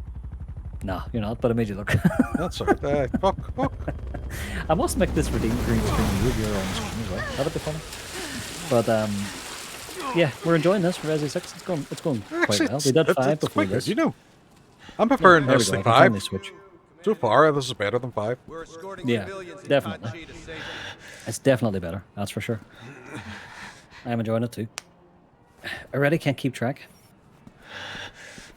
No, you're not, but I made you look. That's alright. Fuck. I must make this redeem green screen with your own screen as well. That'd be funny. But yeah, we're enjoying this for Resi 6. It's going quite Actually, well. We did 5 it's before quite good, this. you know. I'm preferring There we this go, to I can finally 5. switch. So far, this is better than 5. Yeah, definitely. It's definitely better, that's for sure. I'm enjoying it too. I really can't keep track.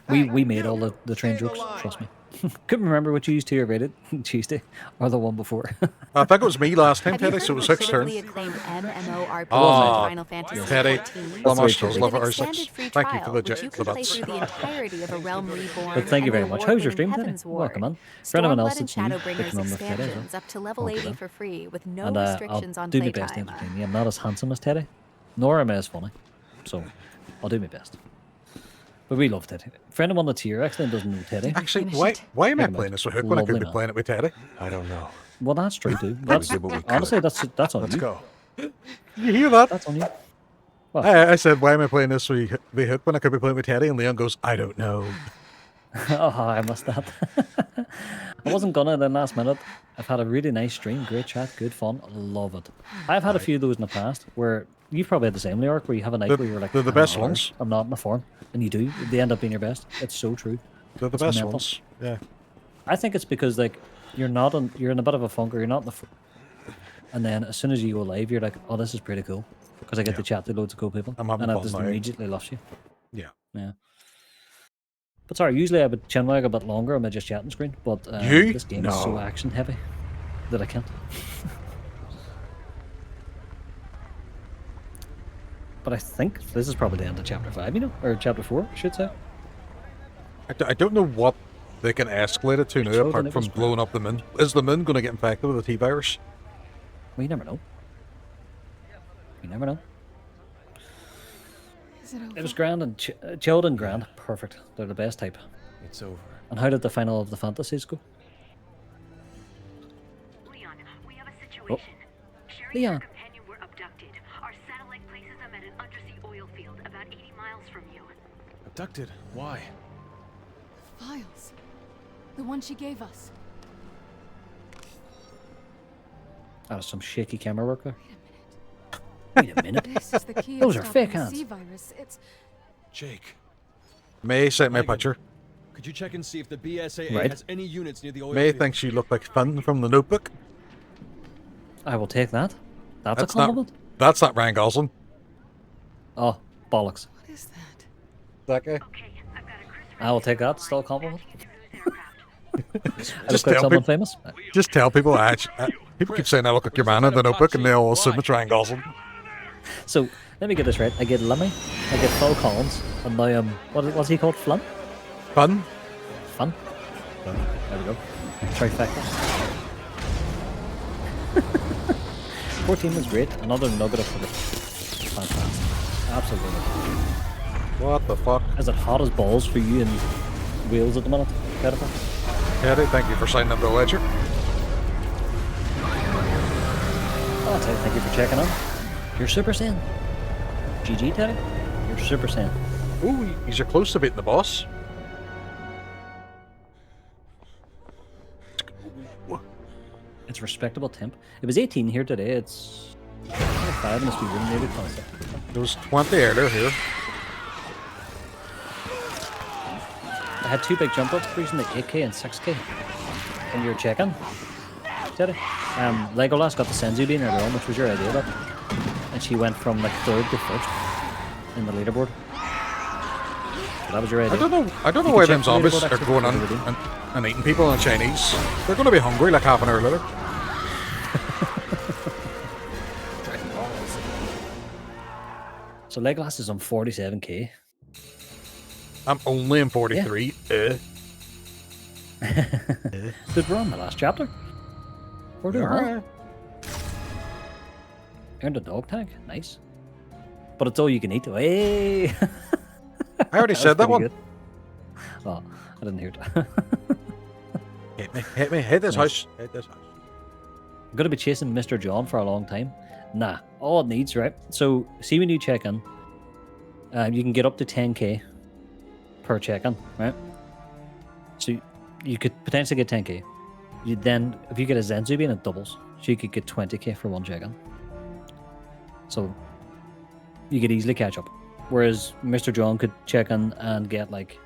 We made all the train jokes, trust me. Couldn't remember which you used to your rated Tuesday or the one before. I think it was me last time, Teddy, so it was Hooke's turn. Final Fantasy Teddy, XIV. love With R6. extended free Thank you trial, for which the you can play bits. through the entirety of A Realm Reborn. But thank you and very much. How's your stream, Teddy? Heaven's Ward. Welcome on. For anyone else Stormblood and that's new, Shadowbringers picking on with Teddy as well. expansions up to level Okay, 80 then. for free with no And restrictions I'll on do my best to playtime. entertain you. I'm not as handsome as Teddy, nor am I as funny. So I'll do my best. But we love Teddy. For anyone that's here, actually doesn't know Teddy. Actually, why am I Check him playing out. this with Hooke when I could Lovely be man. playing it with Teddy? I don't know. Well, that's true too. That's, did what we could. honestly, that's on Let's you. go. You hear that? That's on you. What? I said, why am I playing this with Hooke when I could be playing with Teddy? And Leon goes, I don't know. Oh, I must that. I wasn't gonna then last minute. I've had a really nice stream, great chat, good fun, love it. I've had a few of those in the past where you've probably had the same, New York, where you have a night where you're like, they're the "I'm best not ones. I'm not in the form, and you do. They end up being your best. It's so true. They're the It's best mental. ones. Yeah. I think it's because like you're in a bit of a funk, or you're not in the, and then as soon as you go live, you're like, oh, this is pretty cool, because I get to chat to loads of cool people, I'm having and it fun just now. immediately loves you. Yeah. Yeah. But sorry, usually I would chinwag a bit longer on my just chatting screen, but You? this game is so No. action heavy that I can't. But I think this is probably the end of chapter 5, you know, or chapter 4, I should say. I don't know what they can escalate it to now, So apart then it from was- blowing up the moon. Is the moon going to get infected with the T-virus? We never know. You never know. Is it over? It was grand and chilled and grand. Perfect. They're the best type. It's over. And how did the final of the fantasies go? Leon, we have a situation. Oh. Sherry Leon. and her companion were abducted. Our satellite places them at an undersea oil field about 80 miles from you. Abducted? Why? Files. The one she gave us. That was some shaky camera work there. Wait a minute. This is the key. Those to are stopping fake the hands. sea virus. It's Jake. May sent me a Megan. picture. Could you check and see if the BSAA Right. has any units near the oil May field? thinks you look like Finn from the Notebook. I will take that. That's a That's not. compliment. That's not Ryan Gosling. Oh, bollocks. what is that? That guy. Okay, I've got a cruise I will take that. Still a compliment. I look Just like tell someone people. famous. Just tell people. People keep saying I look like your man in the Notebook, and they all assume it's Ryan Gosling. So let me get this right. I get Lemmy, I get Phil Collins, and now what's he called? Flynn? Fun. Fun. There we go. Trifecta. 14 was great. Another nugget of it. Fantastic. Absolutely. What the fuck? Is it hot as balls for you in Wales at the minute? Pitiful. Teddy, thank you for signing up the ledger. Oh, Teddy, thank you for checking on. You're Super Saiyan. GG, Teddy. You're Super Saiyan. Ooh, you're close to beating the boss. It's respectable temp. It was 18 here today. It's 25 must be really maybe 26. There was 20 earlier here. I had 2 big jump ups recently, 8k and 6k. And you're checking, Teddy. Legolas got the Senzu bean earlier on, which was your idea, that. And she went from like 3rd to 1st in the leaderboard. So that was your idea. I don't know You why can them check the zombies leaderboard are actually going for on the redeem. and eating people in Chinese. They're going to be hungry like half an hour later. So Legolas is on 47k. I'm only in 43. But we're on the last chapter. We're doing well. Alright. Earned a dog tag. Nice. But it's all you can eat. Hey! I already said that one. Good. Oh, I didn't hear it. Hit me, hit this Nice. house. Hit this house. I'm going to be chasing Mr. John for a long time. Nah, all it needs, right? So, see when you check in, you can get up to 10k per check-in, right? So, you could potentially get 10k. You then, if you get a Zenzubian, it doubles. So, you could get 20k for one check-in. So, you could easily catch up. Whereas Mr. John could check in and get like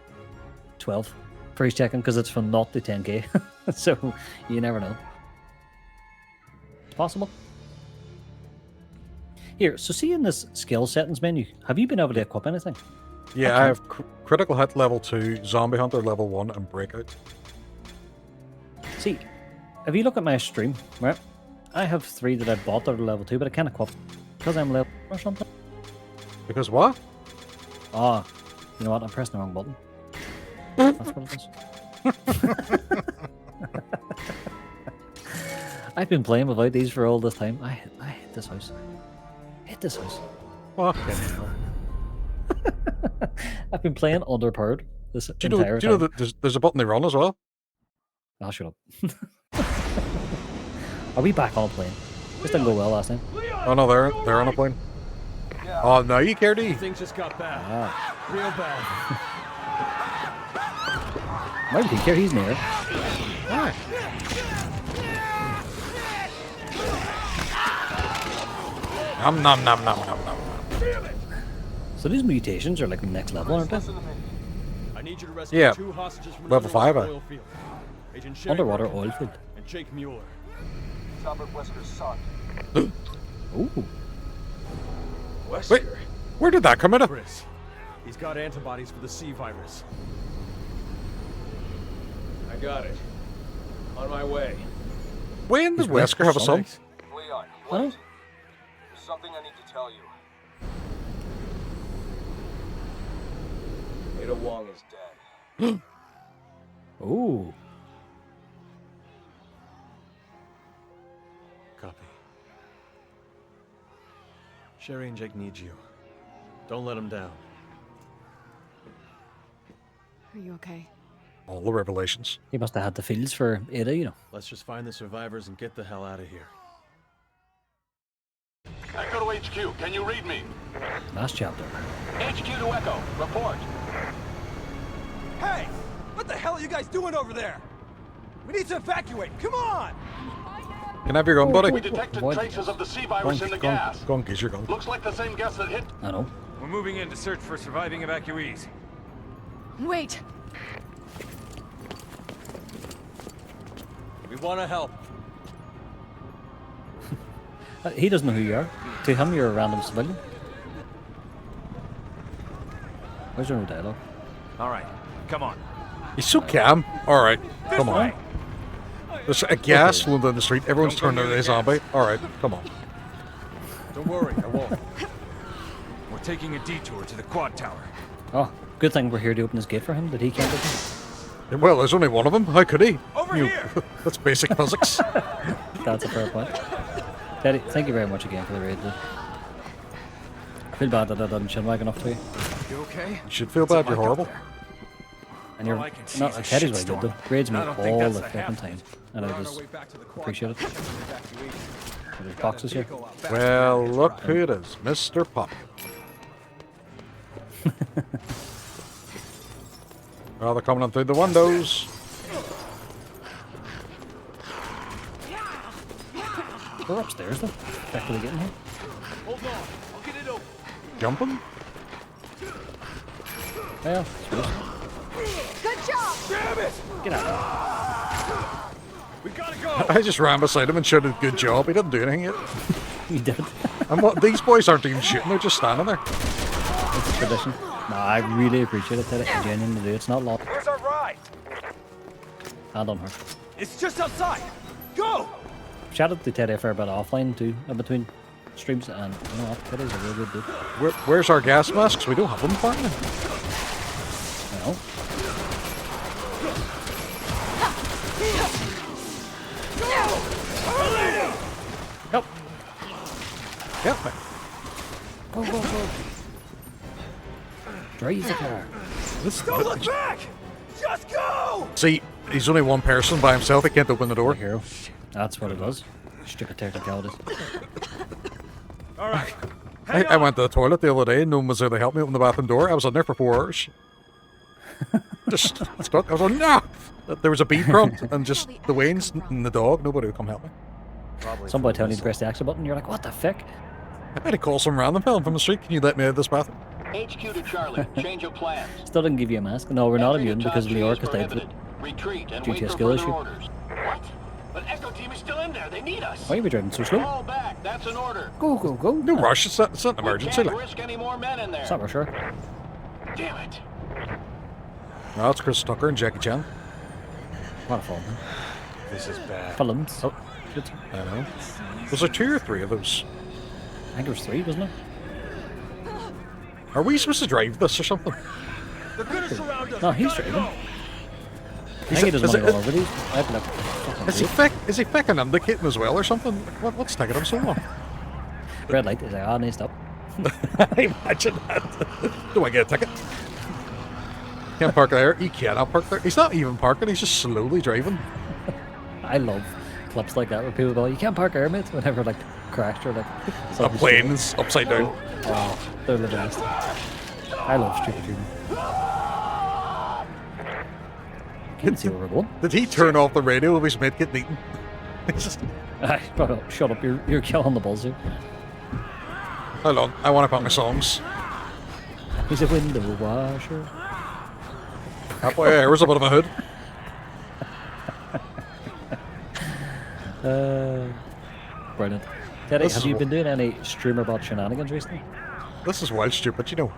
12 for his check-in because it's from 0 to 10k. So, you never know. It's possible. Here, so see in this skill settings menu, have you been able to equip anything? Yeah, I have critical hit level 2, zombie hunter level 1, and breakout. See, if you look at my stream, right, I have 3 that I bought that are level 2, but I can't equip because I'm level or something. Because what? Ah, you know what? I'm pressing the wrong button. That's what it is. I've been playing without these for all this time. I hate this house. Hate this house. Fucking hell. I've been playing underpowered this Do you entire know time. that there's a button they run as well? I'll shut up. Are we back on a plane? This didn't go well last time. Oh no, they're on a plane. Oh no, you care, do you? Things just got bad. Ah. Real bad. Why would he care? He's near. Why? Nom nom nom nom nom nom. So these mutations are like next level, aren't they? I need you to rescue Yeah. 2 hostages from Level 5, oil field. Agent Sherry Underwater Burke oil field. and Jake Mueller. Robert Wesker's son. Ooh. Wait, where did that come out of? Chris. He's got antibodies for the C virus. I got it. On my way. When does He's Wesker's Wesker have a son? son? Leon, Huh? wait. There's something I need to tell you. Ada Wong is Dead. Ooh. Copy. Sherry and Jake need you. Don't let them down. Are you okay? All the revelations. He must have had the feels for Ada, you know. Let's just find the survivors and get the hell out of here. Echo to HQ, can you read me? Last chapter. HQ to Echo, report. Hey! What the hell are you guys doing over there? We need to evacuate. Come on! Can I have your gun, buddy? We detected What? traces of the C virus in the gas. Go on, geez, your gun. Looks like the same gas that hit. I know. We're moving in to search for surviving evacuees. Wait! We want to help. He doesn't know who you are. To him, you're a random civilian. Where's your no dialogue? All right, come on. He's so calm. All right, come on. way. There's a gas flowing down the street. Everyone's turned into a zombie. All right, come on. Don't worry, I won't. We're taking a detour to the quad tower. Oh, good thing we're here to open his gate for him, that he can't open. Well, there's only one of them. How could he? Over here! That's basic physics. That's a fair point. Teddy, thank you very much again for the raid, dude. I feel bad that I didn't chinwag enough to you. You okay? You should feel bad. You're horrible. And you're All I can see not is a Teddy's way good shitstorm. though. Raids me I don't think all that's the a fucking half time. of it. And I We're on our just way back to the quad appreciate it. tower to check on the evacuees. There's boxes here. Well, look who it is, Mr. Pop. Oh, they're coming in through the windows. We're upstairs though. Effectively getting here. Hold on, I'll get it open. Jumping? Well, Good job! Damn it! get out of We gotta go! I just ran beside him and shouted, "Good job!" He didn't do anything yet. here. You did. And what? These boys aren't even shooting; they're just standing there. It's a tradition. No, I really appreciate it, Teddy. I genuinely do. It's not long. Where's our ride? Hand on her. It's just outside. Go! Shout out to Teddy a fair bit offline too, in between streams, and you know what? Teddy's a real good dude. Where's our gas masks? We don't have them, apparently. You know? Help! Help me. Go, go, go. Drive the car. Don't look back! Just go! See, he's only one person by himself. He can't open the door. Hero. That's what it was. Stupid technicalities. All right. I went to the toilet the other day and no one was there to help me open the bathroom door. I was in there for 4 hours. Just stuck. I was like, no! There was a bee prompt and just the Waynes and the dog. Nobody would come help me. Somebody telling you to press the exit button, you're like, what the fuck? I better call some random film from the street. Can you let me out of this bathroom? HQ to Charlie. Change of plans. Still didn't give you a mask. No, we're not immune because Leyoric has died with Retreat and due wait to a for skill further issue. orders. What? But Echo Team is still in there. They need us. Why are we driving so slow? Fall back. That's an order. Go, go, go. No rush. It's not an emergency. We can't Like. risk any more men in there. It's not sure. Damn it. No, it's Chris Tucker and Jackie Chan. What a film. This is bad. Films. Oh, I know. Was there 2 or 3 of those? I think it was 3, wasn't it? Are we supposed to drive this or something? They're gonna surround us. No, he's driving. I think he doesn't is want to it- go over these. I'd be like, fucking Is he fucking indicating as well or something? What's taking him so long? red light. He's like, ah, next up. Imagine that. Do I get a ticket? Can't park there. He cannot park there. He's not even parking. He's just slowly driving. I love clips like that where people go, you can't park there, mate. Whenever like crashed or like A plane is upside down. Oh, they're the best. I love stupid humor. Can't see where we're going. Did he turn off the radio of his mate getting eaten? He's just... Shut up, you're killing the balls here. Hold on, I want to put my songs. He's a window washer. That boy there was a bit of a hood. Brilliant. Teddy, This have is you wh- been doing any streamer bot shenanigans recently? This is wild stupid, you know.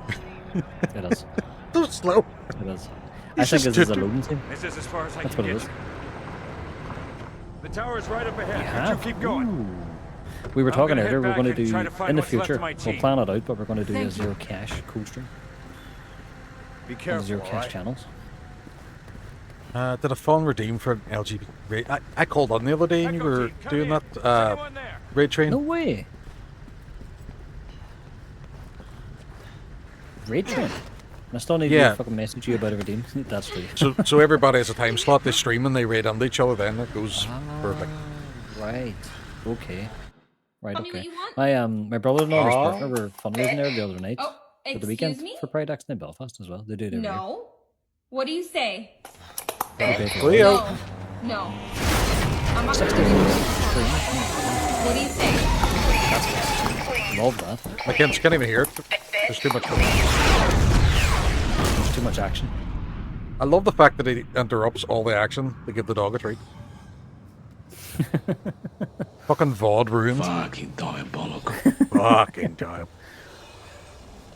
It is. So slow. It is. I He's think just this is a too- loading scene. This is as far as I That's can what it get. is. The tower is right up ahead. Yeah. You keep going. Ooh. We were I'm talking gonna head earlier, we're back going to and do, try to find in the what's left future, of my we'll team. plan it out, but we're going to do a Thank you. zero cash cool stream. Be And careful, zero all cash right? channels. Did a phone redeem for an LGBT? I called on the other day and you were doing that raid train. No way. Raid train. I still need Yeah. to fucking message you about a redeem. That's free. So everybody has a time slot. They stream and they raid on each other. Then it goes perfect. Right. Okay. Right. Tell me what Okay. you want. My brother-in-law and his Oh. partner were fundraising there the other night Oh, for the weekend excuse me? for Pride Action in Belfast as well. They do it every year. No. What do you say? Okay, Leo. No. No. I'm not 60 gonna do minutes. it. What do you say? Love that. My kids can't even hear it. There's too much. There's too much action. I love the fact that he interrupts all the action to give the dog a treat. Fucking VOD ruins. Fucking diabolical. Fucking diabolical.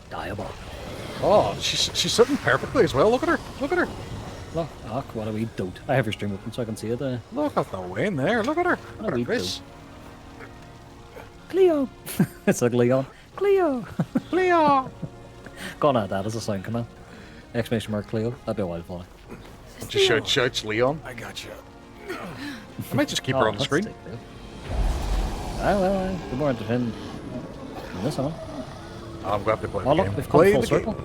Diabolical. Oh, she's sitting perfectly as well. Look at her. Look at her. Look, what a wee dote. I have your stream open so I can see it. Look at the way in there. Look at her. What a Look wee at this. Cleo. It's like Leon. Cleo. Leo. Go on, add that as a sound command. Exclamation mark Cleo. That'd be a wild funny. Just shouts Leon. I got you. I might just keep her on the let's screen. take Cleo. Well, be more entertaining than this one. I'm going to have to play Oh the look, game. we've come Play full the game. circle.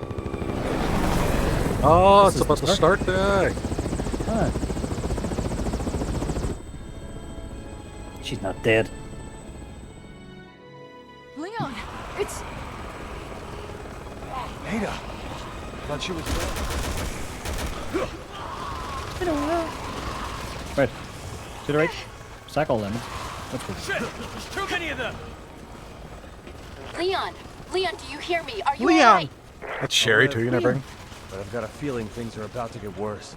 Oh, This it's is about the to start. start. Ah. She's not dead. Leon, it's... Ada. Thought she was dead. Right. To the right. Sack all lemons. That's good. Shit! There's too many of them! Leon! Leon, do you hear me? Are you Leon. alright? That's Sherry too, you know, bring. But I've got a feeling things are about to get worse.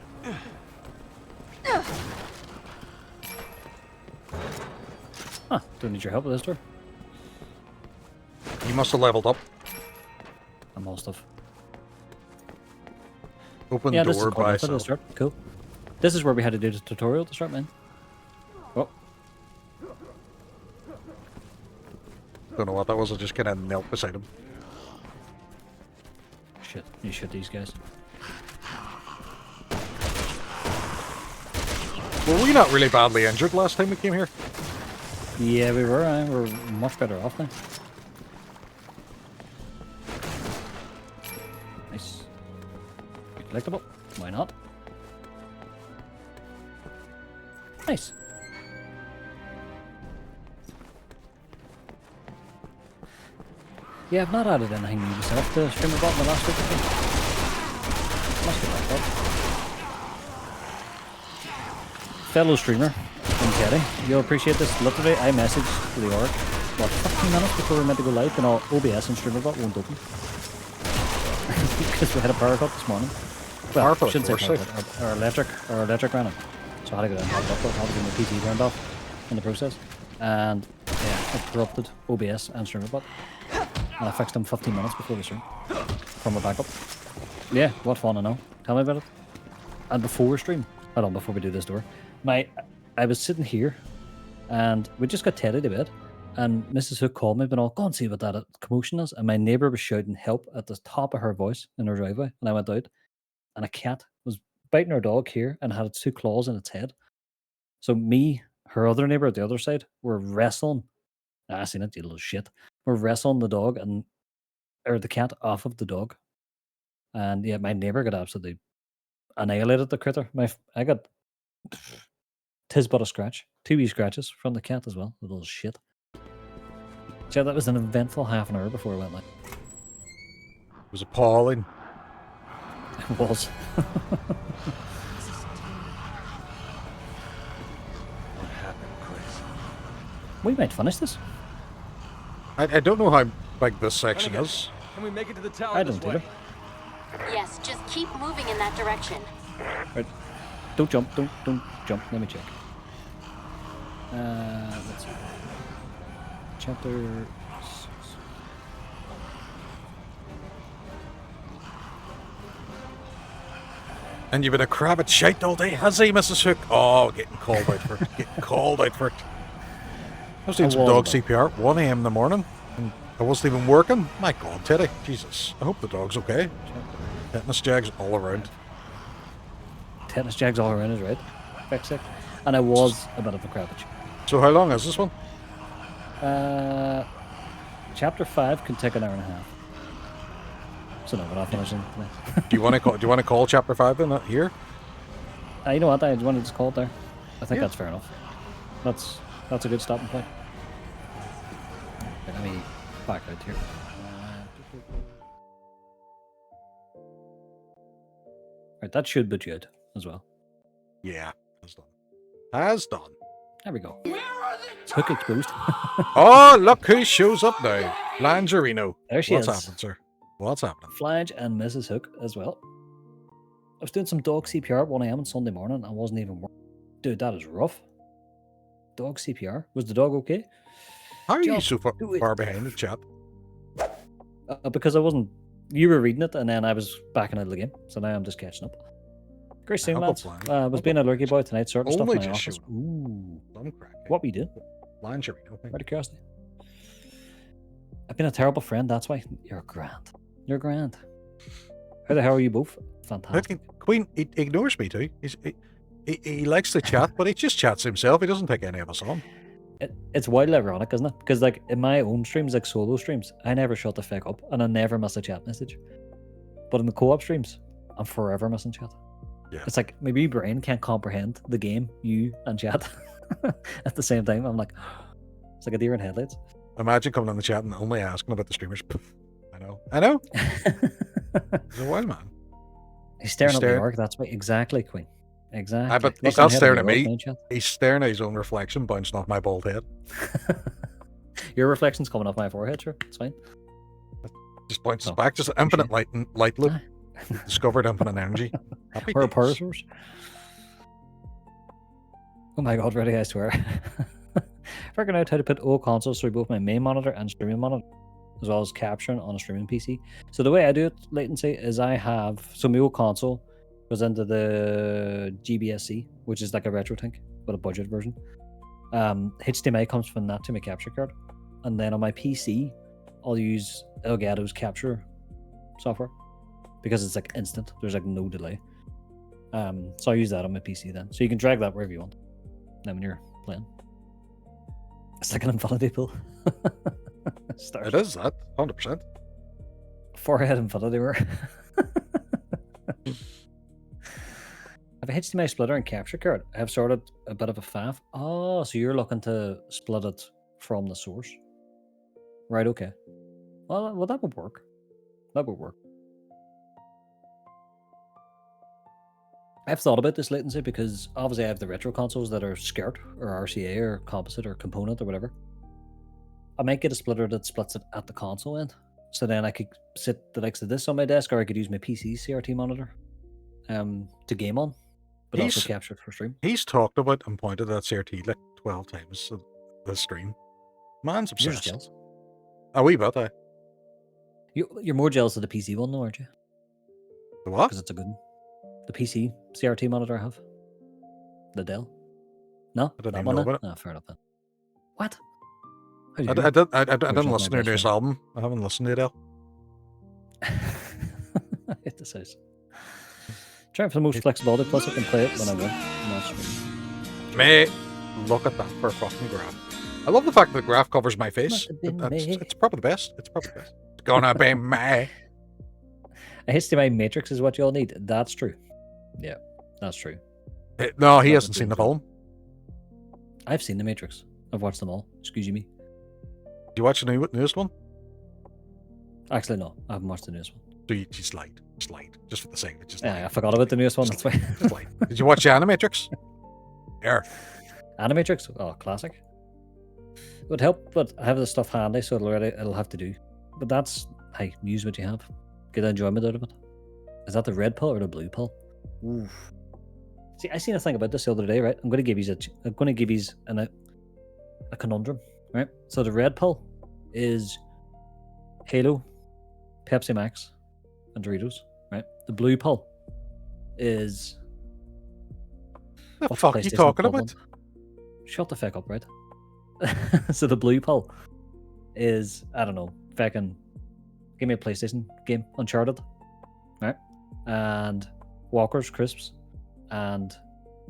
Huh. Don't need your help with this door. You must have leveled up. I must have. Open Yeah, this is door the by coordinates at the itself. start. Cool. This is where we had to do the tutorial to start, man. Oh. Don't know what that was. I just kind of knelt beside him. Shit. You shoot these guys. Were we not really badly injured last time we came here? Yeah, we were. We're much better off now. collectible. Why not? Nice. Yeah, I've not added anything new myself to streamer bot in the last week, I think. Must get back up. Fellow streamer, from Teddy, you'll appreciate this. Literally, I messaged Leyoric about 15 minutes before we were meant to go live, and all OBS and streamer bot won't open. Because we had a power cut this morning. Well, I shouldn't say power cut, our electric ran out. So I had to go down and power cut, obviously my PC turned off in the process. And yeah, it corrupted OBS and streamer bot. And I fixed them 15 minutes before the stream. From a backup. Yeah, what fun I know. Tell me about it. And before stream, hold on, before we do this door. I was sitting here and we just got Teddy to bed. And Mrs. Hooke called me, but I'll go and see what that commotion is. And my neighbour was shouting help at the top of her voice in her driveway. And I went out and a cat was biting her dog here and had 2 claws in its head. So me, her other neighbour at the other side, were wrestling. I seen it, you little shit. We're wrestling the dog or the cat off of the dog. And yeah, my neighbour got absolutely annihilated the critter. I got tis but a scratch. 2 wee scratches from the cat as well, the little shit. So that was an eventful half an hour before I went live. It was appalling. It was. What happened, Chris? We might finish this. I don't know how big this section is. Can we make it to the tower I this don't way? either. Yes, just keep moving in that direction. Right. Don't jump, don't jump. Let me check. Let's see. Chapter 6. And you've been a crab at shite all day, has he, Mrs. Hooke? Oh, getting called out for it. Getting called out for it. I was doing some dog CPR at 1 AM in the morning, and I wasn't even working. My God, Teddy. Jesus. I hope the dog's okay. Tetanus jags all around. Tetanus jags all around is right. Fix it. And I was a bit of a crab at shite. So how long is this one? Chapter 5 can take an hour and a half. So no, we're not finishing today. Do you want to call chapter 5 then here? You know what? I wanted to just call it there. I think that's fair enough. That's a good stopping point. Okay, let me back out here. Right, that should be good as well. Yeah, has done. Has done. There we go. Hook exposed. Oh, look who shows up now. Langerino. There she is. What's happening, sir? What's happening? Flange and Mrs. Hooke as well. I was doing some dog CPR at 1 AM on Sunday morning. I wasn't even working. Dude, that is rough. Dog CPR. Was the dog okay? How are you so far behind the chat? Because I wasn't... You were reading it, and then I was backing out of the game. So now I'm just catching up. Great seeing, lads. I was being a lurky boy tonight, sorting stuff in my office. Ooh. What we did? Langerino. Out of curiosity. I've been a terrible friend, that's why. You're grand. You're grand. How the hell are you both? Fantastic. Queen, he ignores me too. He likes to chat, but he just chats himself. He doesn't take any of us on. It's wildly ironic, isn't it? Because like in my own streams, like solo streams, I never shut the fuck up and I never miss a chat message. But in the co-op streams, I'm forever missing chat. Yeah. It's like my wee brain can't comprehend the game, you and chat at the same time. I'm like, it's like a deer in headlights. Imagine coming on the chat and only asking about the streamers. I know. He's a wild man. He's staring at the orc, that's why. Exactly, Queen. Exactly. But he's not staring at me. He's staring at his own reflection bouncing off my bald head. Your reflection's coming off my forehead, sure. It's fine. Just bounces back. Just infinite light loop. Discovered infinite energy. Happy We're a parasaurs. Oh my god, ready, I swear. Figuring out how to put all consoles through both my main monitor and streaming monitor, as well as capturing on a streaming PC. So the way I do it, latency, is I have... So my old console goes into the GBSC, which is like a RetroTink, but a budget version. HDMI comes from that to my capture card. And then on my PC, I'll use Elgato's capture software, because it's like instant. There's like no delay. So I use that on my PC then. So you can drag that wherever you want. Then when you're playing. It's like an infinity pool. It is that, 100%. Forehead infinity wear. have a HDMI splitter and capture card. I have sorted a bit of a faff. Oh, so you're looking to split it from the source. Right, okay. Well, that would work. That would work. I've thought about this latency because obviously I have the retro consoles that are SCART or RCA or composite or component or whatever. I might get a splitter that splits it at the console end. So then I could sit the likes of this on my desk, or I could use my PC CRT monitor to game on, but also capture it for stream. He's talked about and pointed at CRT like 12 times this stream. Man's You're just obsessed. jealous. A wee bit, aye. You're more jealous of the PC one, though, aren't you? The what? Because it's a good one. The PC CRT monitor I have. The Dell. No? I didn't that even one know then? about it. No, fair enough then. What? I didn't listen to your newest album. I haven't listened to it, Al. I hate this house. Trying for the most flexibility, plus I can play it when I want. Not stream. Mate, look at that for a fucking graph. I love the fact that the graph covers my face. It's probably the best. It's probably the best. It's gonna be me. A HDMI matrix is what you all need. That's true. Yeah, that's true. No, he hasn't seen the film. I've seen the Matrix. I've watched them all. Excuse me. Did you watch the newest one? Actually, no. I haven't watched the newest one. So you just lied. Just for the sake of it. Just yeah, I forgot about the newest one. That's why. Did you watch the Animatrix? Yeah. Animatrix? Oh, classic. It would help, but I have the stuff handy, so it'll have to do. But that's, hey, use what you have. Get enjoyment out of it. Is that the red pill or the blue pill? Oof. See, I seen a thing about this the other day, right? I'm going to give you a conundrum, right? So the red pill is Halo, Pepsi Max, and Doritos, right? The blue pill is the fuck are you talking about? Shut the fuck up, right? So the blue pill is, I don't know, fucking give me a PlayStation game, Uncharted, right? And Walker's Crisps, and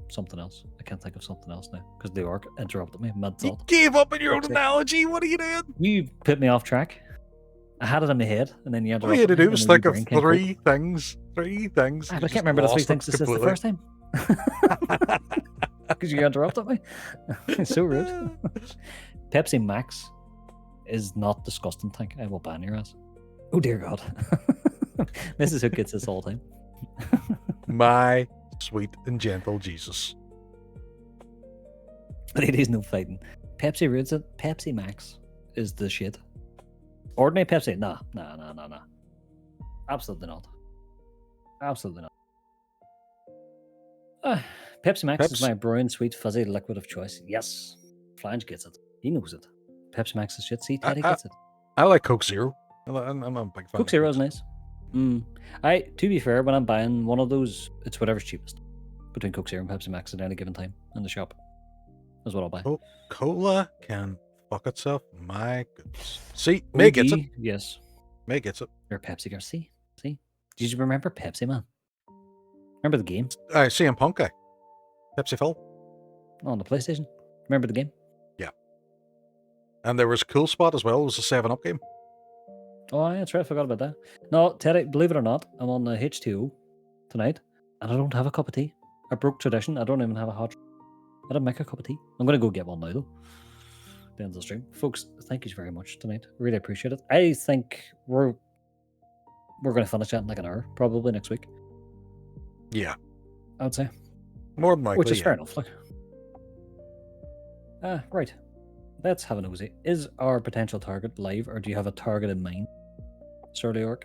something else. I can't think of something else now because Leyoric interrupted me mid-thought. You gave up on your own analogy. What are you doing? You put me off track. I had it in my head, and then you interrupted me. All you had to do was think of three things. Three things. I can't remember the three things this is the first time. Because you interrupted me. It's so rude. Pepsi Max is not disgusting, Tank. I will ban your ass. Oh dear God. Mrs. Hooke gets this all the time. My sweet and gentle Jesus. Ladies, no fighting. Pepsi ruins it. Pepsi Max is the shit. Ordinary Pepsi? Nah. Absolutely not. Absolutely not. Pepsi Max is my brown, sweet, fuzzy liquid of choice. Yes. Flange gets it. He knows it. Pepsi Max is shit. See, Teddy gets it. I like Coke Zero. I'm a big fan. Coke Zero is nice. To be fair, when I'm buying one of those, it's whatever's cheapest between Coke Zero and Pepsi Max at any given time in the shop. That's what I'll buy. Cola can fuck itself. My goodness. See, May gets it. Yes. May gets it. You're a Pepsi girl. See? Did you remember Pepsi, man? Remember the game? CM Punk guy. Pepsi Phil. On the PlayStation. Remember the game? Yeah. And there was Cool Spot as well. It was a 7-Up game. Oh, yeah, that's right. I forgot about that. No, Teddy, believe it or not, I'm on the H2O tonight, and I don't have a cup of tea. I broke tradition. I don't even have a hot. I don't make a cup of tea. I'm going to go get one now, though. The end of the stream. Folks, thank you very much tonight. Really appreciate it. I think we're going to finish that in like an hour, probably next week. Yeah. I would say. More than likely. Which is fair enough. Like. Right. Let's have a nosy. Is our potential target live, or do you have a target in mind, Sir Leyoric?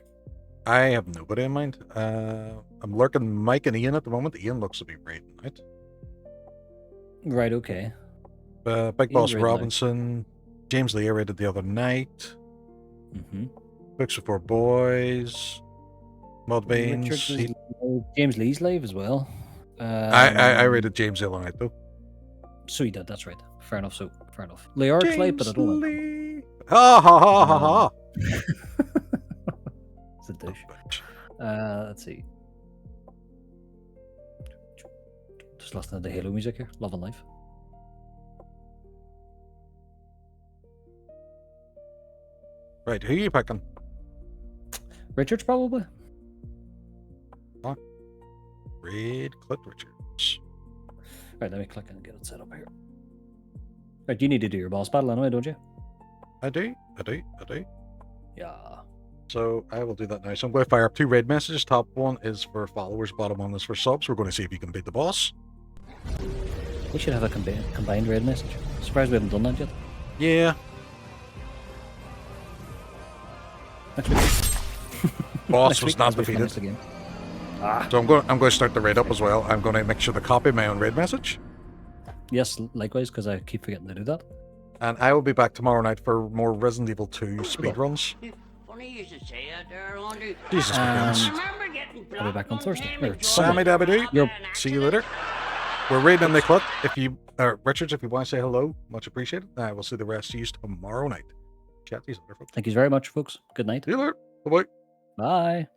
I have nobody in mind. I'm lurking Mike and Ian at the moment. Ian looks to be raiding out. Right, okay. Big Boss Robinson. James Lee raided the other night. Mm-hmm. Books Before Boys. Mudbeans. James Lee's live as well. I rated James the other night, though. So he did, that's right. Fair enough, fair enough. Leyoric's live, but I don't like ha ha ha ha ha. It's a douche. Let's see. Just listening to the Halo music here. Love and life. Right, who are you picking? Richards, probably. Huh? Raid Clip Richard. Right, let me click and get it set up here. Right, you need to do your boss battle anyway, don't you? I do. Yeah. So I will do that now. So I'm going to fire up 2 raid messages. Top one is for followers, bottom one is for subs. We're going to see if you can beat the boss. We should have a combined raid message. Surprised we haven't done that yet. Yeah. Next week. Boss Next was week not as we finish defeated. the game. Ah. So I'm going to start the raid up as well. I'm going to make sure to copy my own raid message. Yes, likewise, because I keep forgetting to do that. And I will be back tomorrow night for more Resident Evil 2 speedruns. Jesus Christ. I'll be back on Thursday. Or Sammy Dabadoo. See you later. We're raiding in the club. If you, Richards, if you want to say hello, much appreciated. I will see the rest of you tomorrow night. Chat to you later, folks. Thank you very much, folks. Good night. See you later. Bye-bye. Bye.